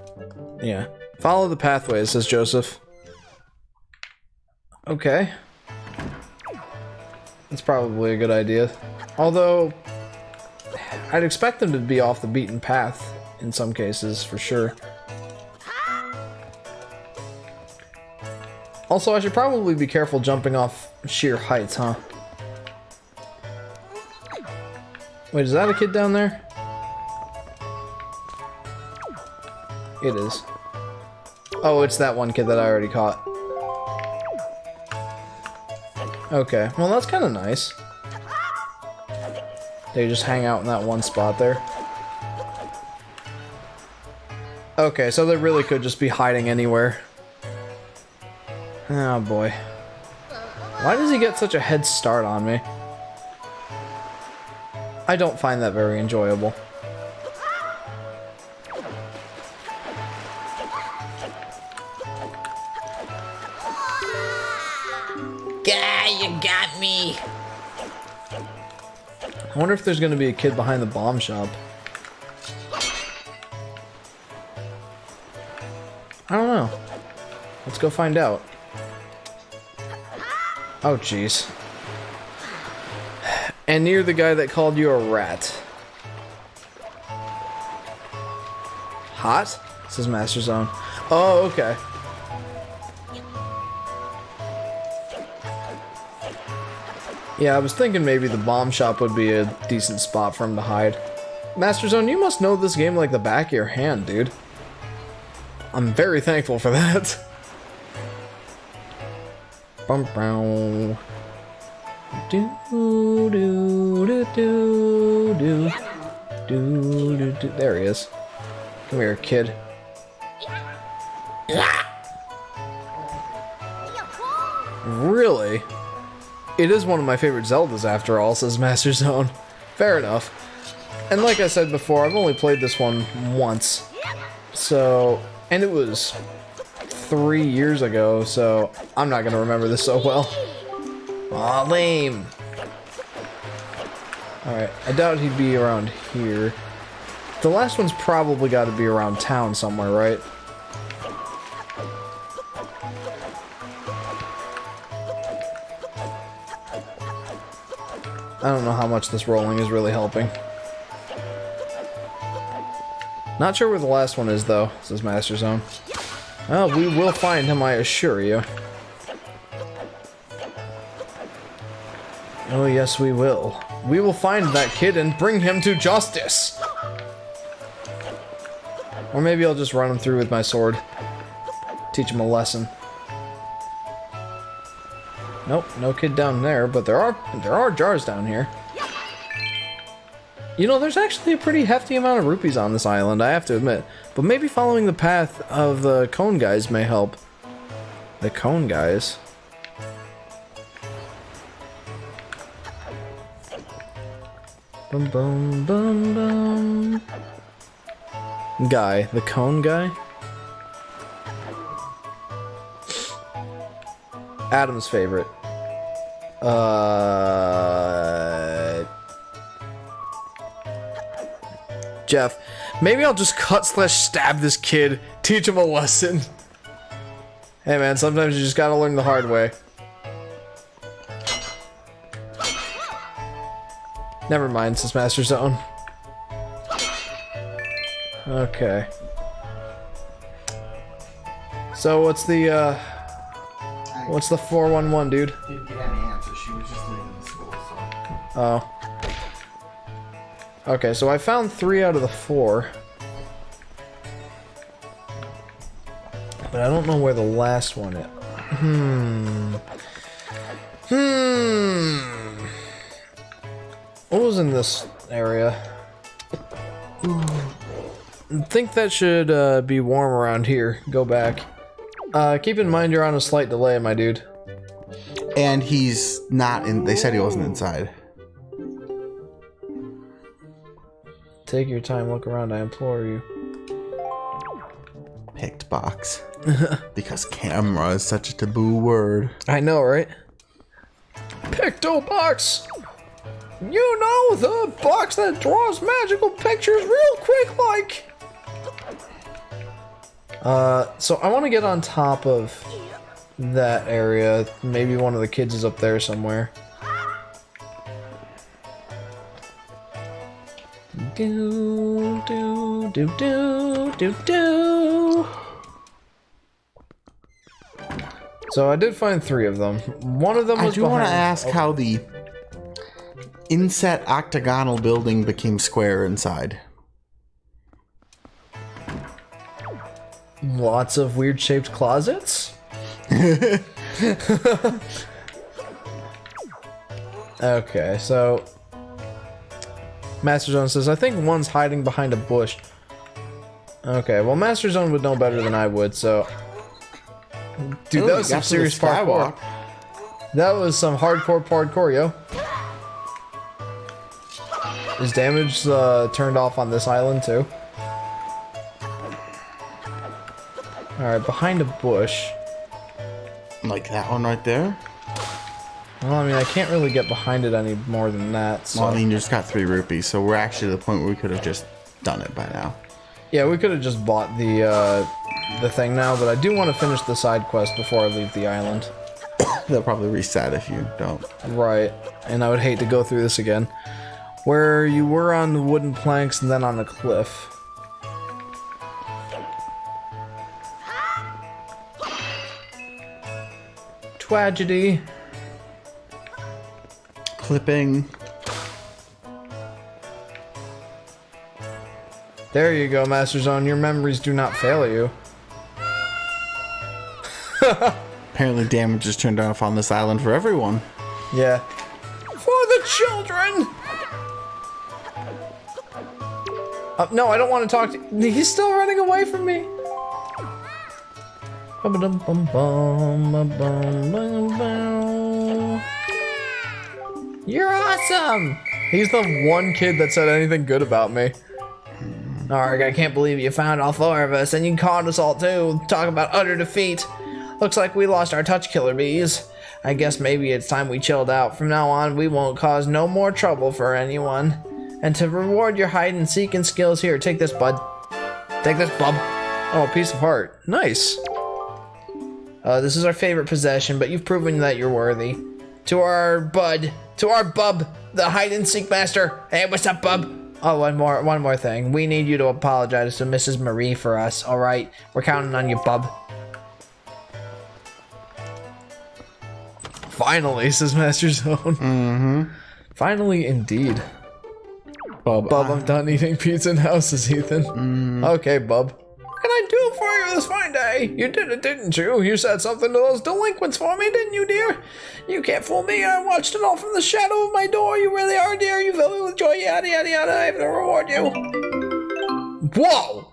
Yeah. Follow the pathways, says Joseph. Okay. That's probably a good idea. Although, I'd expect them to be off the beaten path in some cases, for sure. Also, I should probably be careful jumping off sheer heights, huh? Wait, is that a kid down there? It is. Oh, it's that one kid that I already caught. Okay, well that's kind of nice. They just hang out in that one spot there. Okay, so they really could just be hiding anywhere. Oh boy. Why does he get such a head start on me? I don't find that very enjoyable. Guy, you got me. I wonder if there's gonna be a kid behind the bomb shop. I don't know. Let's go find out. Oh, jeez. And near the guy that called you a rat. Hot? Says Master Zone. Oh, okay. Yeah, I was thinking maybe the bomb shop would be a decent spot for him to hide. Master Zone, you must know this game like the back of your hand, dude. I'm very thankful for that. Bum bow. Do do do do do do do do. There he is. Come here, kid. Really? It is one of my favorite Zeldas after all, says Master Zone. Fair enough. And like I said before, I've only played this one once. So, and it was 3 years ago, so I'm not gonna remember this so well. Aw, lame. Alright, I doubt he'd be around here. The last one's probably gotta be around town somewhere, right? I don't know how much this rolling is really helping. Not sure where the last one is, though, says Master Zone. Well, we will find him, I assure you. Oh, yes, we will. We will find that kid and bring him to justice! Or maybe I'll just run him through with my sword. Teach him a lesson. Nope, no kid down there, but there are jars down here. You know, there's actually a pretty hefty amount of rupees on this island, I have to admit. But maybe following the path of the cone guys may help. The cone guys? Bum bum bum bum. Guy, the cone guy? Adam's favorite. Jeff. Maybe I'll just cut/stab this kid, teach him a lesson. Hey man, sometimes you just gotta learn the hard way. Never mind, says Master Zone. Okay. So what's the 411, dude? Didn't get any answer. She was just leaving the school, so. Oh. Okay, so I found 3 out of the 4. But I don't know where the last one is. What was in this area? I think that should be warm around here. Go back. Keep in mind you're on a slight delay, my dude. And he's not in. They said he wasn't inside. Take your time, look around, I implore you. Picked box. Because camera is such a taboo word. I know, right? Picto box! You know, the box that draws magical pictures real quick, like! So I want to get on top of that area. Maybe one of the kids is up there somewhere. Do, do, do, do, do, do. So I did find 3 of them. One of them was I do want to behind- ask how the inset octagonal building became square inside. Lots of weird shaped closets? Okay, so Master Zone says, I think one's hiding behind a bush. Okay, well Master Zone would know better than I would, so... Dude, that was some serious parkour. That was some hardcore parkour, yo. Is damage turned off on this island too? Alright, behind a bush. Like that one right there? Well, I mean, I can't really get behind it any more than that, so... Well, I mean, you just got 3 rupees, so we're actually at the point where we could have just done it by now. Yeah, we could have just bought the thing now, but I do want to finish the side quest before I leave the island. They'll probably reset if you don't. Right, and I would hate to go through this again. Where you were on the wooden planks and then on the cliff. Tragedy. Clipping. There you go, Master Zone. Your memories do not fail you. Apparently damage is turned off on this island for everyone. Yeah. For the children! No, I don't want to talk to... He's still running away from me. You're awesome! He's the one kid that said anything good about me. Arg, I can't believe you found all 4 of us, and you caught us all too. Talk about utter defeat. Looks like we lost our touch killer bees. I guess maybe it's time we chilled out. From now on, we won't cause no more trouble for anyone. And to reward your hide and seek and skills, here, take this, bud. Take this, bub. Oh, a piece of heart. Nice. This is our favorite possession, but you've proven that you're worthy. To our bud, to our bub, the hide-and-seek master. Hey, what's up, bub? Oh, one more thing. We need you to apologize to Mrs. Marie for us, alright? We're counting on you, bub. Finally, says Master Zone. Mm-hmm. Finally, indeed. Bub, I'm done eating pizza now, says Ethan. Okay, Bub. What can I do for you this fine day? You did it, didn't you? You said something to those delinquents for me, didn't you, dear? You can't fool me. I watched it all from the shadow of my door. You really are, dear. You fill me with joy, yada, yada, yada. I have to reward you. Whoa!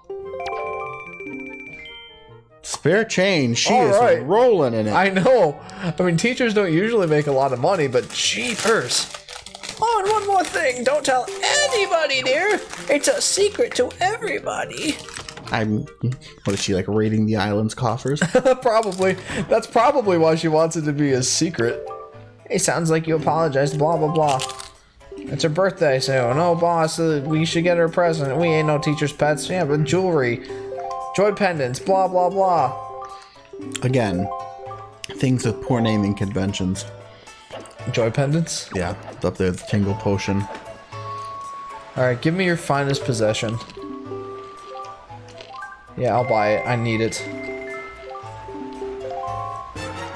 Spare change. She All is right. rolling in it. I know. I mean, teachers don't usually make a lot of money, but jeepers. Oh, and one more thing. Don't tell anybody, dear. It's a secret to everybody. What is she, like, raiding the island's coffers? Probably. That's probably why she wants it to be a secret. It sounds like you apologized, blah, blah, blah. It's her birthday soon. Oh, boss, we should get her a present. We ain't no teacher's pets. Yeah, but jewelry. Joy pendants, blah, blah, blah. Again, things with poor naming conventions. Joy pendants? Yeah, it's up there, the Tingle Potion. Alright, give me your finest possession. Yeah, I'll buy it. I need it.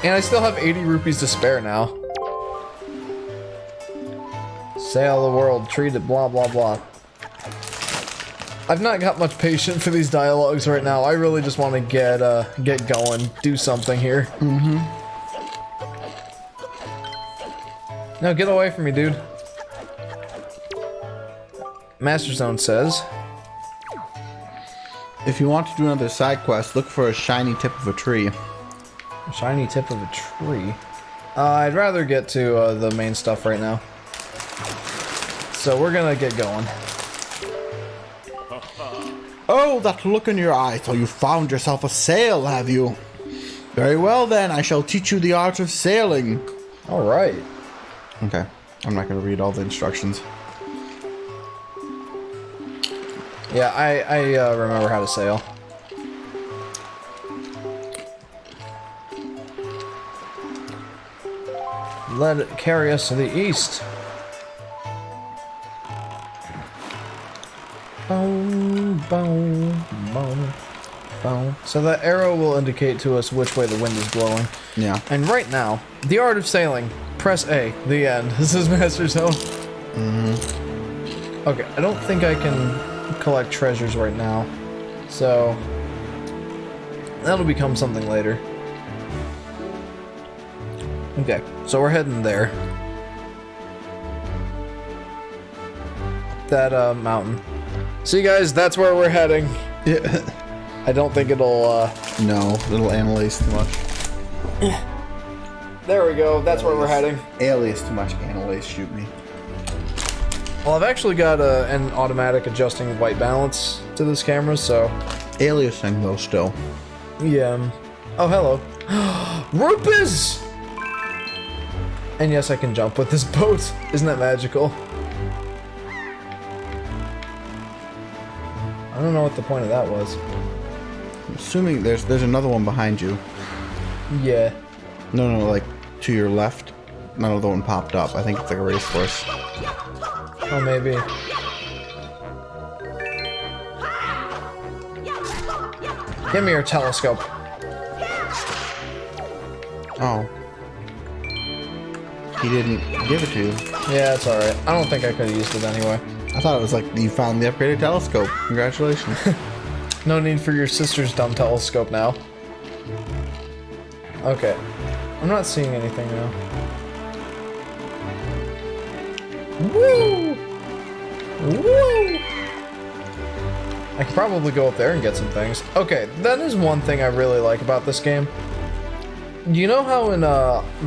And I still have 80 rupees to spare now. Sail the world, treat it, blah, blah, blah. I've not got much patience for these dialogues right now. I really just want to get going, do something here. Mm-hmm. No, get away from me, dude. Master Zone says, If you want to do another side quest, look for a shiny tip of a tree. a shiny tip of a tree. I'd rather get to the main stuff right now. So we're gonna get going. Oh, that look in your eye. So you found yourself a sail, have you? Very well then, I shall teach you the art of sailing. Alright. Okay, I'm not going to read all the instructions. Yeah, I remember how to sail. Let it carry us to the east. Boom, boom, boom, boom. So that arrow will indicate to us which way the wind is blowing. Yeah. And right now, the art of sailing. Press A. The end. This is Master Zone. Okay, I don't think I can collect treasures right now. So that'll become something later. Okay, so we're heading there. That mountain. See guys, that's where we're heading. Yeah. I don't think it'll No, it'll analyze too much. there we go, that's where we're heading. Alias too much, analyze, shoot me. Well, I've actually got an automatic adjusting white balance to this camera, so Aliasing though still. yeah. Oh, hello. Rupees! And yes, I can jump with this boat. Isn't that magical? I don't know what the point of that was. I'm assuming there's another one behind you. Yeah. No, like to your left. Another one popped up. I think it's like a racehorse. Oh, maybe. Give me your telescope. Oh. He didn't give it to you. Yeah, it's alright. I don't think I could have used it anyway. I thought it was like you found the upgraded telescope. Congratulations. No need for your sister's dumb telescope now. Okay. I'm not seeing anything now. Woo! Woo! I could probably go up there and get some things. Okay, that is one thing I really like about this game. You know how in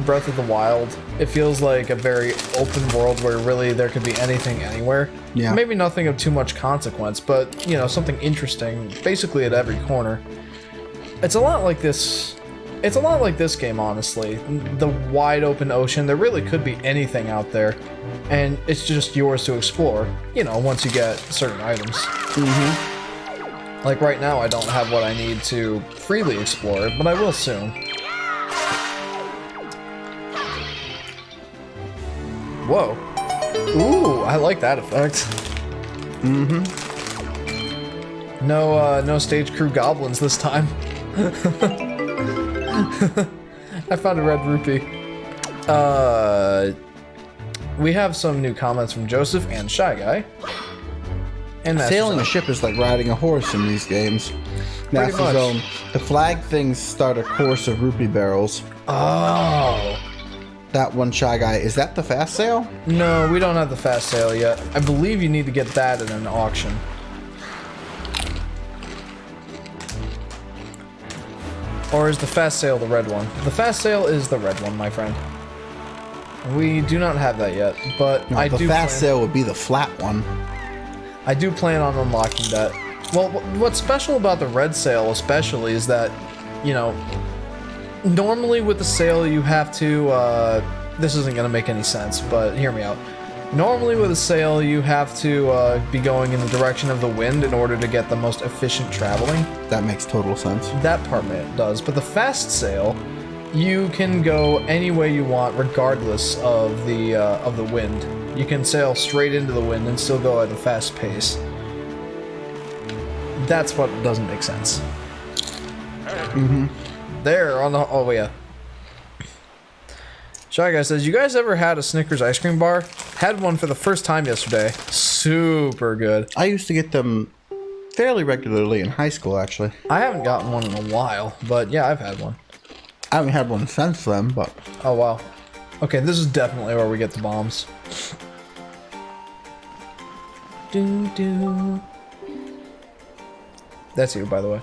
Breath of the Wild, it feels like a very open world where really there could be anything anywhere? Yeah. Maybe nothing of too much consequence, but, you know, something interesting basically at every corner. It's a lot like this. It's a lot like this game, honestly. The wide open ocean, there really could be anything out there. And it's just yours to explore, you know, once you get certain items. Mm-hmm. Like right now, I don't have what I need to freely explore it, but I will soon. Whoa. Ooh, I like that effect. Mm-hmm. No stage crew goblins this time. I found a red rupee. We have some new comments from Joseph and Shy Guy. And Master Sailing Zone. a ship is like riding a horse in these games. Master much. Zone. The flag things start a course of rupee barrels. Oh. That one, Shy Guy, is that the fast sail? No, we don't have the fast sale yet. I believe you need to get that in an auction. Or is the fast sale the red one? The fast sale is the red one, my friend. We do not have that yet, but No, I the do fast plan, sail would be the flat one. I do plan on unlocking that. Well, what's special about the red sale especially is that, you know, normally with the sale you have to, this isn't going to make any sense, but hear me out. Normally with a sail, you have to be going in the direction of the wind in order to get the most efficient traveling. That makes total sense. That part does, but the fast sail, you can go any way you want regardless of the wind. You can sail straight into the wind and still go at a fast pace. That's what doesn't make sense. Mm-hmm. There on the oh yeah. Shy Guy says, you guys ever had a Snickers ice cream bar? Had one for the first time yesterday. Super good. I used to get them fairly regularly in high school, actually. I haven't gotten one in a while, but yeah, I've had one. I haven't had one since then, but... Oh wow. Okay, this is definitely where we get the bombs. Doo-doo. That's you, by the way.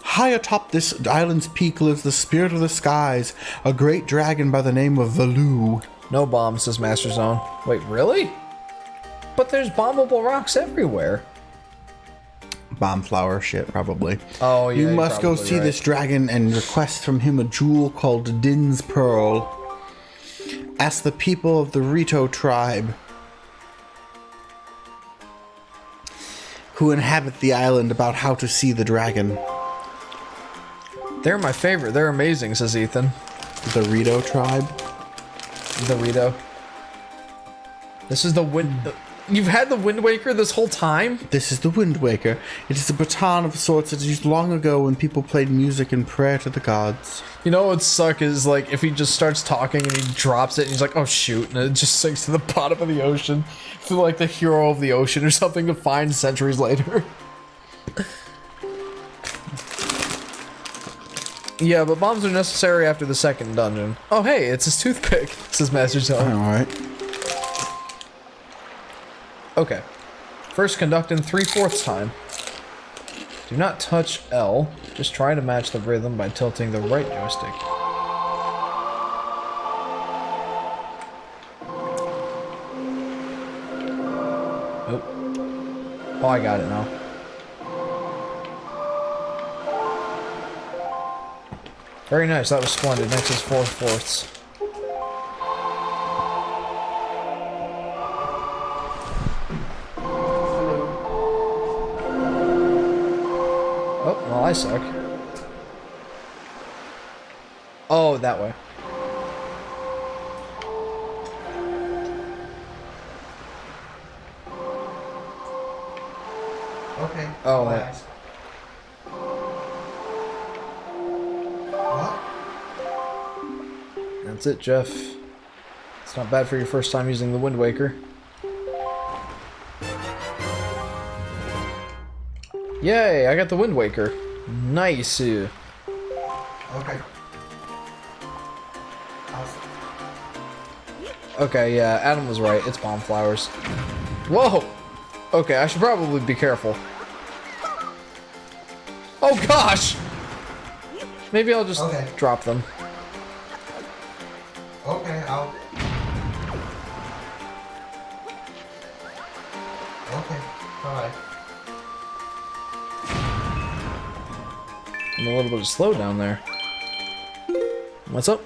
High atop this island's peak lives the spirit of the skies, a great dragon by the name of Valoo. No bombs, says Master Zone. Wait, really? But there's bombable rocks everywhere. Bomb flower shit, probably. Oh, yeah. You you're must go probably see right. this dragon and request from him a jewel called Din's Pearl. Ask the people of the Rito tribe who inhabit the island about how to see the dragon. They're my favorite. They're amazing, says Ethan. The Rito tribe? The Rito. This is the wind. You've had the Wind Waker this whole time? This is the Wind Waker. It is a baton of sorts that is used long ago when people played music in prayer to the gods. You know what would suck is like if he just starts talking and he drops it and he's like, oh shoot, and it just sinks to the bottom of the ocean. Feel like the hero of the ocean or something to find centuries later. Yeah, but bombs are necessary after the second dungeon. Oh hey, it's his toothpick, says Master Zone. Alright. Okay. First conduct in 3/4 time. Do not touch L. Just try to match the rhythm by tilting the right joystick. Nope. Oh, I got it now. Very nice, that was splendid. Next is 4/4. Oh, well, I suck. Oh, that way. Okay. Oh, Relax. What? That's it, Jeff. It's not bad for your first time using the Wind Waker. Yay, I got the Wind Waker. Nice. Okay. Okay, yeah, Adam was right. It's bomb flowers. Whoa! Okay, I should probably be careful. Oh gosh! Maybe I'll just Okay. drop them. Okay, I'll... Okay, alright. I'm a little bit slow down there. What's up?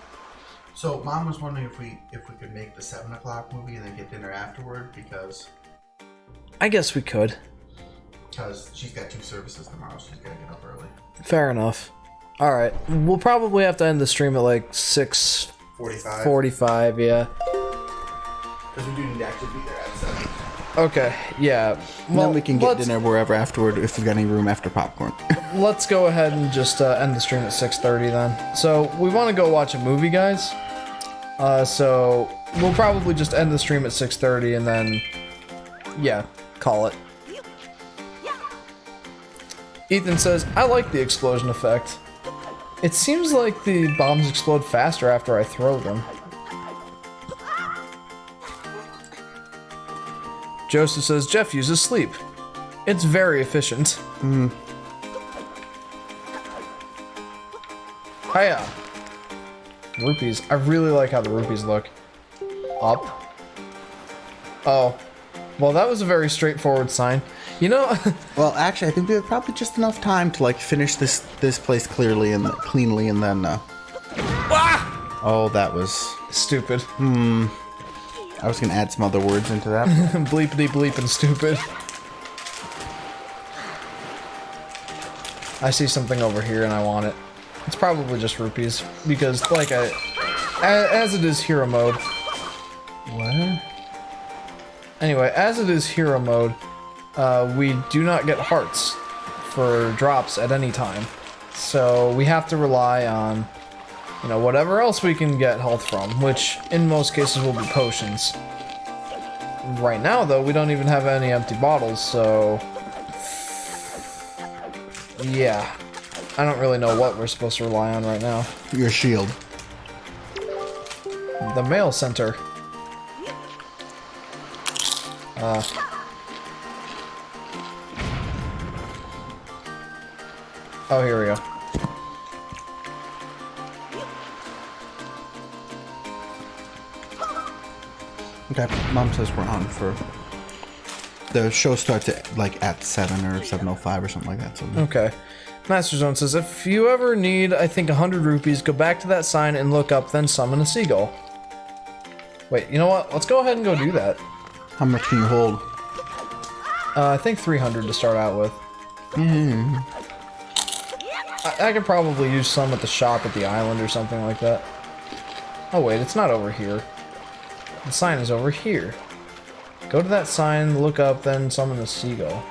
So, Mom was wondering if we could make the 7 o'clock movie and then get dinner afterward, because I guess we could. she's got 2 services tomorrow, so she's gotta get up early. Fair enough. Alright, we'll probably have to end the stream at like 45. 6:45, yeah. Because we do need to actually be there at 7. Okay, yeah. And Well, then we can get let's- dinner wherever afterward if we've got any room after popcorn. Let's go ahead and just end the stream at 6:30 then. So we want to go watch a movie, guys. So we'll probably just end the stream at 6:30 and then, yeah, call it. Ethan says, I like the explosion effect. It seems like the bombs explode faster after I throw them. Joseph says, Jeff uses sleep. It's very efficient. Hiya. Rupees. I really like how the rupees look. Up. Oh. Well, that was a very straightforward sign. You know... Well, actually, I think we have probably just enough time to, like, finish this place cleanly and then, Ah! Oh, that was... Stupid. I was gonna add some other words into that. Bleepity bleep and stupid. I see something over here and I want it. It's probably just rupees. Because, like, as it is hero mode... What? Anyway, as it is hero mode, we do not get hearts for drops at any time. So we have to rely on, you know, whatever else we can get health from, which in most cases will be potions. Right now, though, we don't even have any empty bottles, so... Yeah. I don't really know what we're supposed to rely on right now. Your shield. The mail center. Oh, here we go. Okay, Mom says we're on for... The show starts at, like, at 7 or 7:05 or something like that. So. Okay. Master Zone says, if you ever need, I think, 100 rupees, go back to that sign and look up, then summon a seagull. Wait, you know what? Let's go ahead and go do that. How much can you hold? I think 300 to start out with. I could probably use some at the shop at the island or something like that. Oh wait, it's not over here. The sign is over here. Go to that sign, look up, then summon a seagull.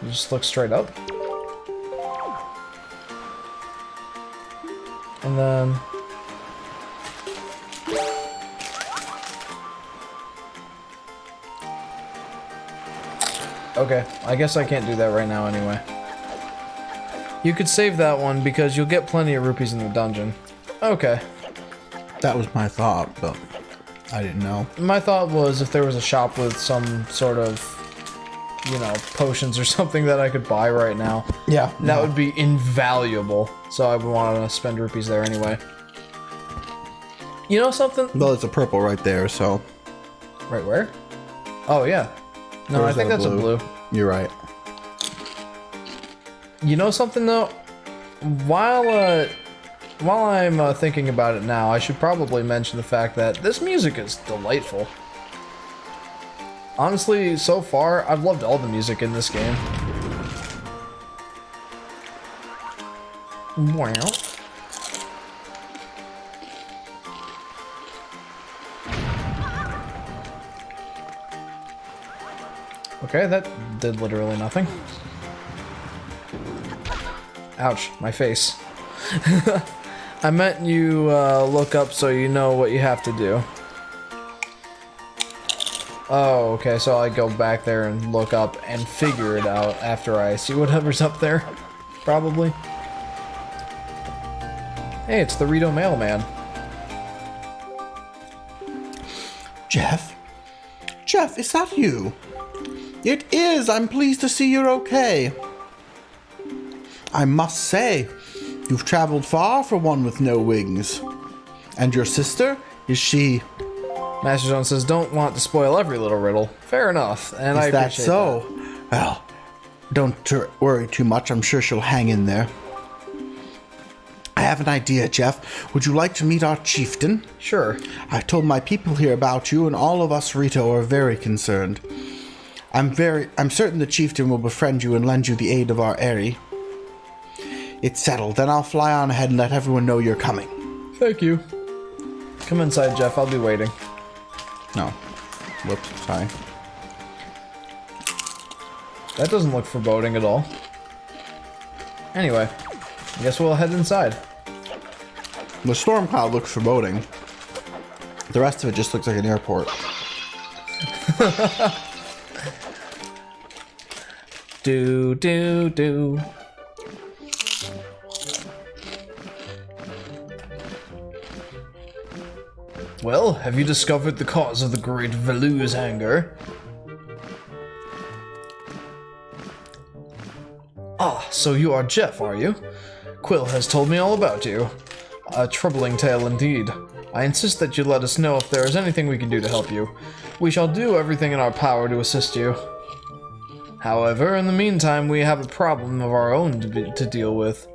You just look straight up. And then... Okay, I guess I can't do that right now anyway. You could save that one because you'll get plenty of rupees in the dungeon. Okay. That was my thought, but I didn't know. My thought was if there was a shop with some sort of, you know, potions or something that I could buy right now. Yeah. That would be invaluable. So I would want to spend rupees there anyway. You know something? Well, it's a purple right there, so... Right where? Oh, yeah. No, Or I is think that that's a blue. You're right. You know something though? While I'm thinking about it now, I should probably mention the fact that this music is delightful. Honestly, so far, I've loved all the music in this game. Wow. Okay, that did literally nothing. Ouch, my face. I meant you look up so you know what you have to do. Oh, okay, so I go back there and look up and figure it out after I see whatever's up there. Probably. Hey, it's the Rito Mailman. Jeff? Jeff, is that you? It is! I'm pleased to see you're okay. I must say, you've traveled far for one with no wings. And your sister? Is she... Master Zone says, don't want to spoil every little riddle. Fair enough, and I Is that appreciate so? Well, don't worry too much. I'm sure she'll hang in there. I have an idea, Jeff. Would you like to meet our chieftain? Sure. I told my people here about you, and all of us Rito are very concerned. I'm certain the chieftain will befriend you and lend you the aid of our Eri. It's settled. Then I'll fly on ahead and let everyone know you're coming. Thank you. Come inside, Jeff. I'll be waiting. No. Whoops, sorry. That doesn't look foreboding at all. Anyway, I guess we'll head inside. The storm cloud looks foreboding. The rest of it just looks like an airport. Do. Well, have you discovered the cause of the great Velu's anger? Ah, so you are Jeff, are you? Quill has told me all about you. A troubling tale indeed. I insist that you let us know if there is anything we can do to help you. We shall do everything in our power to assist you. However, in the meantime, we have a problem of our own to deal with.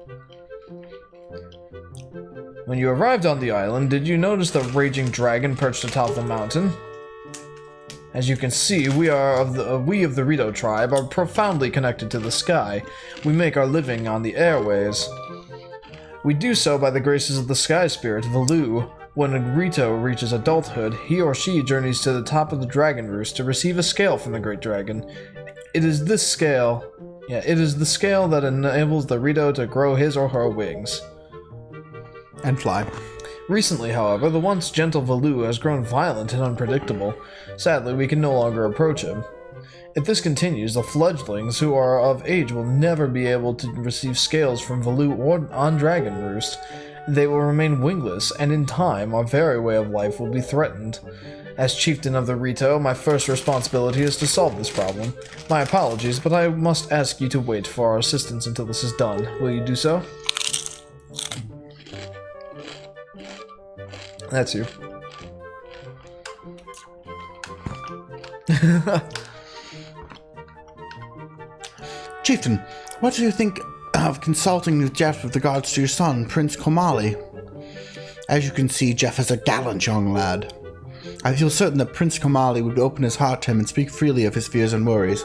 When you arrived on the island, did you notice the raging dragon perched atop the mountain? As you can see, we of the Rito tribe are profoundly connected to the sky. We make our living on the airways. We do so by the graces of the sky spirit, Velu. When a Rito reaches adulthood, he or she journeys to the top of the dragon roost to receive a scale from the great dragon. It is the scale that enables the Rito to grow his or her wings. And fly. Recently, however, the once gentle Velu has grown violent and unpredictable. Sadly, we can no longer approach him. If this continues, the fledglings who are of age will never be able to receive scales from Velu or on Dragon Roost. They will remain wingless, and in time, our very way of life will be threatened. As chieftain of the Rito, my first responsibility is to solve this problem. My apologies, but I must ask you to wait for our assistance until this is done. Will you do so? That's you. Chieftain, what do you think of consulting with Jeff with regards to your son, Prince Komali? As you can see, Jeff is a gallant young lad. I feel certain that Prince Komali would open his heart to him and speak freely of his fears and worries.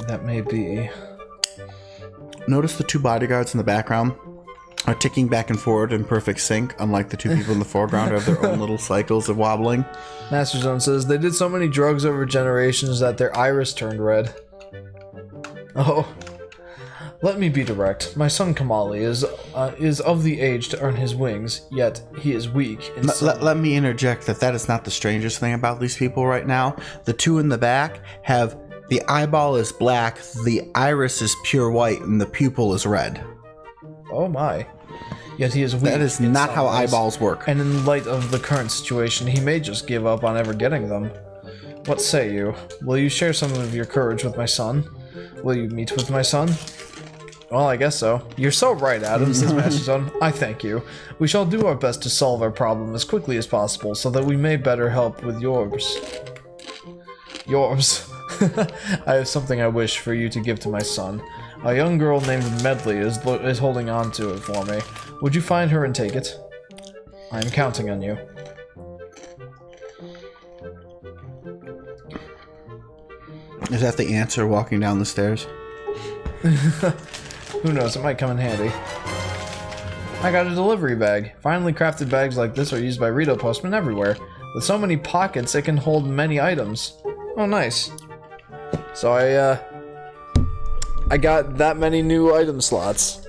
That may be. Notice the two bodyguards in the background are ticking back and forward in perfect sync, unlike the two people in the foreground who have their own little cycles of wobbling. Master Zone says they did so many drugs over generations that their iris turned red. Oh. Let me be direct. My son Kamali is of the age to earn his wings, yet he is weak. Let me interject that is not the strangest thing about these people right now. The two in the back have the eyeball is black, the iris is pure white, and the pupil is red. Oh my. Yet he is weak. That is not how eyeballs work. And in light of the current situation, he may just give up on ever getting them. What say you? Will you share some of your courage with my son? Will you meet with my son? Well, I guess so. You're so right, Adam, says Master Zone. I thank you. We shall do our best to solve our problem as quickly as possible so that we may better help with yours. Yours. I have something I wish for you to give to my son. A young girl named Medley is holding on to it for me. Would you find her and take it? I am counting on you. Is that the answer walking down the stairs? Who knows, it might come in handy. I got a delivery bag. Finely crafted bags like this are used by Rito postmen everywhere. With so many pockets, it can hold many items. Oh, nice. So I got that many new item slots.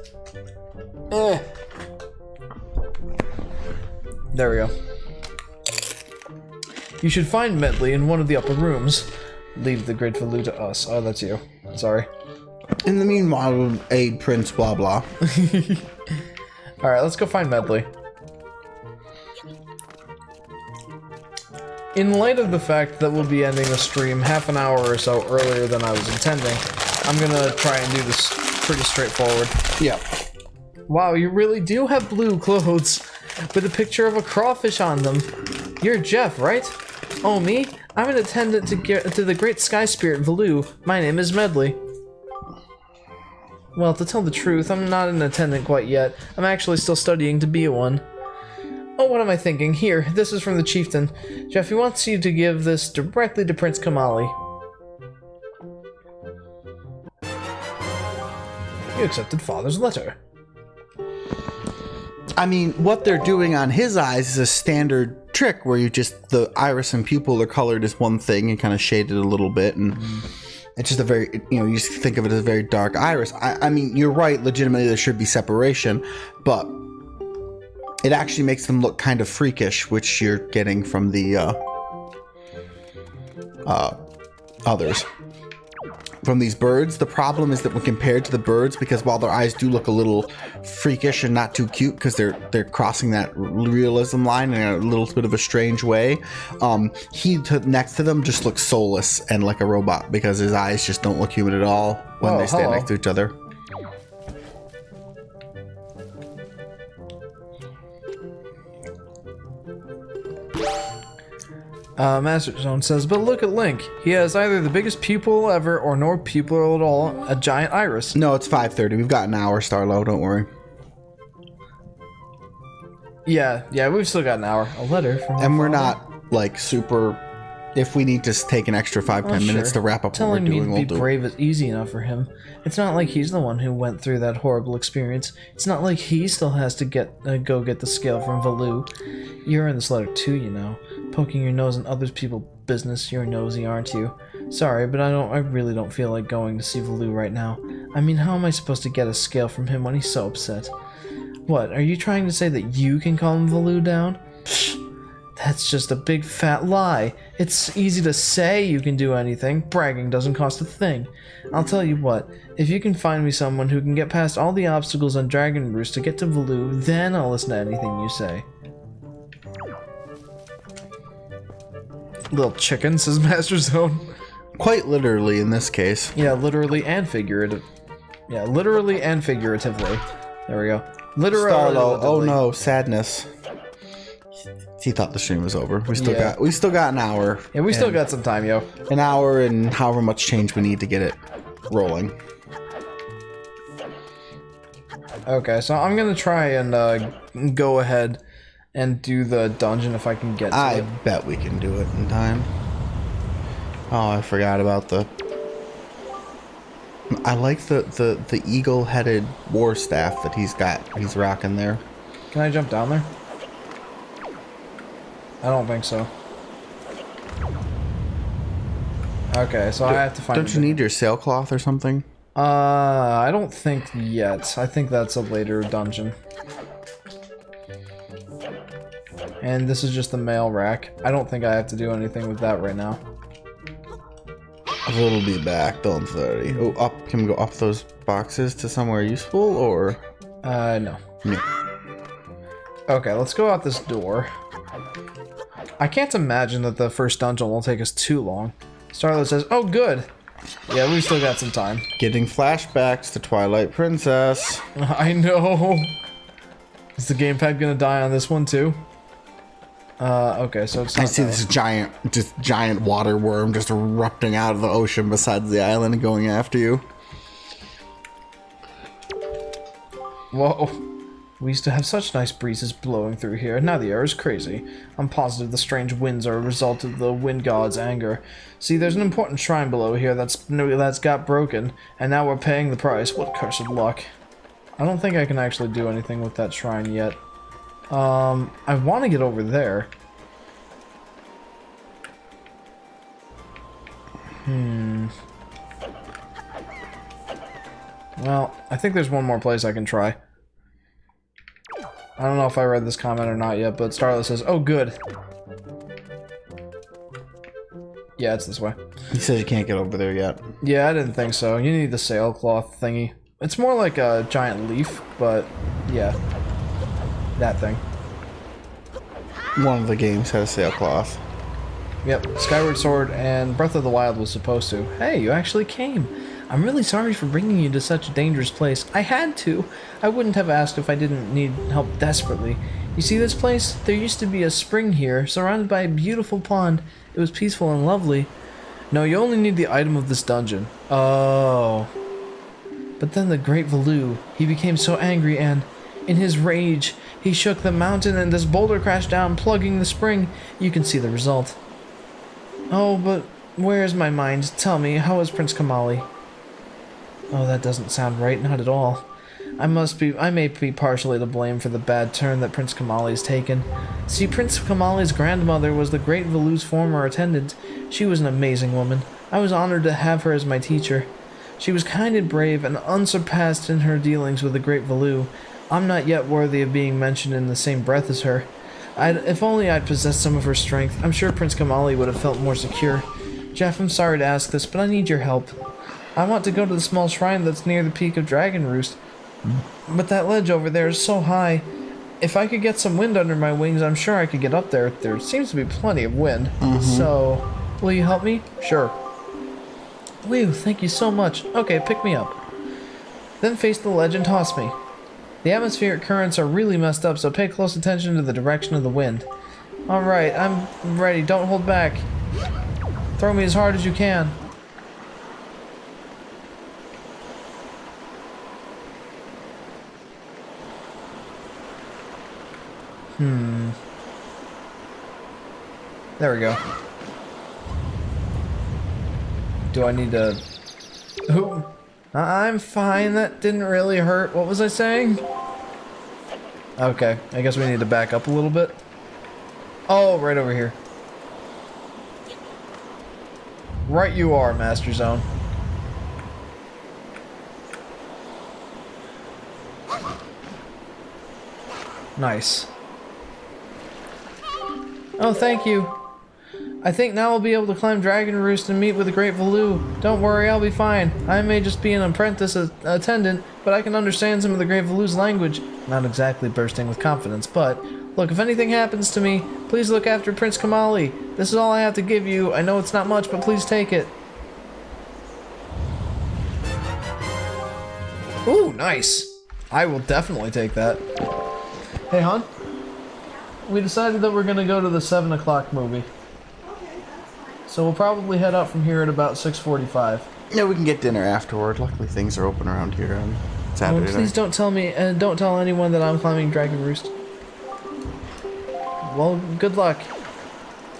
There we go. You should find Medley in one of the upper rooms. Leave the great Velu to us. Oh, that's you. Sorry. In the meanwhile, aid Prince blah blah. Alright, let's go find Medley. In light of the fact that we'll be ending the stream half an hour or so earlier than I was intending, I'm gonna try and do this pretty straightforward. Yeah. Wow, you really do have blue clothes with a picture of a crawfish on them. You're Jeff, right? Oh, me? I'm an attendant to the great sky spirit Velu. My name is Medley. Well, to tell the truth, I'm not an attendant quite yet. I'm actually still studying to be one. Oh, what am I thinking? Here, this is from the chieftain. Jeff, he wants you to give this directly to Prince Kamali. You accepted father's letter. I mean, what they're doing on his eyes is a standard trick where you just, the iris and pupil are colored as one thing and kind of shaded a little bit, and it's just a very, you just think of it as a very dark iris. I mean, you're right, legitimately there should be separation, but it actually makes them look kind of freakish, which you're getting from the others. From these birds, the problem is that when compared to the birds, because while their eyes do look a little freakish and not too cute because they're crossing that realism line in a little bit of a strange way, he next to them just looks soulless and like a robot because his eyes just don't look human at all when they stand next to each other. Master Zone says, but look at Link. He has either the biggest pupil ever or no pupil at all, a giant iris. No, it's 5:30. We've got an hour, Starlo. Don't worry. Yeah, we've still got an hour. A letter from and we're not, like, super... If we need to take an extra 5-10 minutes to wrap up what we're doing, we'll do it. Telling me to be brave is easy enough for him. It's not like he's the one who went through that horrible experience. It's not like he still has to go get the scale from Valoo. You're in this letter too, you know. Poking your nose in other people's business. You're nosy, aren't you? Sorry, but I really don't feel like going to see Valoo right now. I mean, how am I supposed to get a scale from him when he's so upset? What, are you trying to say that you can calm Valoo down? Psh, that's just a big fat lie. It's easy to say you can do anything. Bragging doesn't cost a thing. I'll tell you what, if you can find me someone who can get past all the obstacles on Dragon Roost to get to Valoo, then I'll listen to anything you say. Little chicken, says Master Zone. Quite literally in this case. Yeah, literally and figurative. Yeah, literally and figuratively. There we go. Literally. Starlo, oh no, sadness. He thought the stream was over. We still got an hour. Yeah, we still got some time, yo. An hour and however much change we need to get it rolling. Okay, so I'm gonna try and go ahead and do the dungeon if I can get to it. I bet we can do it in time. Oh, I forgot about the... I like the eagle-headed war staff that he's rocking there. Can I jump down there? I don't think so. Okay, so I have to find... Don't you need your sailcloth or something? I don't think yet. I think that's a later dungeon. And this is just the mail rack. I don't think I have to do anything with that right now. We'll be back, don't 30. Oh, up. Can we go up those boxes to somewhere useful, or? No. No. Okay, let's go out this door. I can't imagine that the first dungeon will take us too long. Starlet says, oh good. Yeah, we've still got some time. Getting flashbacks to Twilight Princess. I know. Is the gamepad gonna die on this one too? Okay, so it's not I see this giant water worm just erupting out of the ocean beside the island and going after you. Whoa. We used to have such nice breezes blowing through here. Now the air is crazy. I'm positive the strange winds are a result of the wind god's anger. See, there's an important shrine below here that's got broken, and now we're paying the price. What cursed luck. I don't think I can actually do anything with that shrine yet. I want to get over there. Well, I think there's one more place I can try. I don't know if I read this comment or not yet, but Starlet says, oh good. Yeah, it's this way. He says you can't get over there yet. Yeah, I didn't think so. You need the sailcloth thingy. It's more like a giant leaf, but yeah. That thing. One of the games has sailcloth. Yep, Skyward Sword and Breath of the Wild was supposed to. Hey, you actually came. I'm really sorry for bringing you to such a dangerous place. I had to. I wouldn't have asked if I didn't need help desperately. You see this place? There used to be a spring here, surrounded by a beautiful pond. It was peaceful and lovely. No, you only need the item of this dungeon. Oh. But then the great Valoo, he became so angry and, in his rage, he shook the mountain and this boulder crashed down, plugging the spring. You can see the result. Oh, but where's my mind? Tell me, how is Prince Kamali? Oh, that doesn't sound right, not at all. I may be partially to blame for the bad turn that Prince Kamali's taken. See, Prince Kamali's grandmother was the great Valu's former attendant. She was an amazing woman. I was honored to have her as my teacher. She was kind and brave and unsurpassed in her dealings with the great Valu. I'm not yet worthy of being mentioned in the same breath as her. If only I'd possessed some of her strength, I'm sure Prince Kamali would have felt more secure. Jeff, I'm sorry to ask this, but I need your help. I want to go to the small shrine that's near the peak of Dragon Roost. But that ledge over there is so high. If I could get some wind under my wings, I'm sure I could get up there. There seems to be plenty of wind. So, will you help me? Sure. Whew, thank you so much. Okay, pick me up. Then face the ledge and toss me. The atmospheric currents are really messed up, so pay close attention to the direction of the wind. Alright, I'm ready. Don't hold back. Throw me as hard as you can. There we go. Do I need to... Ooh. I'm fine. That didn't really hurt. What was I saying? Okay. I guess we need to back up a little bit. Oh, right over here. Right you are, Master Zone. Nice. Oh, thank you. I think now I'll be able to climb Dragon Roost and meet with the Great Valu. Don't worry, I'll be fine. I may just be an apprentice attendant, but I can understand some of the Great Valu's language. Not exactly bursting with confidence, but... Look, if anything happens to me, please look after Prince Kamali. This is all I have to give you. I know it's not much, but please take it. Ooh, nice. I will definitely take that. Hey, hon. We decided that we're going to go to the 7 o'clock movie. So we'll probably head out from here at about 6:45. Yeah, we can get dinner afterward. Luckily, things are open around here on Saturday Well, please night. don't tell me, don't tell anyone that I'm climbing Dragon Roost. Well, good luck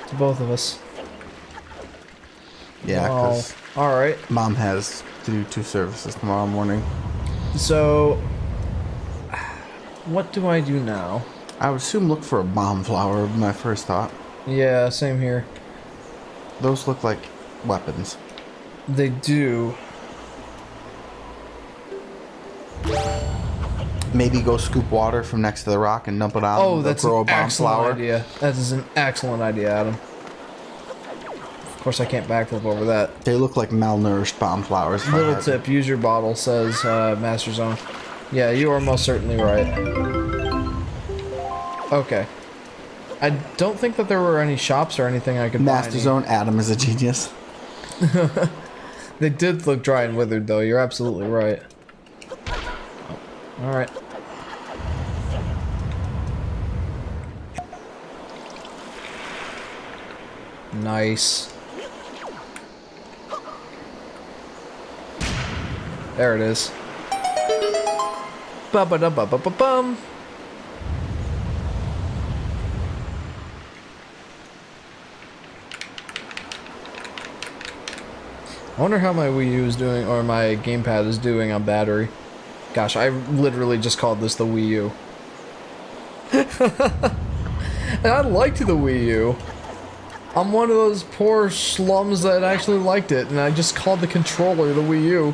to both of us. Yeah, because alright. Mom has to do 2 services tomorrow morning. So, what do I do now? I would assume look for a bomb flower, would be my first thought. Yeah, same here. Those look like weapons. They do. Maybe go scoop water from next to the rock and dump it out. Oh, and that's grow an a bomb excellent flower. idea. That is an excellent idea, Adam. Of course, I can't backflip over that. They look like malnourished bomb flowers. if I Little had tip, use your bottle, says Master Zone. Yeah, you are most certainly right. Okay. I don't think that there were any shops or anything I could buy. Master Zone, Adam is a genius. They did look dry and withered, though. You're absolutely right. Alright. Nice. There it is. Ba-ba-da-ba-ba-ba-bum. I wonder how my Wii U is doing, or my gamepad is doing on battery. Gosh, I literally just called this the Wii U. And I liked the Wii U. I'm one of those poor slums that actually liked it, and I just called the controller the Wii U.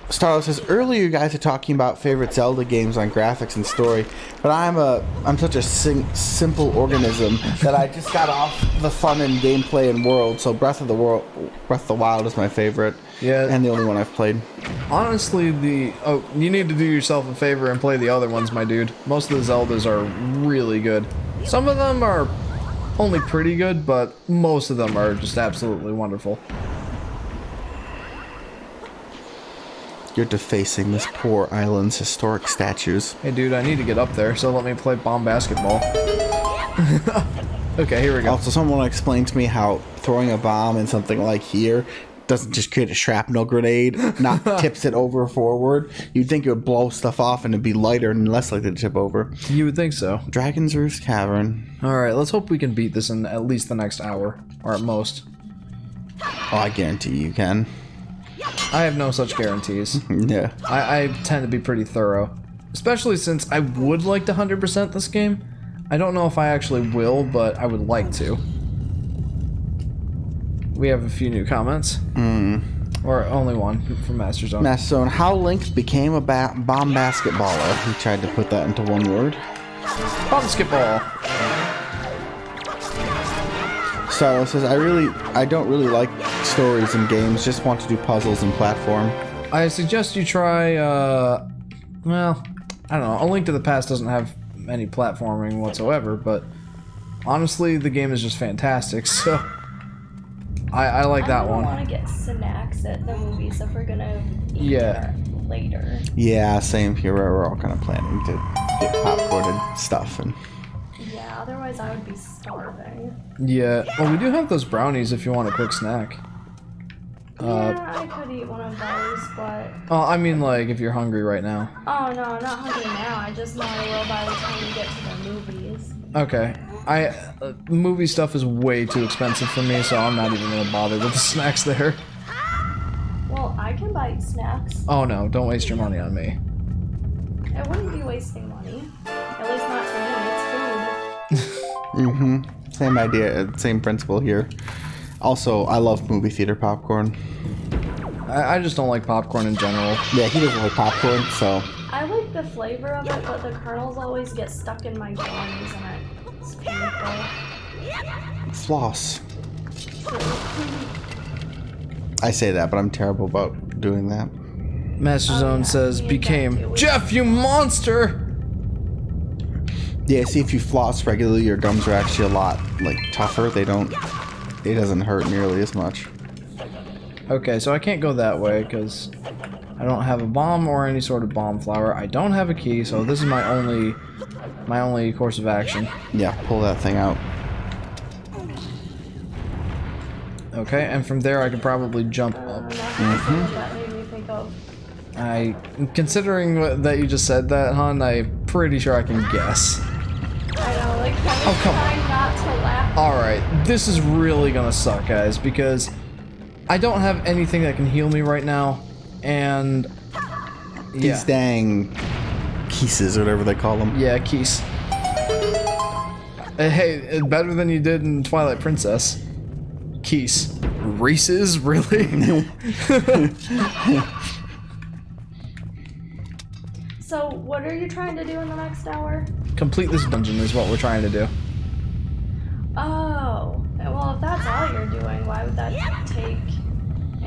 Starlo says, earlier you guys are talking about favorite Zelda games on graphics and story, but I'm such a simple organism that I just got off the fun and gameplay and world, so Breath of the Wild is my favorite. Yeah. And the only one I've played. Honestly, you need to do yourself a favor and play the other ones, my dude. Most of the Zeldas are really good. Some of them are only pretty good, but most of them are just absolutely wonderful. You're defacing this poor island's historic statues. Hey dude, I need to get up there, so let me play bomb basketball. Okay, here we go. Also, someone explained to me how throwing a bomb in something like here doesn't just create a shrapnel grenade, not tips it over forward. You'd think it would blow stuff off and it'd be lighter and less likely to tip over. You would think so. Dragon's Roost Cavern. Alright, let's hope we can beat this in at least the next hour, or at most. Oh, I guarantee you can. I have no such guarantees. Yeah. I tend to be pretty thorough. Especially since I would like to 100% this game. I don't know if I actually will, but I would like to. We have a few new comments. Or only one from Master Zone. Master Zone, how Link became a bomb basketballer. He tried to put that into one word. Basketball. Starlo says, I don't really like stories in games, just want to do puzzles and platform. I suggest you try, well, I don't know. A Link to the Past doesn't have any platforming whatsoever, but honestly, the game is just fantastic, so I like that one. I want to get snacks at the movies if we're gonna eat Yeah. dinner later. Yeah, same here. We're all kind of planning to get popcorn and stuff. And Yeah, otherwise I would be starving. Yeah, well, we do have those brownies if you want a quick snack. Yeah, I could eat one of those, but... Oh, I mean, like, if you're hungry right now. Oh, no, I'm not hungry now. I just know I will by the time we get to the movies. Okay. Movie stuff is way too expensive for me, so I'm not even gonna bother with the snacks there. Well, I can buy you snacks. Oh no, don't waste your money on me. I wouldn't be wasting money. At least not for me. It's food. Same idea, same principle here. Also, I love movie theater popcorn. I just don't like popcorn in general. Yeah, he doesn't like popcorn, so... I like the flavor of it, but the kernels always get stuck in my gums and it's painful. Floss. I say that, but I'm terrible about doing that. Master Zone yeah, says, me and Jack became, do. Jeff, you monster! Yeah, see, if you floss regularly, your gums are actually a lot, like, tougher. It doesn't hurt nearly as much. Okay, so I can't go that way, because I don't have a bomb or any sort of bomb flower. I don't have a key, so this is my only course of action. Yeah, pull that thing out. Okay, and from there I could probably jump up. That made me think of. Considering that you just said that, hon, I'm pretty sure I can guess. I know, like, I was come on. trying not to laugh. Alright, this is really gonna suck, guys, because I don't have anything that can heal me right now, and... yeah. These dang keys, or whatever they call them. Yeah, keys. Hey, better than you did in Twilight Princess. Keys. Reese's? Really? So, what are you trying to do in the next hour? Complete this dungeon is what we're trying to do. Oh, well, if that's all you're doing, why would that take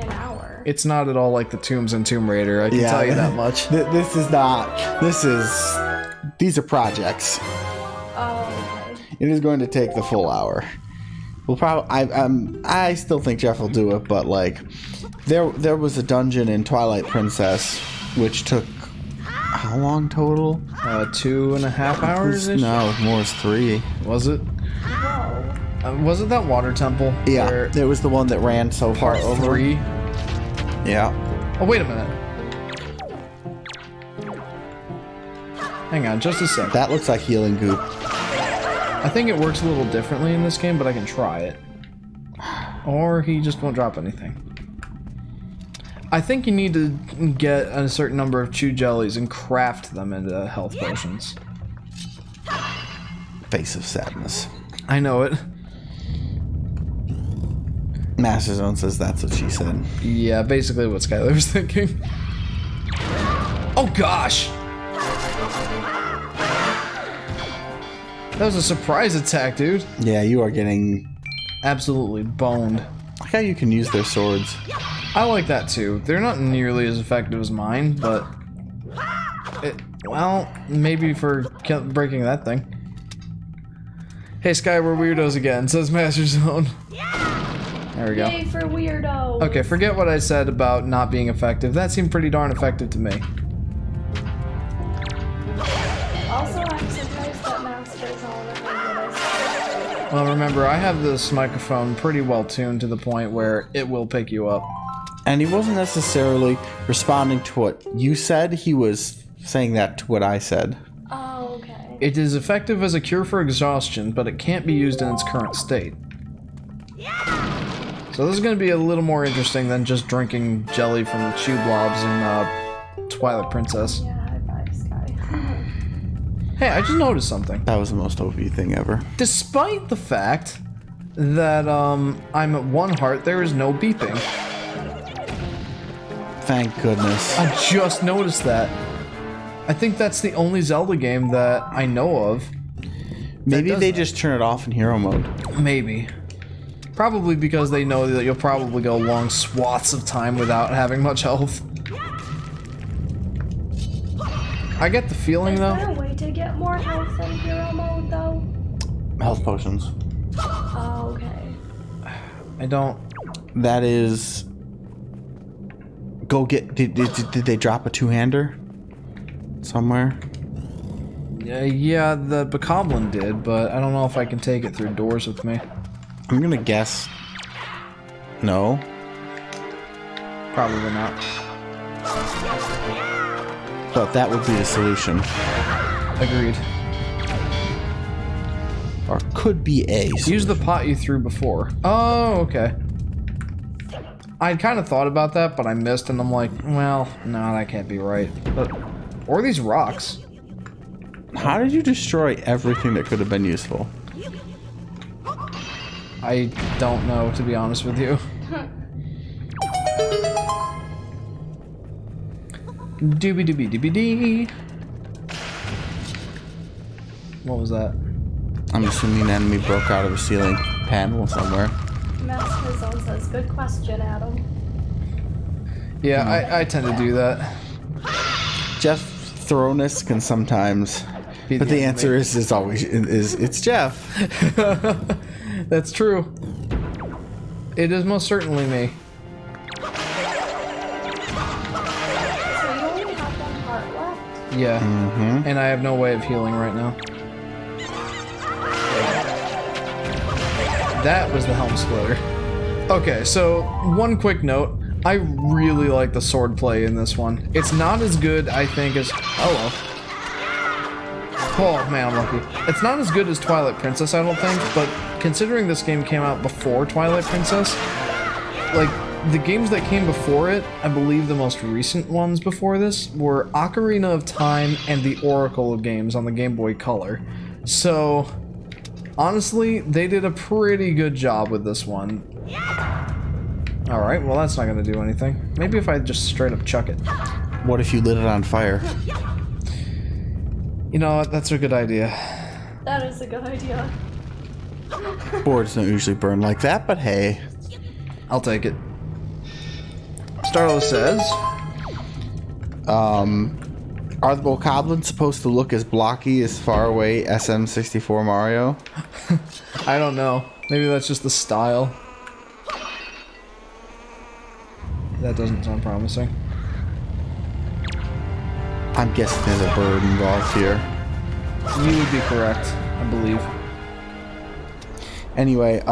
an hour? It's not at all like the tombs in Tomb Raider, I can tell you that much. This is not. These are projects. Oh, okay. It is going to take the full hour. We'll probably. I still think Jeff will do it, but like, there was a dungeon in Twilight Princess, which took how long total? 2.5 hours? No, more is 3. Was it? Whoa. Was it that water temple? Yeah, where it was the one that ran so far part over. 3? Yeah. Oh, wait a minute. Hang on, just a sec. That looks like healing goop. I think it works a little differently in this game, but I can try it. Or he just won't drop anything. I think you need to get a certain number of chew jellies and craft them into health potions. Face of sadness. I know it. Master Zone says that's what she said. Yeah, basically what Skylar was thinking. Oh gosh! That was a surprise attack, dude. Yeah, you are getting. Absolutely boned. Like how you can use their swords. I like that too. They're not nearly as effective as mine, but... well, maybe for breaking that thing. Hey Sky, we're weirdos again, says Master Zone. There we go. Yay for weirdos. Okay, forget what I said about not being effective. That seemed pretty darn effective to me. Also, I'm surprised that Master's on it. Well, remember, I have this microphone pretty well tuned to the point where it will pick you up. And he wasn't necessarily responding to what you said, he was saying that to what I said. Oh, okay. It is effective as a cure for exhaustion, but it can't be used in its current state. So this is going to be a little more interesting than just drinking jelly from the chew blobs in Twilight Princess. Yeah, high five, Sky. Hey, I just noticed something. That was the most OP thing ever. Despite the fact that I'm at 1 heart, there is no beeping. Thank goodness. I just noticed that. I think that's the only Zelda game that I know of. Maybe does they that. just turn it off in hero mode. Maybe. Probably because they know that you'll probably go long swaths of time without having much health. I get the feeling Is though. there a way to get more health in hero mode, though? Health potions. Oh, okay. I don't. That is. Go get. Did they drop a 2-hander somewhere? Yeah, the Bokoblin did, but I don't know if I can take it through doors with me. I'm gonna guess. No. Probably not. But that would be the solution. Agreed. Or could be a solution. Use the pot you threw before. Oh, okay. I kind of thought about that, but I missed, and I'm like, well, no, that can't be right. But, or these rocks. How did you destroy everything that could have been useful? I don't know, to be honest with you. Doobie doobie doobie dee. What was that? I'm assuming an enemy broke out of a ceiling panel somewhere. Master Zone says, good question, Adam. Yeah, I tend to do that. Jeff throwness can sometimes, Be but the enemy. answer is always it's Jeff. That's true. It is most certainly me. So you only have 1 heart left? Yeah. And I have no way of healing right now. That was the helm splitter. Okay, so one quick note. I really like the sword play in this one. It's not as good, I think, as... Hello. Oh, man, I'm lucky. It's not as good as Twilight Princess, I don't think, but considering this game came out before Twilight Princess, like, the games that came before it, I believe the most recent ones before this, were Ocarina of Time and the Oracle of games on the Game Boy Color. So, honestly, they did a pretty good job with this one. Alright, well that's not gonna do anything. Maybe if I just straight up chuck it. What if you lit it on fire? You know what, that's a good idea. That is a good idea. Boards don't usually burn like that, but hey. I'll take it. Starlo says... Are the Bokoblins supposed to look as blocky as far away SM64 Mario? I don't know. Maybe that's just the style. That doesn't sound promising. I'm guessing there's a bird involved here. You would be correct, I believe. Anyway,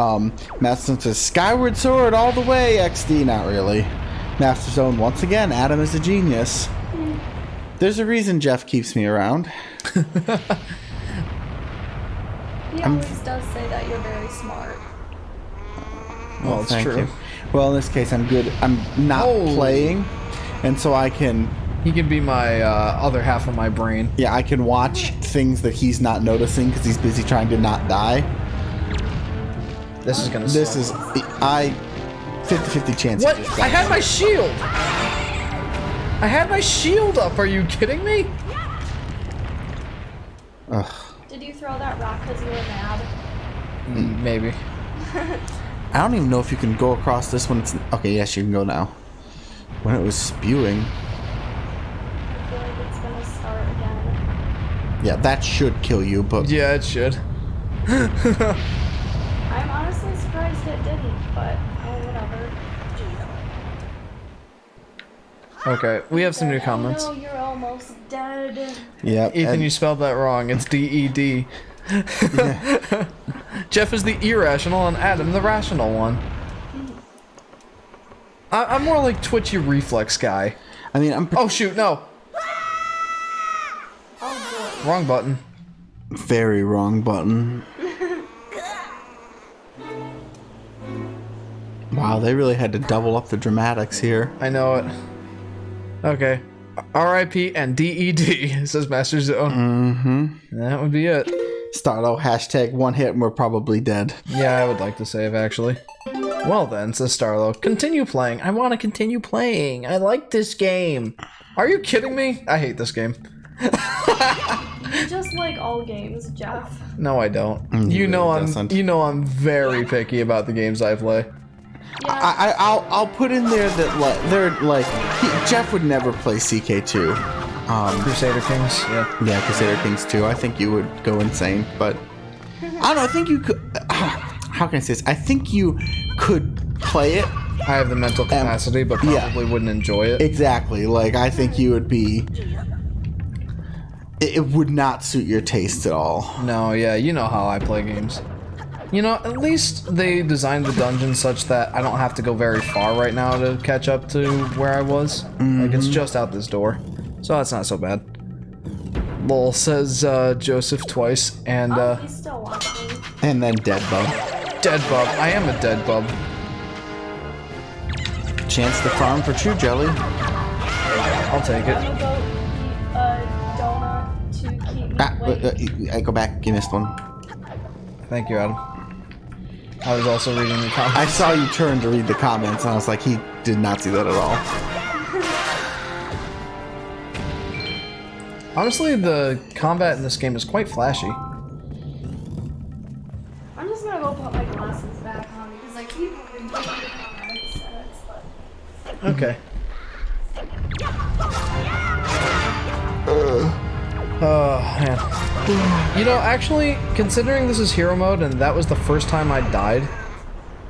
Master Zone says, Skyward Sword all the way, XD. Not really. Master Zone, once again, Adam is a genius. There's a reason Jeff keeps me around. He always does say that you're very smart. Well, it's Thank true. you. Well, in this case, I'm good. I'm not Oh. playing, and so I can, He can be my other half of my brain. yeah, I can watch things that he's not noticing because he's busy trying to not die. This is gonna This suck. is, 50-50 chance. What? he just I died. had my shield! I had my shield up, are you kidding me? Ugh. Did you throw that rock because you were mad? Maybe. I don't even know if you can go across this one. It's, okay, yes, you can go now. When it was spewing. I feel like it's gonna start again. Yeah, that should kill you, but Yeah, it should. I'm honestly surprised it didn't, but oh, whatever. Okay, we have some new comments. Oh no, you're almost dead. yeah. Ethan, and- you spelled that wrong. It's D-E-D. Jeff is the irrational and Adam the rational one. I'm more like twitchy reflex guy. I mean, I'm Oh shoot, no. Oh Wrong button. very wrong button. Wow, they really had to double up the dramatics here. I know it. Okay. R.I.P. and D.E.D. says Master Zone. Mm-hmm. That would be it. Starlo, hashtag one hit and we're probably dead. Yeah, I would like to save, actually. Well then, says Starlo, continue playing. I want to continue playing. I like this game. Are you kidding me? I hate this game. You just like all games, Jeff. No, I don't. You know I'm very picky about the games I play. Yeah. I'll put in there that Jeff would never play CK2. Crusader Kings, Yeah, Crusader Kings 2. I think you would go insane, but I don't know. I think you could. How can I say this? I think you could play it. I have the mental capacity, but probably wouldn't enjoy it. Exactly. Like, I think you would be. It would not suit your taste at all. No, yeah, you know how I play games. You know, at least they designed the dungeon such that I don't have to go very far right now to catch up to where I was. Like, it's just out this door. So that's not so bad. Lol, says Joseph twice, and He's still watching. And then Dead Bub. Dead Bub. I am a Dead Bub. Chance to farm for True Jelly. I'll take it. I'm gonna go eat a donut to keep me awake. I go back. You missed one. Thank you, Adam. I was also reading the comments. I saw you turn to read the comments, and I was like, he did not see that at all. Honestly, the combat in this game is quite flashy. I'm just gonna go put my glasses back on because I keep reading the comments and it's like... Okay. Oh, man. You know, actually, considering this is hero mode and that was the first time I died,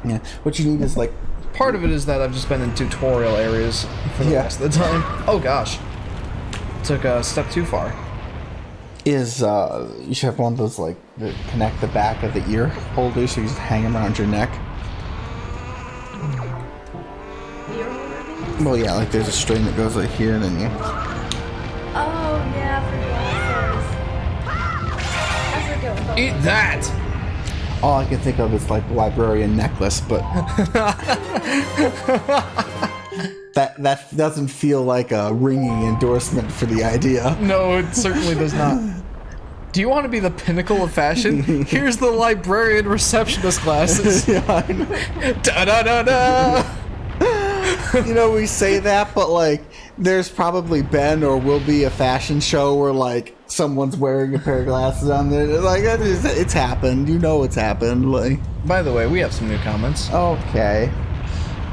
Yeah. What you need is like. part of it is that I've just been in tutorial areas for the rest of the time. Oh gosh. Took a step too far. You should have one of those like that connect the back of the ear holders so you just hang them around your neck. Well, yeah, like there's a string that goes like here and then you. Oh, yeah, for glasses. I forget what those Eat that! All I can think of is like librarian necklace, but that doesn't feel like a ringing endorsement for the idea. No, it certainly does not. Do you want to be the pinnacle of fashion? Here's the librarian receptionist glasses. Yeah, I know. Da da da da! You know, we say that, but like, there's probably been or will be a fashion show where like someone's wearing a pair of glasses on there. Like, it's happened. You know, it's happened. Like, By the way, we have some new comments. okay.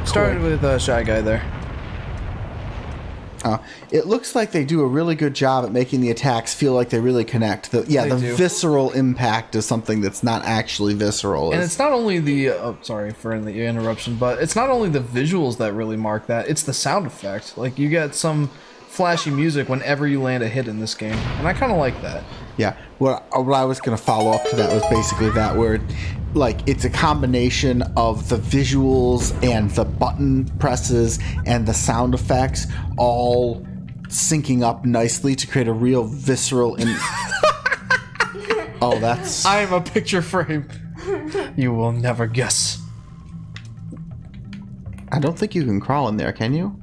Started with Shy Guy there. It looks like they do a really good job at making the attacks feel like they really connect. The They do. visceral impact is something that's not actually visceral. And it's not only the sorry for the interruption, but it's not only the visuals that really mark that, it's the sound effect. Like, you get some flashy music whenever you land a hit in this game, and I kind of like that. Yeah, what I was going to follow up to that was basically that, where like it's a combination of the visuals and the button presses and the sound effects all syncing up nicely to create a real visceral Oh, that's... I am a picture frame. You will never guess. I don't think you can crawl in there, can you?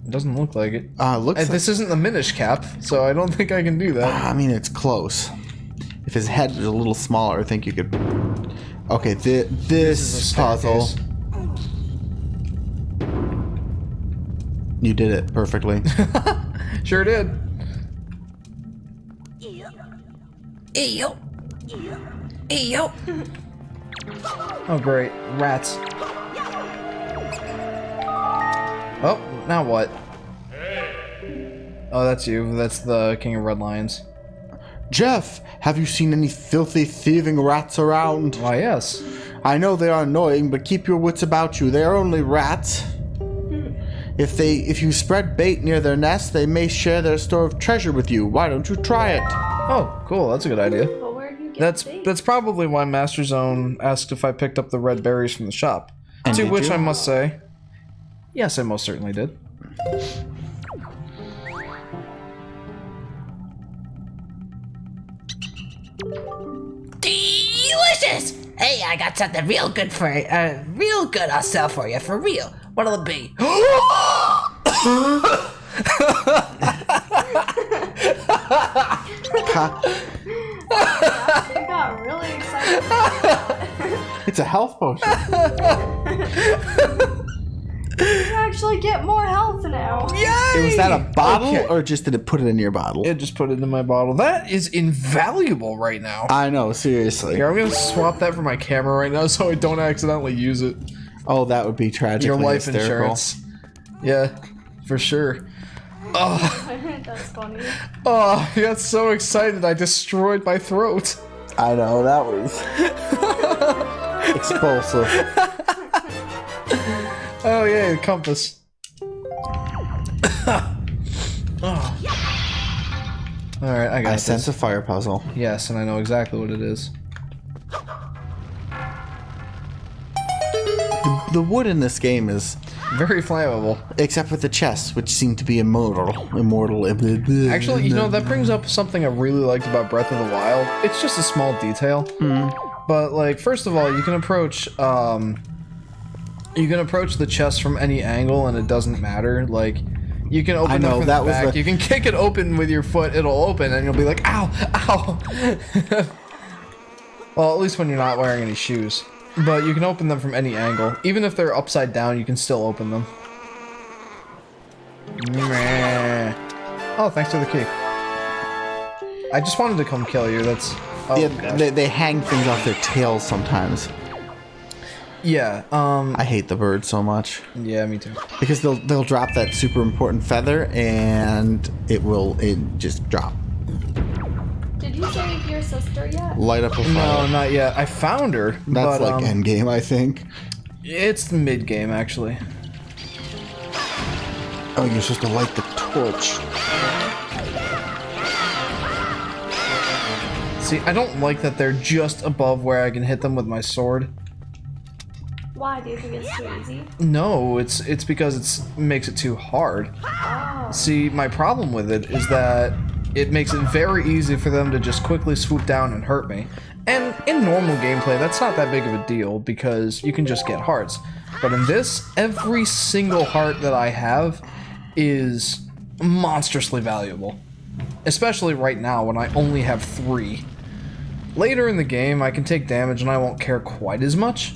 It doesn't look like it. Looks like... This isn't the Minish cap, so I don't think I can do that. I mean, it's close. If his head was a little smaller, I think you could... Okay, this is a puzzle... staircase. You did it perfectly. Sure did. Eyo. Eyo. Oh, great. Rats. Oh, now what? Oh, that's you. That's the King of Red Lions. Jeff, have you seen any filthy thieving rats around? Why, yes. I know they are annoying, but keep your wits about you. They are only rats. If you spread bait near their nest, they may share their store of treasure with you. Why don't you try it? Oh, cool. That's a good idea. But where do you get bait? That's probably why Master Zone asked if I picked up the red berries from the shop. And to did which you? I must say, yes, I most certainly did. Delicious. Hey, I got something real good I'll sell for you, for real. What'll it be? You got really excited. It's a health potion. You actually get more health now. Yay! Was that a bottle, Okay. or just did it put it in your bottle? It just put it in my bottle. That is invaluable right now. I know, seriously. Here, I'm gonna swap that for my camera right now so I don't accidentally use it. Oh, that would be tragically Your life hysterical. insurance. Yeah, for sure. That's funny. Oh, I got so excited I destroyed my throat. I know, that was explosive. Oh yeah, the compass. Alright, I got I this. sense a fire puzzle. Yes, and I know exactly what it is. The wood in this game is, Very flammable. except for the chests, which seem to be immortal. Actually, you know, that brings up something I really liked about Breath of the Wild. It's just a small detail. But, like, first of all, you can approach the chest from any angle and it doesn't matter. Like, you can open it from the back. You can kick it open with your foot, it'll open, and you'll be like, ow, ow. Well, at least when you're not wearing any shoes. But you can open them from any angle. Even if they're upside down, you can still open them. Meh. Oh, thanks to the key. I just wanted to come kill you, that's... Oh, Yeah, gosh. they hang things off their tails sometimes. Yeah, I hate the bird so much. yeah, me too. Because they'll drop that super important feather and it just drop. Did you save your sister yet? Light up a fire. No, not yet. I found her, That's but, like endgame, I think. it's mid-game, actually. Oh, you're supposed to light the torch. See, I don't like that they're just above where I can hit them with my sword. Why? Do you think it's too easy? No, it's because it makes it too hard. Oh. See, my problem with it is that it makes it very easy for them to just quickly swoop down and hurt me. And in normal gameplay, that's not that big of a deal because you can just get hearts. But in this, every single heart that I have is monstrously valuable. Especially right now when I only have 3. Later in the game, I can take damage and I won't care quite as much.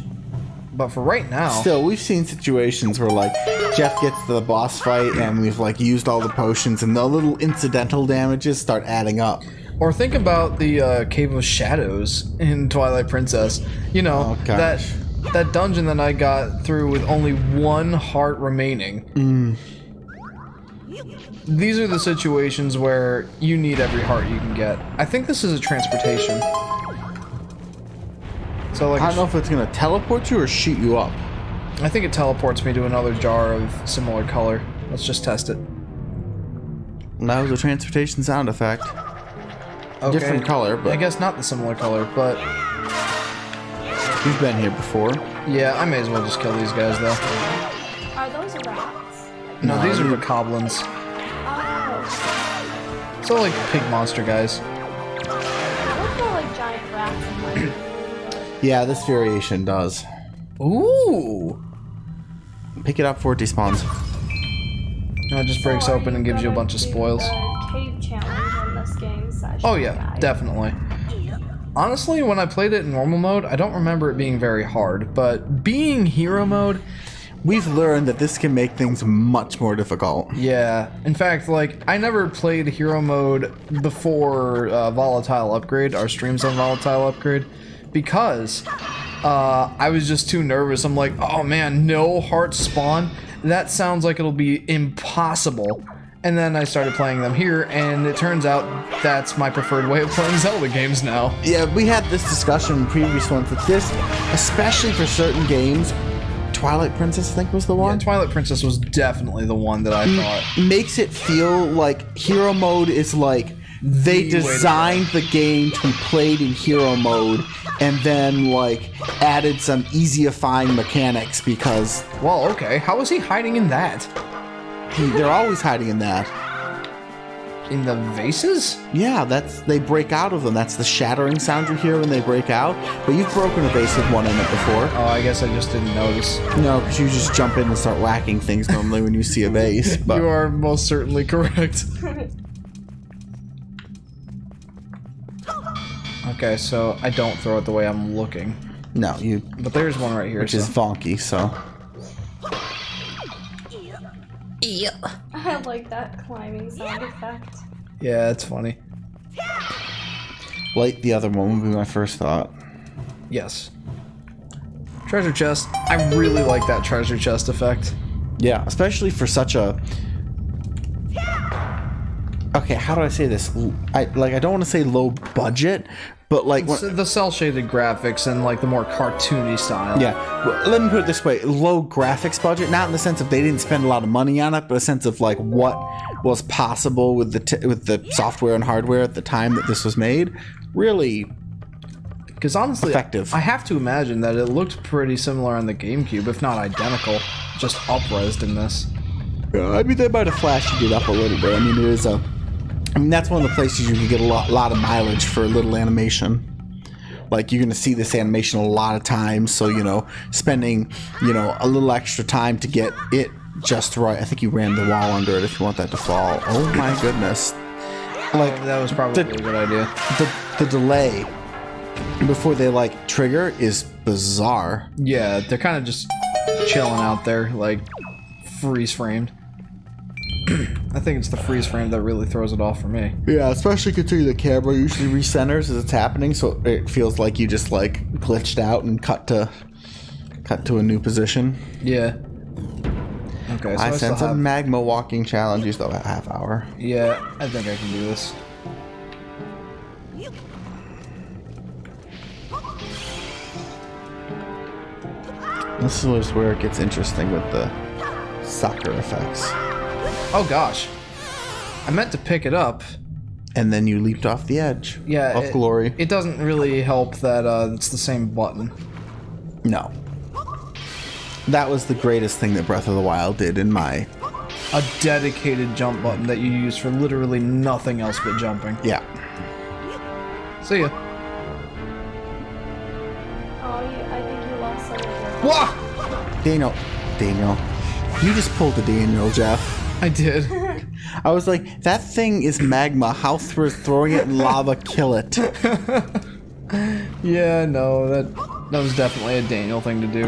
But for right now... Still, we've seen situations where, like, Jeff gets to the boss fight and we've, like, used all the potions and the little incidental damages start adding up. Or think about the Cave of Shadows in Twilight Princess. You know, Oh, gosh. that dungeon that I got through with only 1 heart remaining. These are the situations where you need every heart you can get. I think this is a transportation. So like, I don't know if it's going to teleport you or shoot you up. I think it teleports me to another jar of similar color. Let's just test it. That was a transportation sound effect. Okay. Different color, but I guess not the similar color, but we've been here before. yeah, I may as well just kill these guys though. Are those rats? No, No, these are they're- bokoblins. Oh. So like pig monster guys. Those are like giant rats in my Yeah, this variation does. Ooh! Pick it up before it despawns. No, it just breaks So are open and gives you a bunch of gonna do spoils. the cave challenge in this game session, Oh yeah, guys? definitely. Honestly, when I played it in normal mode, I don't remember it being very hard, but being hero mode, We've learned that this can make things much more difficult. yeah. In fact, like, I never played hero mode before Volatile upgrade, our streams on Volatile upgrade, because I was just too nervous. I'm like, oh man, no hearts spawn? That sounds like it'll be impossible. And then I started playing them here, and it turns out that's my preferred way of playing Zelda games now. Yeah, we had this discussion in previous ones that this, especially for certain games, Twilight Princess I think was the Yeah, one, Twilight Princess was definitely the one that I thought. makes it feel like hero mode is like they The way to go. designed the game to be played in hero mode and then like added some easyifying mechanics because Well, okay. How was he hiding in that? they're always hiding in that. In the vases? Yeah, they break out of them. That's the shattering sound you hear when they break out. But you've broken a vase with one in it before. Oh, I guess I just didn't notice. No, because you just jump in and start whacking things normally when you see a vase. But You are most certainly correct. Okay, so I don't throw it the way I'm looking. no, But there's one right here. which is funky. So I like that climbing sound effect. Yeah, it's funny. like the other one would be my first thought. Yes. Treasure chest. I really like that treasure chest effect. Yeah, especially for such a. Okay, how do I say this? I don't want to say low budget, but like So the cel-shaded graphics and like the more cartoony style. yeah. Well, let me put it this way: low graphics budget, not in the sense of they didn't spend a lot of money on it, but a sense of like what was possible with the software and hardware at the time that this was made. Really, Because honestly, effective. I have to imagine that it looked pretty similar on the GameCube, if not identical, just up-resed in this. I mean, they might have flashed it up a little bit. I mean, it is a. I mean, that's one of the places you can get a lot of mileage for a little animation. Like, you're going to see this animation a lot of times, so, spending, a little extra time to get it just right. I think you ran the wall under it if you want that to fall. Oh my goodness. Like, That was probably a good idea. the delay before they, trigger is bizarre. Yeah, they're kind of just chilling out there, like, freeze-framed. I think it's the freeze frame that really throws it off for me. Yeah, especially considering the camera usually recenters as it's happening, so it feels like you just glitched out and cut to a new position. Yeah. Okay, so I I still sense a have... magma walking challenge. You still have a half hour. Yeah, I think I can do this. This is where it gets interesting with the soccer effects. Oh gosh. I meant to pick it up. And then you leaped off the edge Yeah. of glory. It doesn't really help that it's the same button. No. That was the greatest thing that Breath of the Wild did in my... A dedicated jump button that you use for literally nothing else but jumping. Yeah. See ya. Oh, I think you lost some of your... Wah! Daniel. You just pulled the Daniel, Jeff. I did. I was like, that thing is magma. How throwing it in lava kill it? Yeah, no, that was definitely a Daniel thing to do.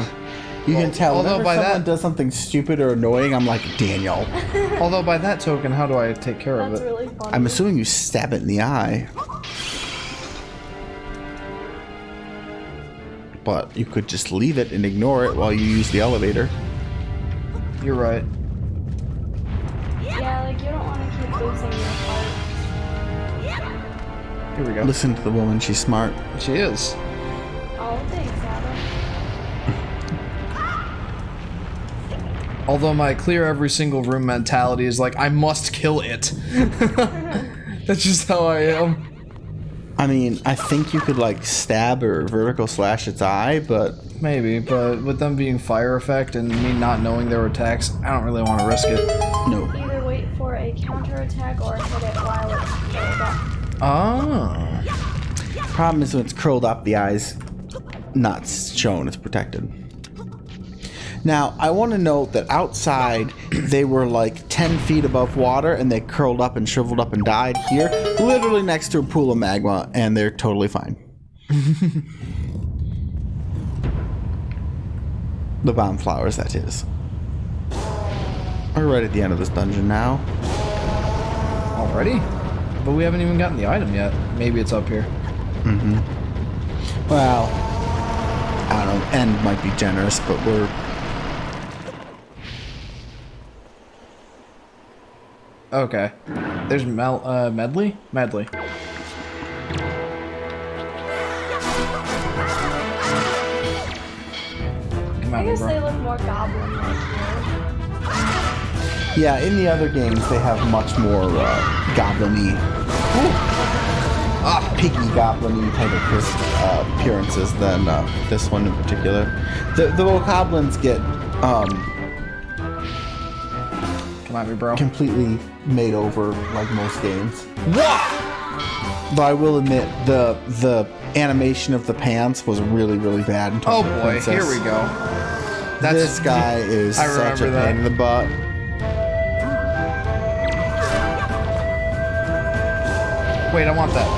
You can tell although whenever by someone that- does something stupid or annoying, I'm like, Daniel. Although by that token, how do I take care of That's it? really funny. I'm assuming you stab it in the eye. But you could just leave it and ignore it while you use the elevator. You're right. Yeah, you don't want to keep losing your heart. Here we go. Listen to the woman, she's smart. She is. Oh, thanks, Adam. Although my clear every single room mentality is like, I must kill it. That's just how I am. I mean, I think you could stab or vertical slash its eye, but Maybe, but with them being fire effect and me not knowing their attacks, I don't really want to risk it. no. Either wait for a counterattack or hit it while it's filled up. Oh. Problem is when it's curled up, the eye's not shown, it's protected. Now, I want to note that outside, they were 10 feet above water, and they curled up and shriveled up and died. Here, literally next to a pool of magma, and they're totally fine. The bomb flowers, that is. We're right at the end of this dungeon now. Already? But we haven't even gotten the item yet. Maybe it's up here. Well, I don't know, end might be generous, but we're... Okay. There's Medley? Medley. Come I at me, guess they bro. look more goblin-like here. Yeah, in the other games, they have much more goblin-y, piggy goblin-y type of appearances than this one in particular. The goblins get Can come at me, bro. completely made over like most games. What? Though I will admit, the animation of the pants was really, really bad. In Oh Twilight boy, Princess. here we go. This guy is I such a remember that. pain in the butt. Wait, I want that.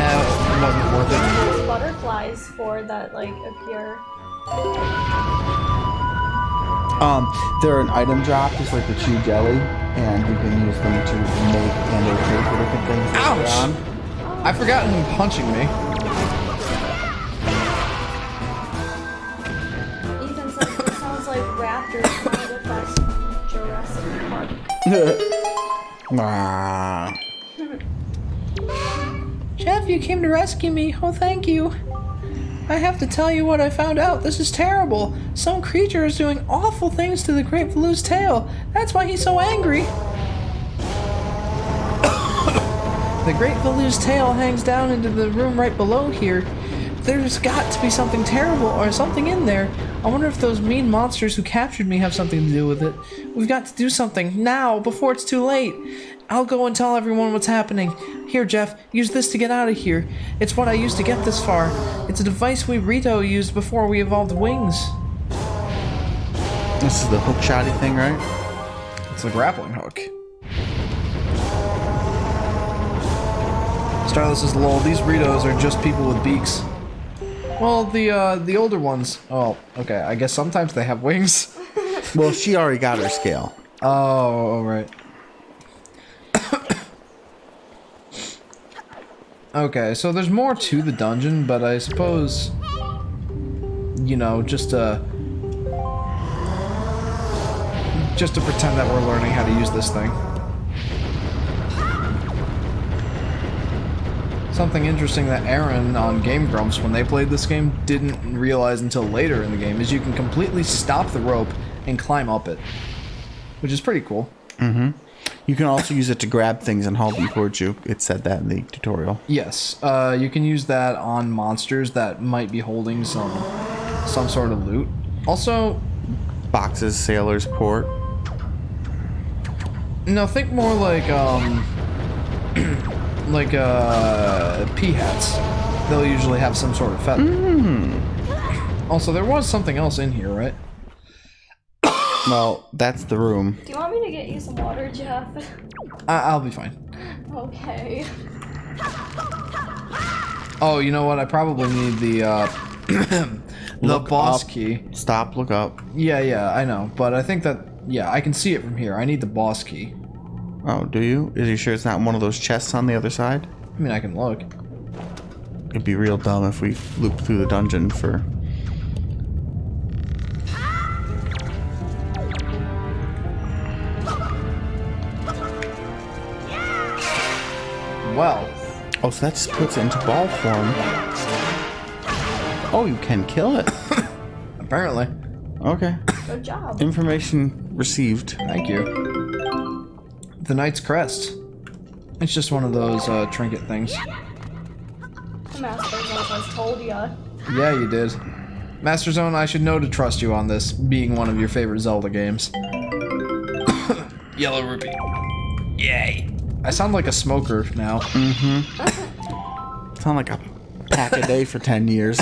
It wasn't worth it. There's butterflies for that like appear. They're an item drop, just like the chew jelly, and you can use them to make and or trade for different things. Ouch! later on. I forgot him punching me. Ethan says it sounds like raptors trying to fest Jurassic Park. Ah. Jeff, you came to rescue me. Oh, thank you. I have to tell you what I found out. This is terrible. Some creature is doing awful things to the Great Valu's tail. That's why he's so angry. The Great Valu's tail hangs down into the room right below here. There's got to be something terrible or something in there. I wonder if those mean monsters who captured me have something to do with it. We've got to do something now before it's too late. I'll go and tell everyone what's happening. Here, Jeff, use this to get out of here. It's what I used to get this far. It's a device we Rito used before we evolved wings. This is the hook shotty thing, right? It's a grappling hook. Starless is lol. These Ritos are just people with beaks. Well, the older ones. Oh, okay. I guess sometimes they have wings. Well, she already got her scale. Oh, right. Okay, so there's more to the dungeon, but I suppose, you know, just to pretend that we're learning how to use this thing. Something interesting that Aaron on Game Grumps, when they played this game, didn't realize until later in the game is you can completely stop the rope and climb up it, which is pretty cool. Mm-hmm. You can also use it to grab things and haul them towards you. It said that in the tutorial. Yes, you can use that on monsters that might be holding some sort of loot. Also, Boxes, sailors, port. no, think more like like pea hats. They'll usually have some sort of feather. Also, there was something else in here, right? Well, that's the room. Do you want me to get you some water, Jeff? I'll be fine. Okay. Oh, you know what? I probably need the the Look boss up. key. Stop, look up. Yeah, I know. But I think that, yeah, I can see it from here. I need the boss key. Oh, do you? Is you sure it's not one of those chests on the other side? I mean, I can look. It'd be real dumb if we looped through the dungeon for... Well, Oh, so that just puts it into ball form. Oh, you can kill it. apparently. Okay. Good job. Information received. Thank you. The Knight's Crest. It's just one of those trinket things. The Master Zone has told ya. Yeah, you did. Master Zone, I should know to trust you on this, being one of your favorite Zelda games. Yellow Rupee. Yay. I sound like a smoker now. Sound like a pack a day for 10 years.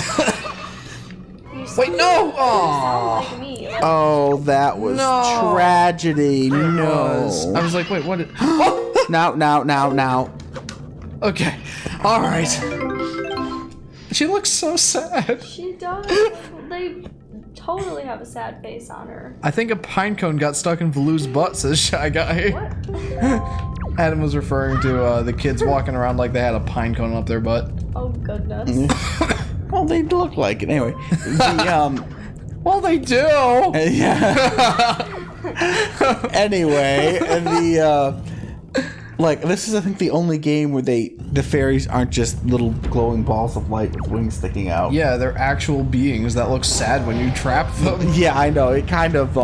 You Wait, no! sound Aww. like me. Oh, that was No. tragedy. I No. was like, wait, what? Oh! Now. Okay. Alright. She looks so sad. She does. They totally have a sad face on her. I think a pine cone got stuck in Valu's butt, says Shy Guy. What? Adam was referring to the kids walking around like they had a pine cone up their butt. Oh goodness. Well, they look like it. Anyway, the, Well, they do! yeah. Anyway, the, like, this is, I think, the only game where the fairies aren't just little glowing balls of light with wings sticking out. Yeah, they're actual beings that look sad when you trap them. Yeah, I know. It kind of,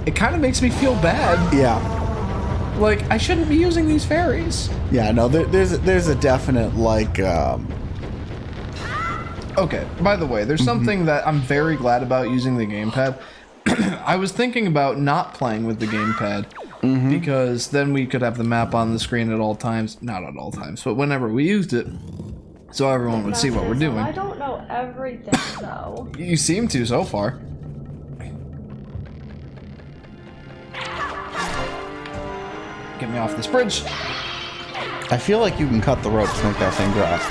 It kind of makes me feel bad. yeah. Like, I shouldn't be using these fairies. Yeah, no, there's a definite, like, Okay, by the way, there's something that I'm very glad about using the gamepad. I was thinking about not playing with the gamepad, because then we could have the map on the screen at all times. Not at all times, but whenever we used it, so everyone would see what we're doing. I don't know everything though. You seem to so far. Get me off this bridge. I feel like you can cut the rope to make that thing drop.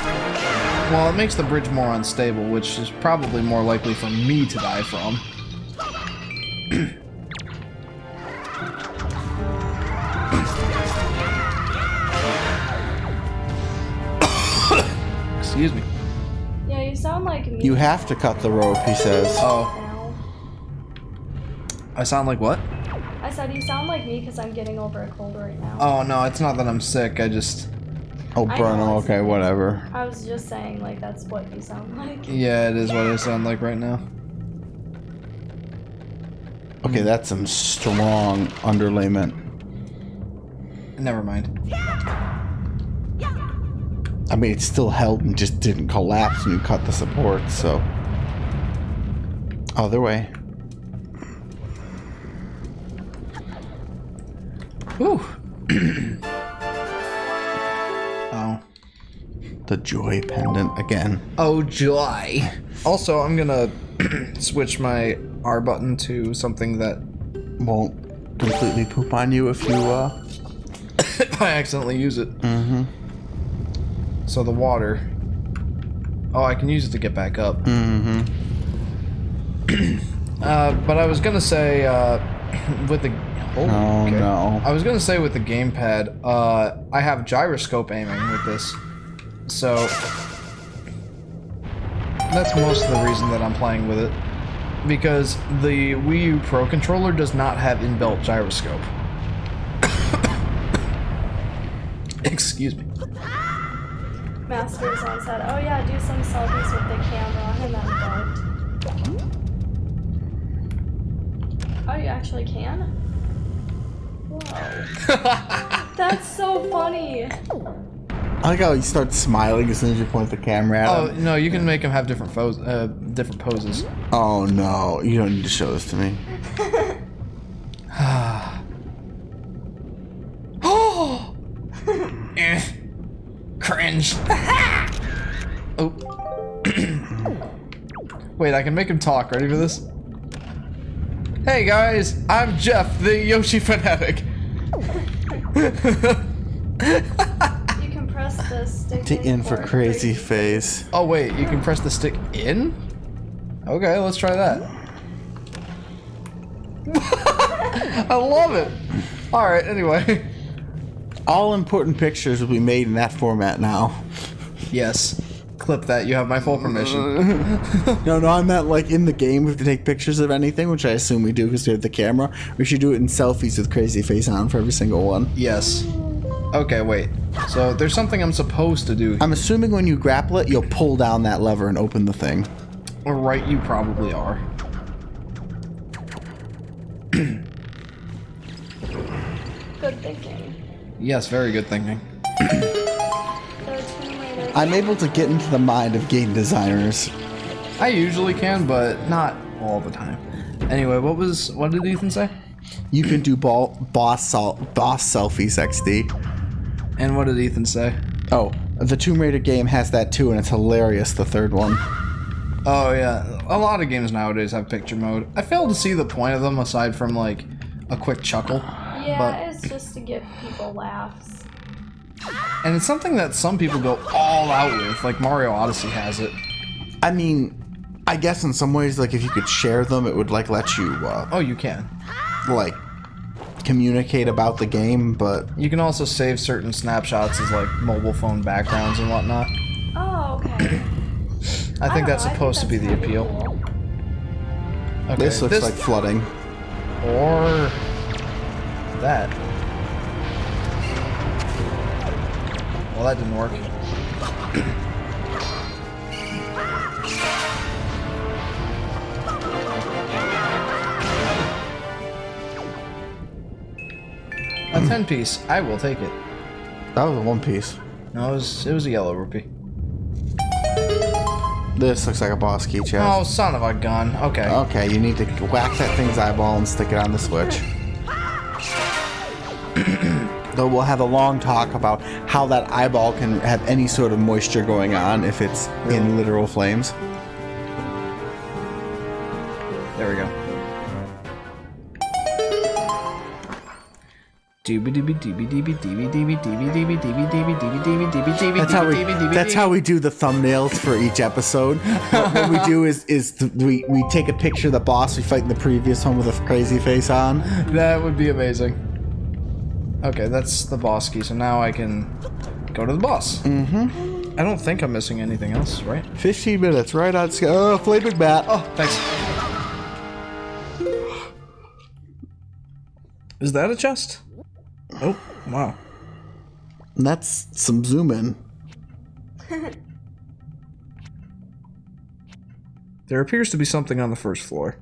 Well, it makes the bridge more unstable, which is probably more likely for me to die from. Excuse me. Yeah, you sound like me. You have to cut the rope, he says. Oh, Now. I sound like what? I said you sound like me because I'm getting over a cold right now. Oh, no, it's not that I'm sick, I just... Oh, I burn him. know, Okay, whatever. I was just saying, like, that's what you sound like. Yeah, it is what I sound like right now. Okay, that's some strong underlayment. Never mind. I mean, it still held and just didn't collapse when you cut the support, so... Other way. Whew. Oh. The joy pendant again. Oh, joy. Also, I'm gonna switch my R button to something that Won't completely poop on you if you, if I accidentally use it. Mm-hmm. So the water. Oh, I can use it to get back up. Mm-hmm. But I was gonna say, with the... Oh, no. I was gonna say with the gamepad, I have gyroscope aiming with this. So... that's most of the reason that I'm playing with it. Because the Wii U Pro controller does not have inbuilt gyroscope. Excuse me. Master's on said, oh yeah, do some selfies with the camera, and then don't. Oh, you actually can? Whoa. That's so funny. I like how he starts smiling as soon as you point the camera at Oh, him. no, you can make them have different poses. Oh, no. You don't need to show this to me. Oh! Cringe. Oh. Wait, I can make him talk. Ready for this? Hey guys, I'm Jeff, the Yoshi Fanatic. You can press the stick To in for crazy face. Oh wait, you can press the stick in? Okay, let's try that. I love it. Alright, anyway. All important pictures will be made in that format now. Yes. Clip that, you have my full permission. No, I meant like in the game we have to take pictures of anything, which I assume we do because we have the camera. We should do it in selfies with crazy face on for every single one. Yes. Okay, wait. So there's something I'm supposed to do. I'm assuming when you grapple it, you'll pull down that lever and open the thing. Right, you probably are. Good thinking. Yes, very good thinking. I'm able to get into the mind of game designers. I usually can, but not all the time. Anyway, what did Ethan say? You can do boss selfies, XD. And what did Ethan say? Oh, the Tomb Raider game has that too, and it's hilarious, the third one. Oh yeah, a lot of games nowadays have picture mode. I fail to see the point of them aside from like a quick chuckle. Yeah, but, it's just to give people laughs. and it's something that some people go all out with, like Mario Odyssey has it. I mean, I guess in some ways, like if you could share them, it would like let you, Oh, you can. like communicate about the game, but You can also save certain snapshots as like mobile phone backgrounds and whatnot. Oh, okay. I think that's don't know, supposed to be the that's kinda appeal. cool. Okay, this looks like flooding. Or that. Well, that didn't work. A 10-piece. I will take it. That was a one piece. No, it was a yellow rupee. This looks like a boss key chest. Oh, son of a gun. Okay. Okay, you need to whack that thing's eyeball and stick it on the switch. Though we'll have a long talk about how that eyeball can have any sort of moisture going on if it's in literal flames. There we go. That's how we do the thumbnails for each episode. What we do is we take a picture of the boss we fight in the previous one with a crazy face on. That would be amazing. Okay, that's the boss key, so now I can go to the boss. I don't think I'm missing anything else, right? 15 minutes, right on scale. Oh, flaming bat. Oh, thanks. Is that a chest? Oh, wow. That's some zoom in. There appears to be something on the first floor.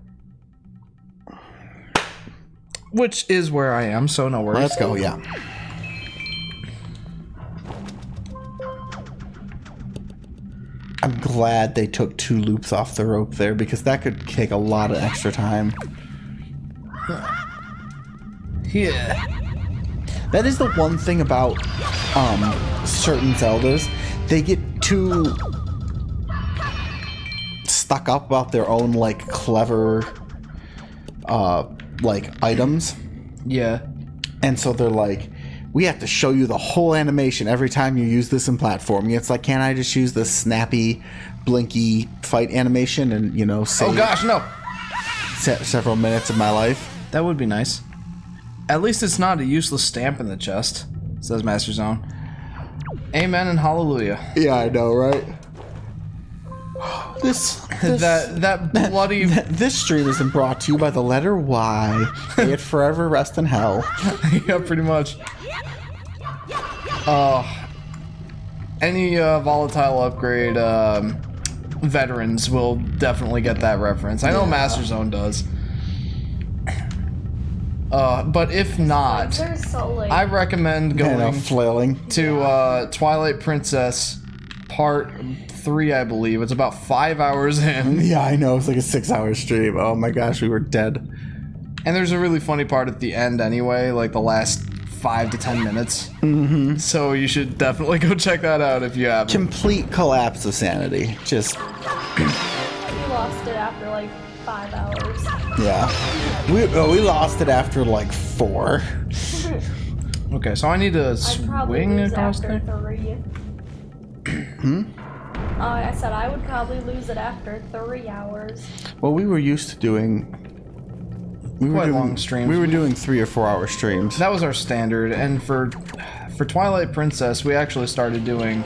Which is where I am, so no worries. Let's go, yeah. I'm glad they took 2 loops off the rope there, because that could take a lot of extra time. Yeah. That is the one thing about certain Zeldas. They get too stuck up about their own, like, clever, like, items. Yeah. And so they're like, we have to show you the whole animation every time you use this in platforming. It's like, can't I just use the snappy, blinky fight animation and, you know, save Oh gosh, no. several minutes of my life? That would be nice. At least it's not a useless stamp in the chest, says Master Zone. Amen and hallelujah. Yeah, I know, right? This that bloody this stream isn't brought to you by the letter Y. May it forever rest in hell. yeah, pretty much. Any volatile upgrade veterans will definitely get that reference. I know Master Zone does. But if not, They're so late. I recommend going flailing to Twilight Princess Part 3, I believe. It's about 5 hours in. Yeah, I know. It's like a 6-hour stream. Oh my gosh, we were dead. And there's a really funny part at the end anyway, like the last 5 to 10 minutes. Mm-hmm. So you should definitely go check that out if you haven't. Complete collapse of sanity. Just... We lost it after like 5 hours. Yeah. We lost it after like 4. Okay, so I need to I'd probably swing lose across after there. 3. I said I would probably lose it after 3 hours. Well, we were used to doing... Quite long streams. We were doing 3 or 4 hour streams. That was our standard, and for Twilight Princess, we actually started doing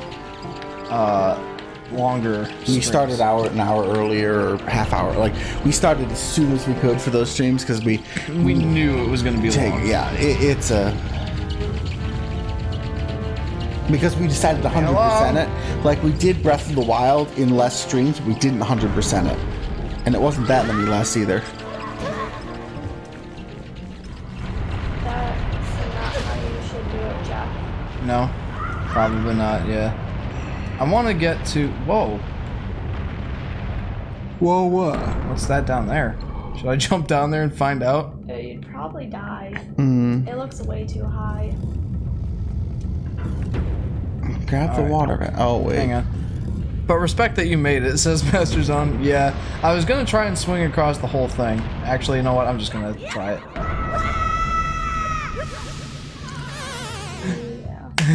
longer streams. We started an hour earlier, or half hour. Like, we started as soon as we could for those streams because we knew it was going to be long. Yeah, it's a... Because we decided to 100% it. Like, we did Breath of the Wild in less streams, but we didn't 100% it. And it wasn't that many less either. That's not how you should do it, Jeff. No, probably not, yeah. I want to get to... Whoa. Whoa, what? What's that down there? Should I jump down there and find out? You'd probably die. Mm. It looks way too high. Grab the water. Oh, wait. Hang on. But respect that you made it, says Master Zone. Yeah, I was going to try and swing across the whole thing. Actually, you know what? I'm just going to try it.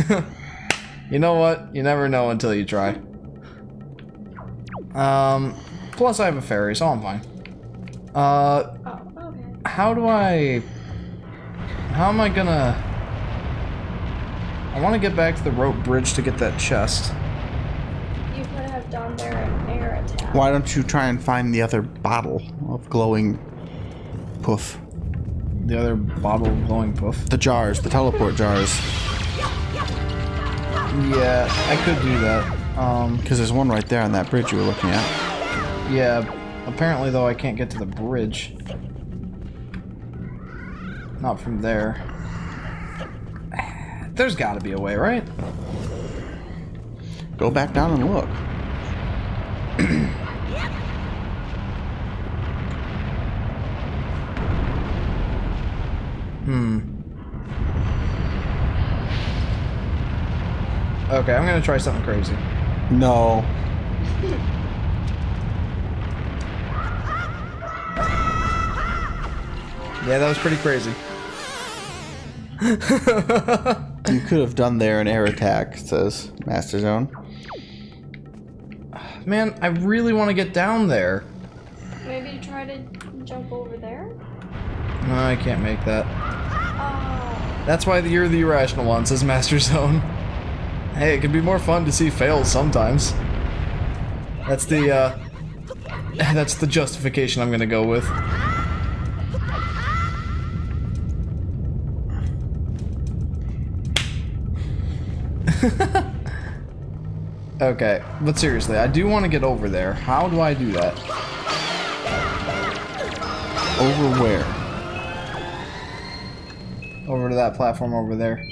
Yeah. You know what? You never know until you try. Plus I have a fairy, so I'm fine. Oh, okay. How am I gonna... I want to get back to the rope bridge to get that chest. You could have done their air attack. Why don't you try and find the other bottle of glowing poof? The other bottle of glowing poof? The jars, the teleport jars. Yeah, I could do that. Because there's one right there on that bridge you were looking at. Yeah, apparently though I can't get to the bridge. Not from there. There's gotta be a way, right? Go back down and look. Okay, I'm gonna try something crazy. No. Yeah, that was pretty crazy. You could have done there an air attack, says Master Zone. Man, I really want to get down there. Maybe try to jump over there? No, I can't make that. Oh. That's why you're the irrational one, says Master Zone. Hey, it can be more fun to see fails sometimes. That's the justification I'm gonna go with. Okay, but seriously, I do want to get over there. How do I do that? Over where? Over to that platform over there.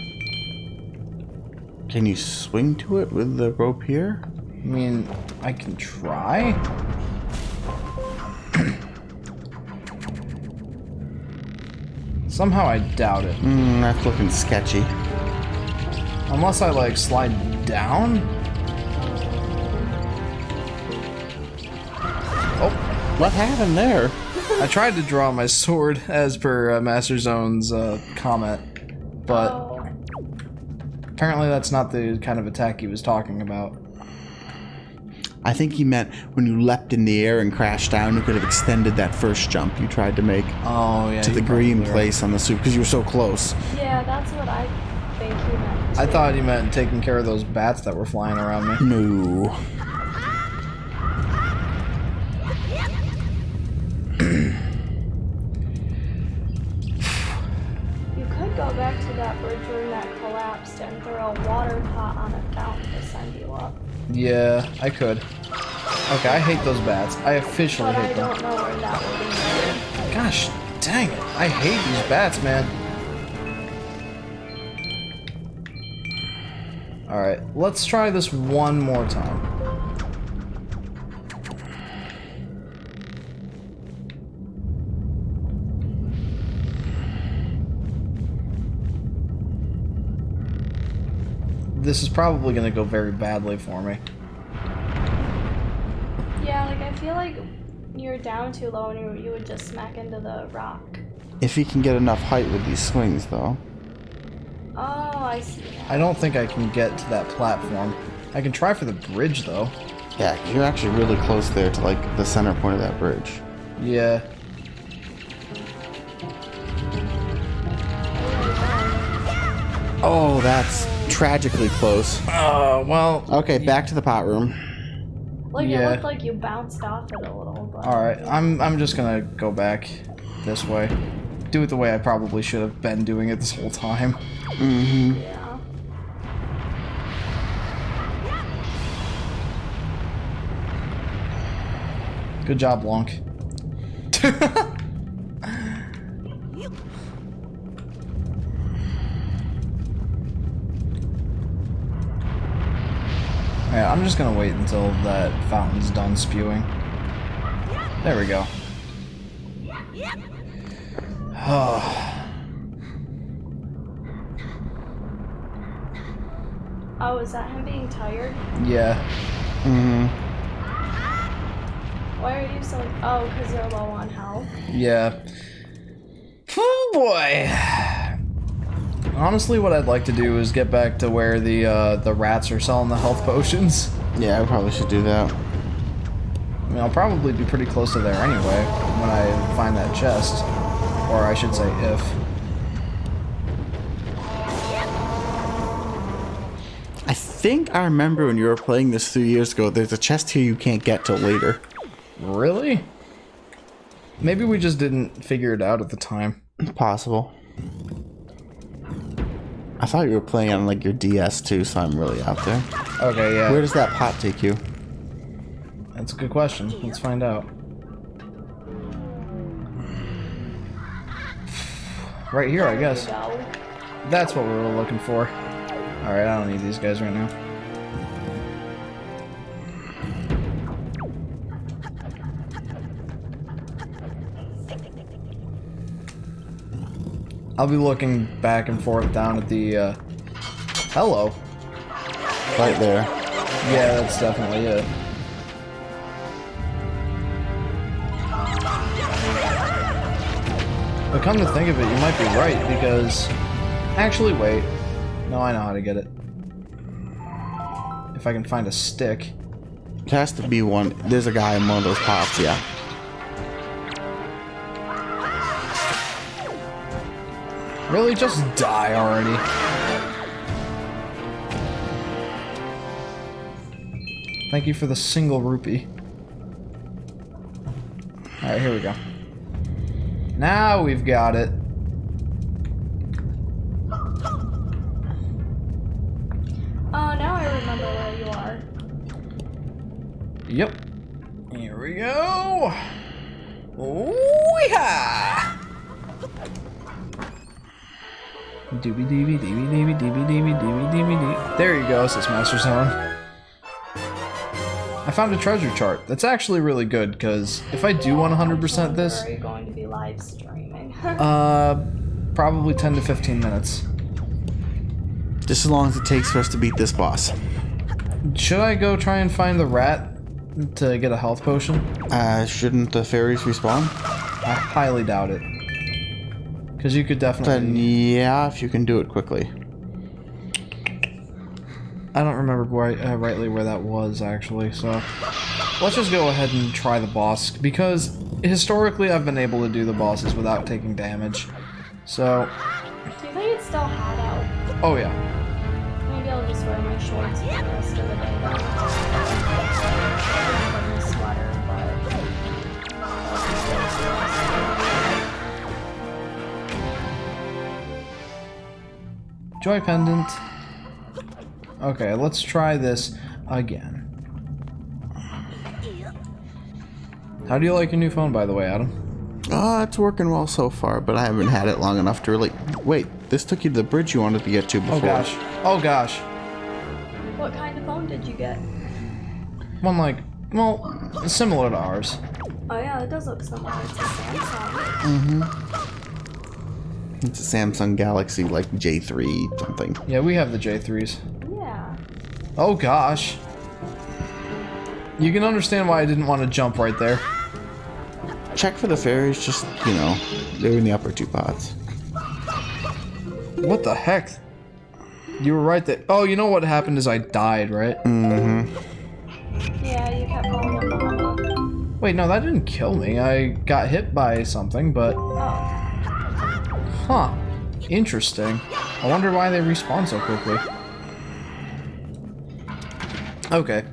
Can you swing to it with the rope here? I mean, I can try. Somehow I doubt it. That's looking sketchy. Unless I, like, slide down? Oh, What happened there? I tried to draw my sword as per Master Zone's comment, but Oh. apparently that's not the kind of attack he was talking about. I think he meant when you leapt in the air and crashed down, you could have extended that first jump you tried to make Oh, yeah. to the you green probably are. place on the soup because you were so close. Yeah, that's what I think he meant. I too. thought you meant taking care of those bats that were flying around me. No. You could go back to that bridge room that collapsed and throw a water pot on a fountain to send you up. Yeah, I could. Okay, I hate those bats. I officially But I hate them. don't know where that would be. Gosh, dang it. I hate these bats, man. Alright, let's try this one more time. This is probably going to go very badly for me. Yeah, like I feel like you're down too low and you would just smack into the rock. If he can get enough height with these swings, though. Oh, I see. I don't think I can get to that platform. I can try for the bridge, though. Yeah, 'cause you're actually really close there to, like, the center point of that bridge. Yeah. Oh, that's tragically close. Well... Okay, back to the pot room. Like Yeah. it looked like you bounced off it a little, but Alright, I'm just gonna go back this way. Do it the way I probably should have been doing it this whole time. yeah. Good job, Lonk. Alright, I'm just gonna wait until that fountain's done spewing. There we go. Oh, is that him being tired? Yeah. Why are you so? Oh, because you're low on health. Yeah. Oh boy. Honestly, what I'd like to do is get back to where the rats are selling the health potions. Yeah, I probably should do that. I mean, I'll probably be pretty close to there anyway when I find that chest. Or I should say if. I think I remember when you were playing this 3 years ago, there's a chest here you can't get till later. Really? Maybe we just didn't figure it out at the time. Possible. I thought you were playing on, like, your DS too, so I'm really out there. Okay, yeah. Where does that pot take you? That's a good question. Let's find out. Right here, I guess. There you go. That's what we were looking for. Alright, I don't need these guys right now. I'll be looking back and forth down at the, hello. Right there. Yeah, that's definitely it. But come to think of it, you might be right, because... Actually, wait. No, I know how to get it. If I can find a stick. It has to be one. There's a guy in one of those pots, yeah. Really? Just die already. Thank you for the single rupee. Alright, here we go. Now we've got it. Oh, now I remember where you are. Yep. Here we go. Weeha! Doobie doobie doobie doobie doobie doobie doobie doobie doobie. There you go, says Master Zone. I found a treasure chart. That's actually really good, because if I do 100% this... Are you going to be live streaming? Probably 10 to 15 minutes. Just as long as it takes for us to beat this boss. Should I go try and find the rat to get a health potion? Shouldn't the fairies respawn? I highly doubt it. Because you could definitely... Then yeah, if you can do it quickly. I don't remember rightly where that was, actually, so... Let's just go ahead and try the boss, because historically I've been able to do the bosses without taking damage. So... Do you think it's still hot out? Oh yeah. Maybe I'll just wear my shorts for the rest of the day then. Put my sweater, but... Joy pendant. Okay, let's try this again. How do you like your new phone, by the way, Adam? It's working well so far, but I haven't had it long enough to really... Wait, this took you to the bridge you wanted to get to before. Oh gosh. Oh gosh. What kind of phone did you get? One like, well, similar to ours. Oh yeah, it does look similar to Samsung. Mm-hmm. It's a Samsung Galaxy, like J3 something. Yeah, we have the J3s. Yeah. Oh gosh. You can understand why I didn't want to jump right there. Check for the fairies, just, you know, they're in the upper two pots. What the heck? You were right that... Oh, you know what happened is I died, right? Mm-hmm. Yeah, you kept falling in lava. Wait, no, that didn't kill me. I got hit by something, but... Oh. Huh. Interesting. I wonder why they respawn so quickly. Okay.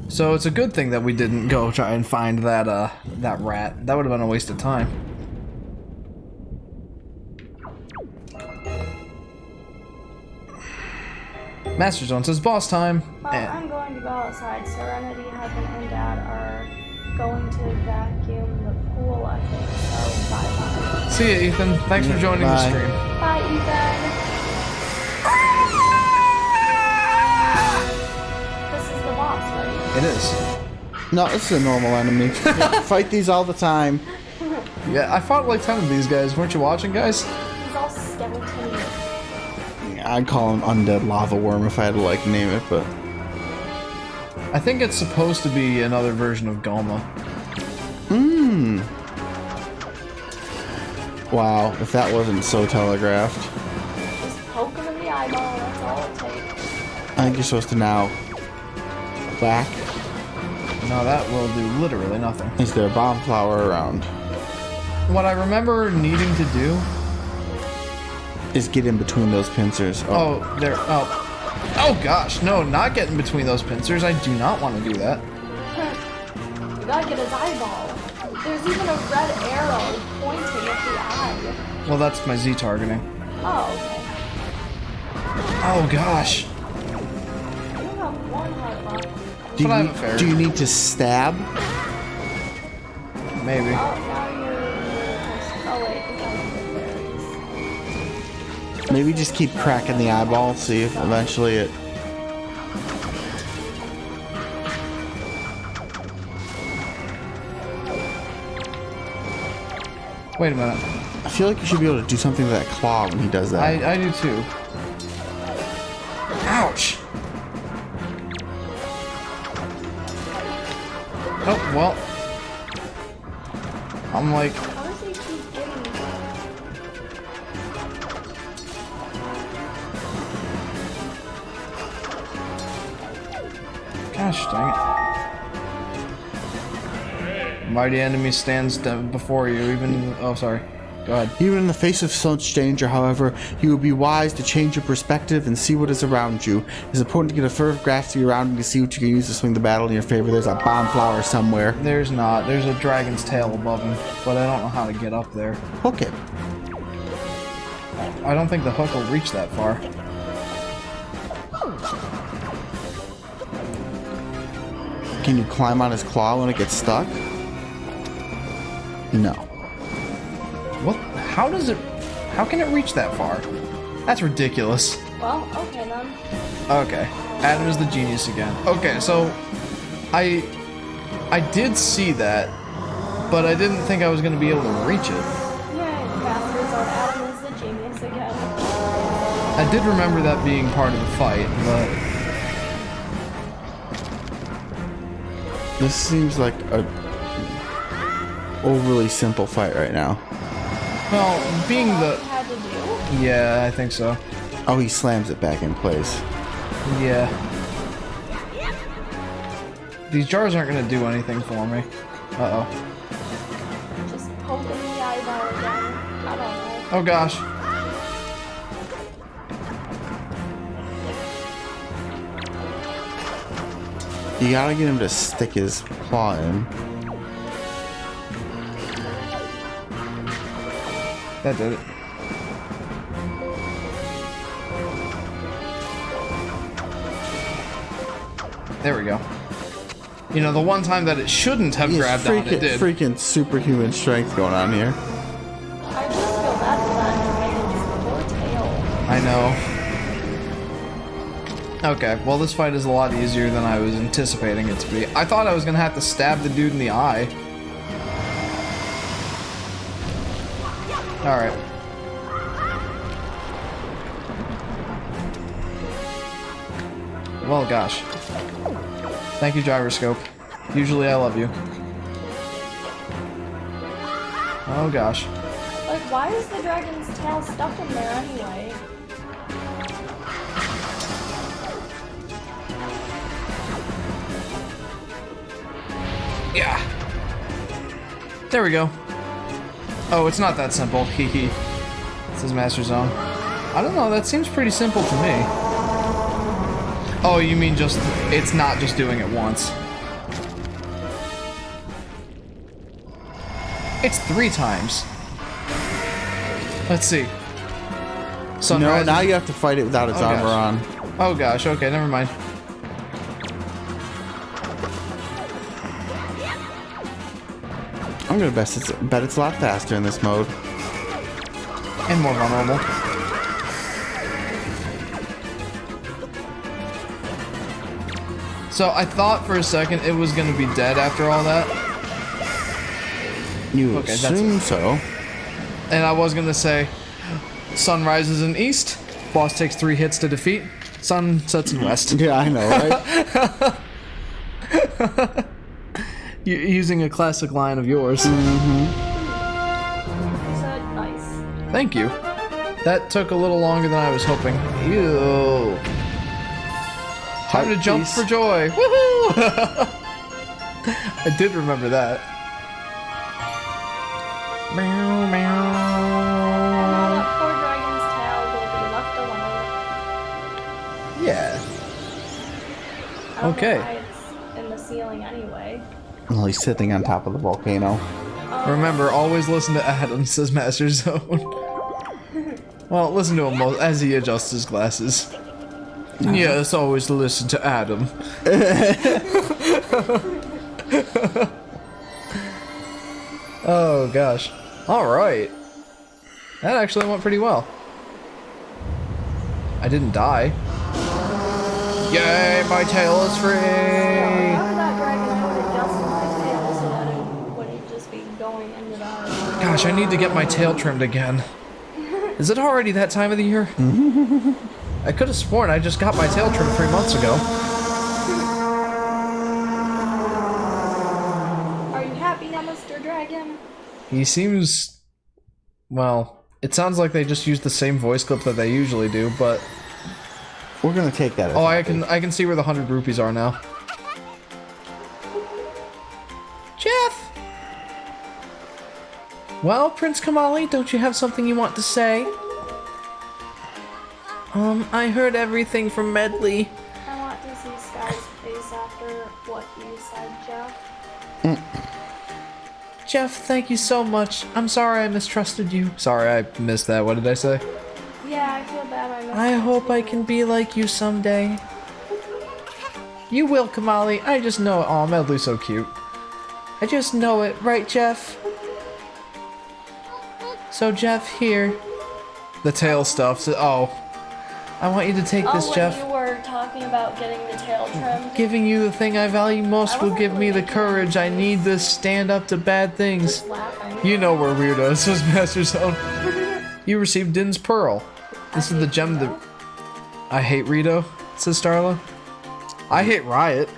So it's a good thing that we didn't go try and find that, that rat. That would have been a waste of time. Master Zone says boss time. Well, I'm going to go outside. Serenity, Heaven, and Dad are going to vacuum the pool, I think. So, bye-bye. See ya, Ethan. Thanks for joining the Bye. stream. Bye, Ethan. This is the boss, right? It is. No, this is a normal enemy. Fight these all the time. Yeah, I fought like 10 of these guys. Weren't you watching, guys? He's all skeleton. I'd call him Undead Lava Worm if I had to, like, name it, but... I think it's supposed to be another version of Goma. Mmm. Wow, if that wasn't so telegraphed. Just poke him in the eyeball, that's all it takes. I think you're supposed to now... Back. No, that will do literally nothing. Is there a bomb flower around? What I remember needing to do... Is get in between those pincers. Oh, there... Oh. Oh gosh, no, not getting between those pincers. I do not want to do that. You gotta get his eyeball. There's even a red arrow pointing at the eye. Well, that's my Z targeting. Oh, okay. Oh gosh. You have one heart bar. Do you, But I have need, a fairy. do you need to stab? Maybe. Oh, now you're... Oh, wait. Maybe just keep cracking the eyeball, see if eventually it... Wait a minute. I feel like you should be able to do something to that claw when he does that. I do too. Ouch. Oh, well. I'm like, How does he keep getting? gosh dang it. Mighty enemy stands before you, even. Oh, sorry. Go ahead. Even in the face of such danger, however, you would be wise to change your perspective and see what is around you. It's important to get a further grasp of your surroundings to see what you can use to swing the battle in your favor. There's a bomb flower somewhere. There's not. There's a dragon's tail above him, but I don't know how to get up there. Hook it. I don't think the hook will reach that far. Can you climb on his claw when it gets stuck? No. What? How does it... How can it reach that far? That's ridiculous. Well, okay then. Okay. Adam is the genius again. Okay, so... I did see that, but I didn't think I was going to be able to reach it. Yay, Master Zone. Adam is the genius again. I did remember that being part of the fight, but... This seems like a overly simple fight right now. Well, being the... Had to do. Yeah, I think so. Oh, he slams it back in place. Yeah. These jars aren't going to do anything for me. Uh-oh. Just poking the eyeball again. I don't know. Oh gosh. You gotta get him to stick his claw in. That did it. There we go. You know, the one time that it shouldn't have grabbed on, it did. Freaking superhuman strength going on here. I just feel bad for that dragon's poor tail. I know. Okay, well this fight is a lot easier than I was anticipating it to be. I thought I was gonna have to stab the dude in the eye. Alright. Well, gosh. Thank you, Gyroscope. Usually I love you. Oh gosh. Like, why is the dragon's tail stuck in there anyway? Yeah. There we go. Oh, it's not that simple. Hee. This is Master Zone. I don't know, that seems pretty simple to me. Oh, you mean just... It's not just doing it once. It's 3 times. Let's see. Sunrise. No, now you have to fight it without its armor on. Oh gosh, okay, never mind. I'm gonna bet it's a lot faster in this mode. And more vulnerable. So I thought for a second it was gonna be dead after all that. You Okay, that's assume so. And I was gonna say, sun rises in east, boss takes 3 hits to defeat, sun sets in west. Yeah, I know, right? Using a classic line of yours. You said nice. Thank you. That took a little longer than I was hoping. Ew. Time to jump for joy. Woohoo! I did remember that. Meow, meow. That poor dragon's tail will be left alone. Yeah. I don't Okay. know why it's in the ceiling anyway. Well, he's sitting on top of the volcano. Remember, always listen to Adam, says Master Zone. Well, listen to him as he adjusts his glasses. Yes, always listen to Adam. Oh gosh. Alright. That actually went pretty well. I didn't die. Yay, my tail is free! How did that dragon know to adjust my tail so that it wouldn't just be going into that? Gosh, I need to get my tail trimmed again. Is it already that time of the year? I could have sworn I just got my tail trimmed 3 months ago. Mr. Dragon? He seems... Well, it sounds like they just use the same voice clip that they usually do, but... We're gonna take that as Oh, happy. I can see where the 100 rupees are now. Jeff! Well, Prince Kamali, don't you have something you want to say? I heard everything from Medley. I want to see Sky's face after what you said, Jeff. Jeff, thank you so much. I'm sorry I mistrusted you. Sorry, I missed that. What did I say? Yeah, I feel bad I missed I it hope too. I can be like you someday. You will, Kamali. I just know it. Aw, Medley's so cute. I just know it, right, Jeff? So, Jeff, here. The tail stuff. So, oh. I want you to take this, when Jeff. you were talking about getting the tail trimmed. Giving you the thing I value most will give me the courage I need to stand up to bad things. Just laughing. You know we're weirdos, says Master Zone. You received Din's Pearl. This is the gem that... I hate Rito, says Starla. I hate Riot.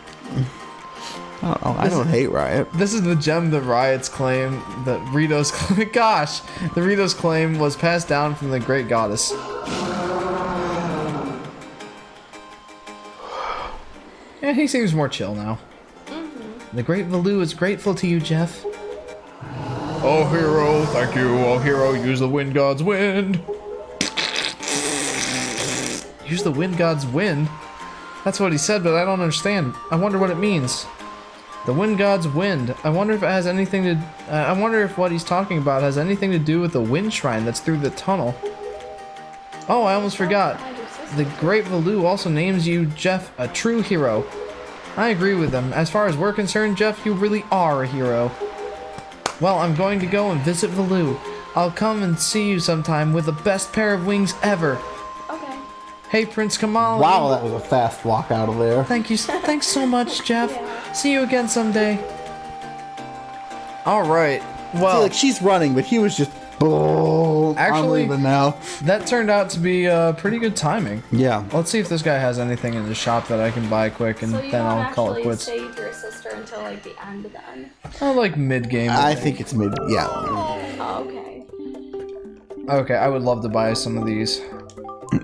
Oh, I don't hate Riot. This is the gem that Riot's claim, that Rito's claim... Gosh! The Rito's claim was passed down from the Great Goddess. Yeah, he seems more chill now. The Great Valoo is grateful to you, Jeff. Oh, hero, thank you. Oh, hero, use the Wind God's wind. Use the Wind God's wind? That's what he said, but I don't understand. I wonder what it means. The Wind God's wind. I wonder if it has anything to... I wonder if what he's talking about has anything to do with the wind shrine that's through the tunnel. Oh, I almost forgot. The Great Valoo also names you, Jeff, a true hero. I agree with them. As far as we're concerned, Jeff, you really are a hero. Well, I'm going to go and visit Valoo. I'll come and see you sometime with the best pair of wings ever. Okay. Hey, Prince Kamali. Wow, that was a fast walk out of there. Thank you. Thanks so much, Jeff. Yeah. See you again someday. All right. I feel Well, like she's running, but he was just... Oh, I'm Actually- leaving now. that turned out to be pretty good timing. Yeah. Let's see if this guy has anything in his shop that I can buy quick, and So you then don't I'll call it actually quits. save your sister until like the end then? Oh, like mid-game. I think it's mid... Yeah. Oh, okay. Okay, I would love to buy some of these.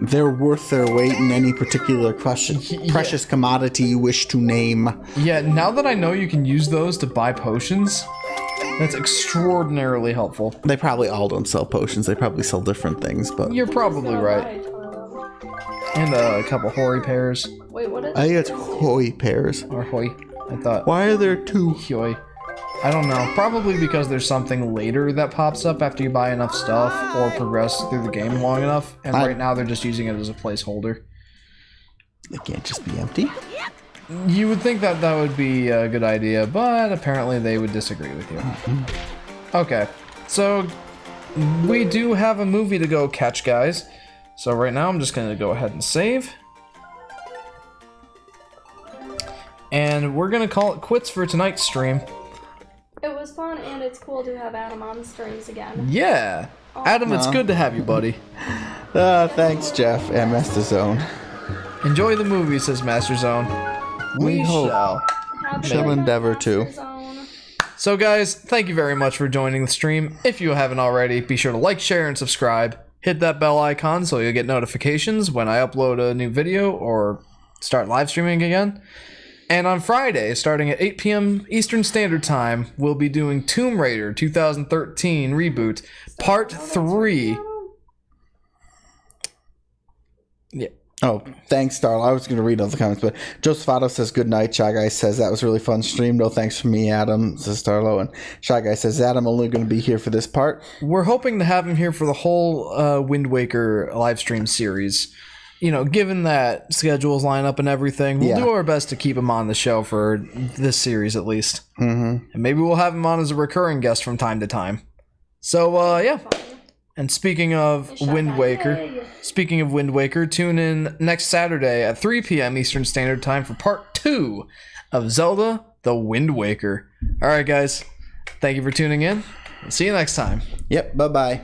They're worth their weight in any particular precious commodity you wish to name. Yeah, now that I know you can use those to buy potions, that's extraordinarily helpful. They probably all don't sell potions. They probably sell different things, but... You're probably right. And a couple hori pears. Wait, what is I think it's hoi pears. Or hoi. I thought. Why are there two? Hoi. I don't know. Probably because there's something later that pops up after you buy enough stuff or progress through the game long enough. And right now they're just using it as a placeholder. They can't just be empty. You would think that that would be a good idea, but apparently they would disagree with you. Okay, so we do have a movie to go catch, guys. So right now I'm just going to go ahead and save. And we're going to call it quits for tonight's stream. It was fun, and it's cool to have Adam on the strings again. Yeah. Adam, it's good to have you, buddy. Thanks, Jeff and Master Zone. Enjoy the movie, says Master Zone. We hope. shall. Have a Shall good endeavor night, to. Master Zone. So guys, thank you very much for joining the stream. If you haven't already, be sure to like, share, and subscribe. Hit that bell icon so you'll get notifications when I upload a new video or start live streaming again. And on Friday, starting at 8 p.m. Eastern Standard Time, we'll be doing Tomb Raider 2013 Reboot, Part 3. Yeah. Oh, thanks, Starla. I was going to read all the comments, but Josephato says, good night. Shy Guy says, that was really fun stream. No thanks from me, Adam, says Starlo. And Shy Guy says, Adam only going to be here for this part. We're hoping to have him here for the whole Wind Waker live stream series. You know, given that schedules line up and everything, we'll do our best to keep him on the show for this series at least. Mm-hmm. And maybe we'll have him on as a recurring guest from time to time. So, yeah. And speaking of Wind Waker, tune in next Saturday at 3 p.m. Eastern Standard Time for Part 2 of Zelda The Wind Waker. All right, guys. Thank you for tuning in. See you next time. Yep, bye-bye.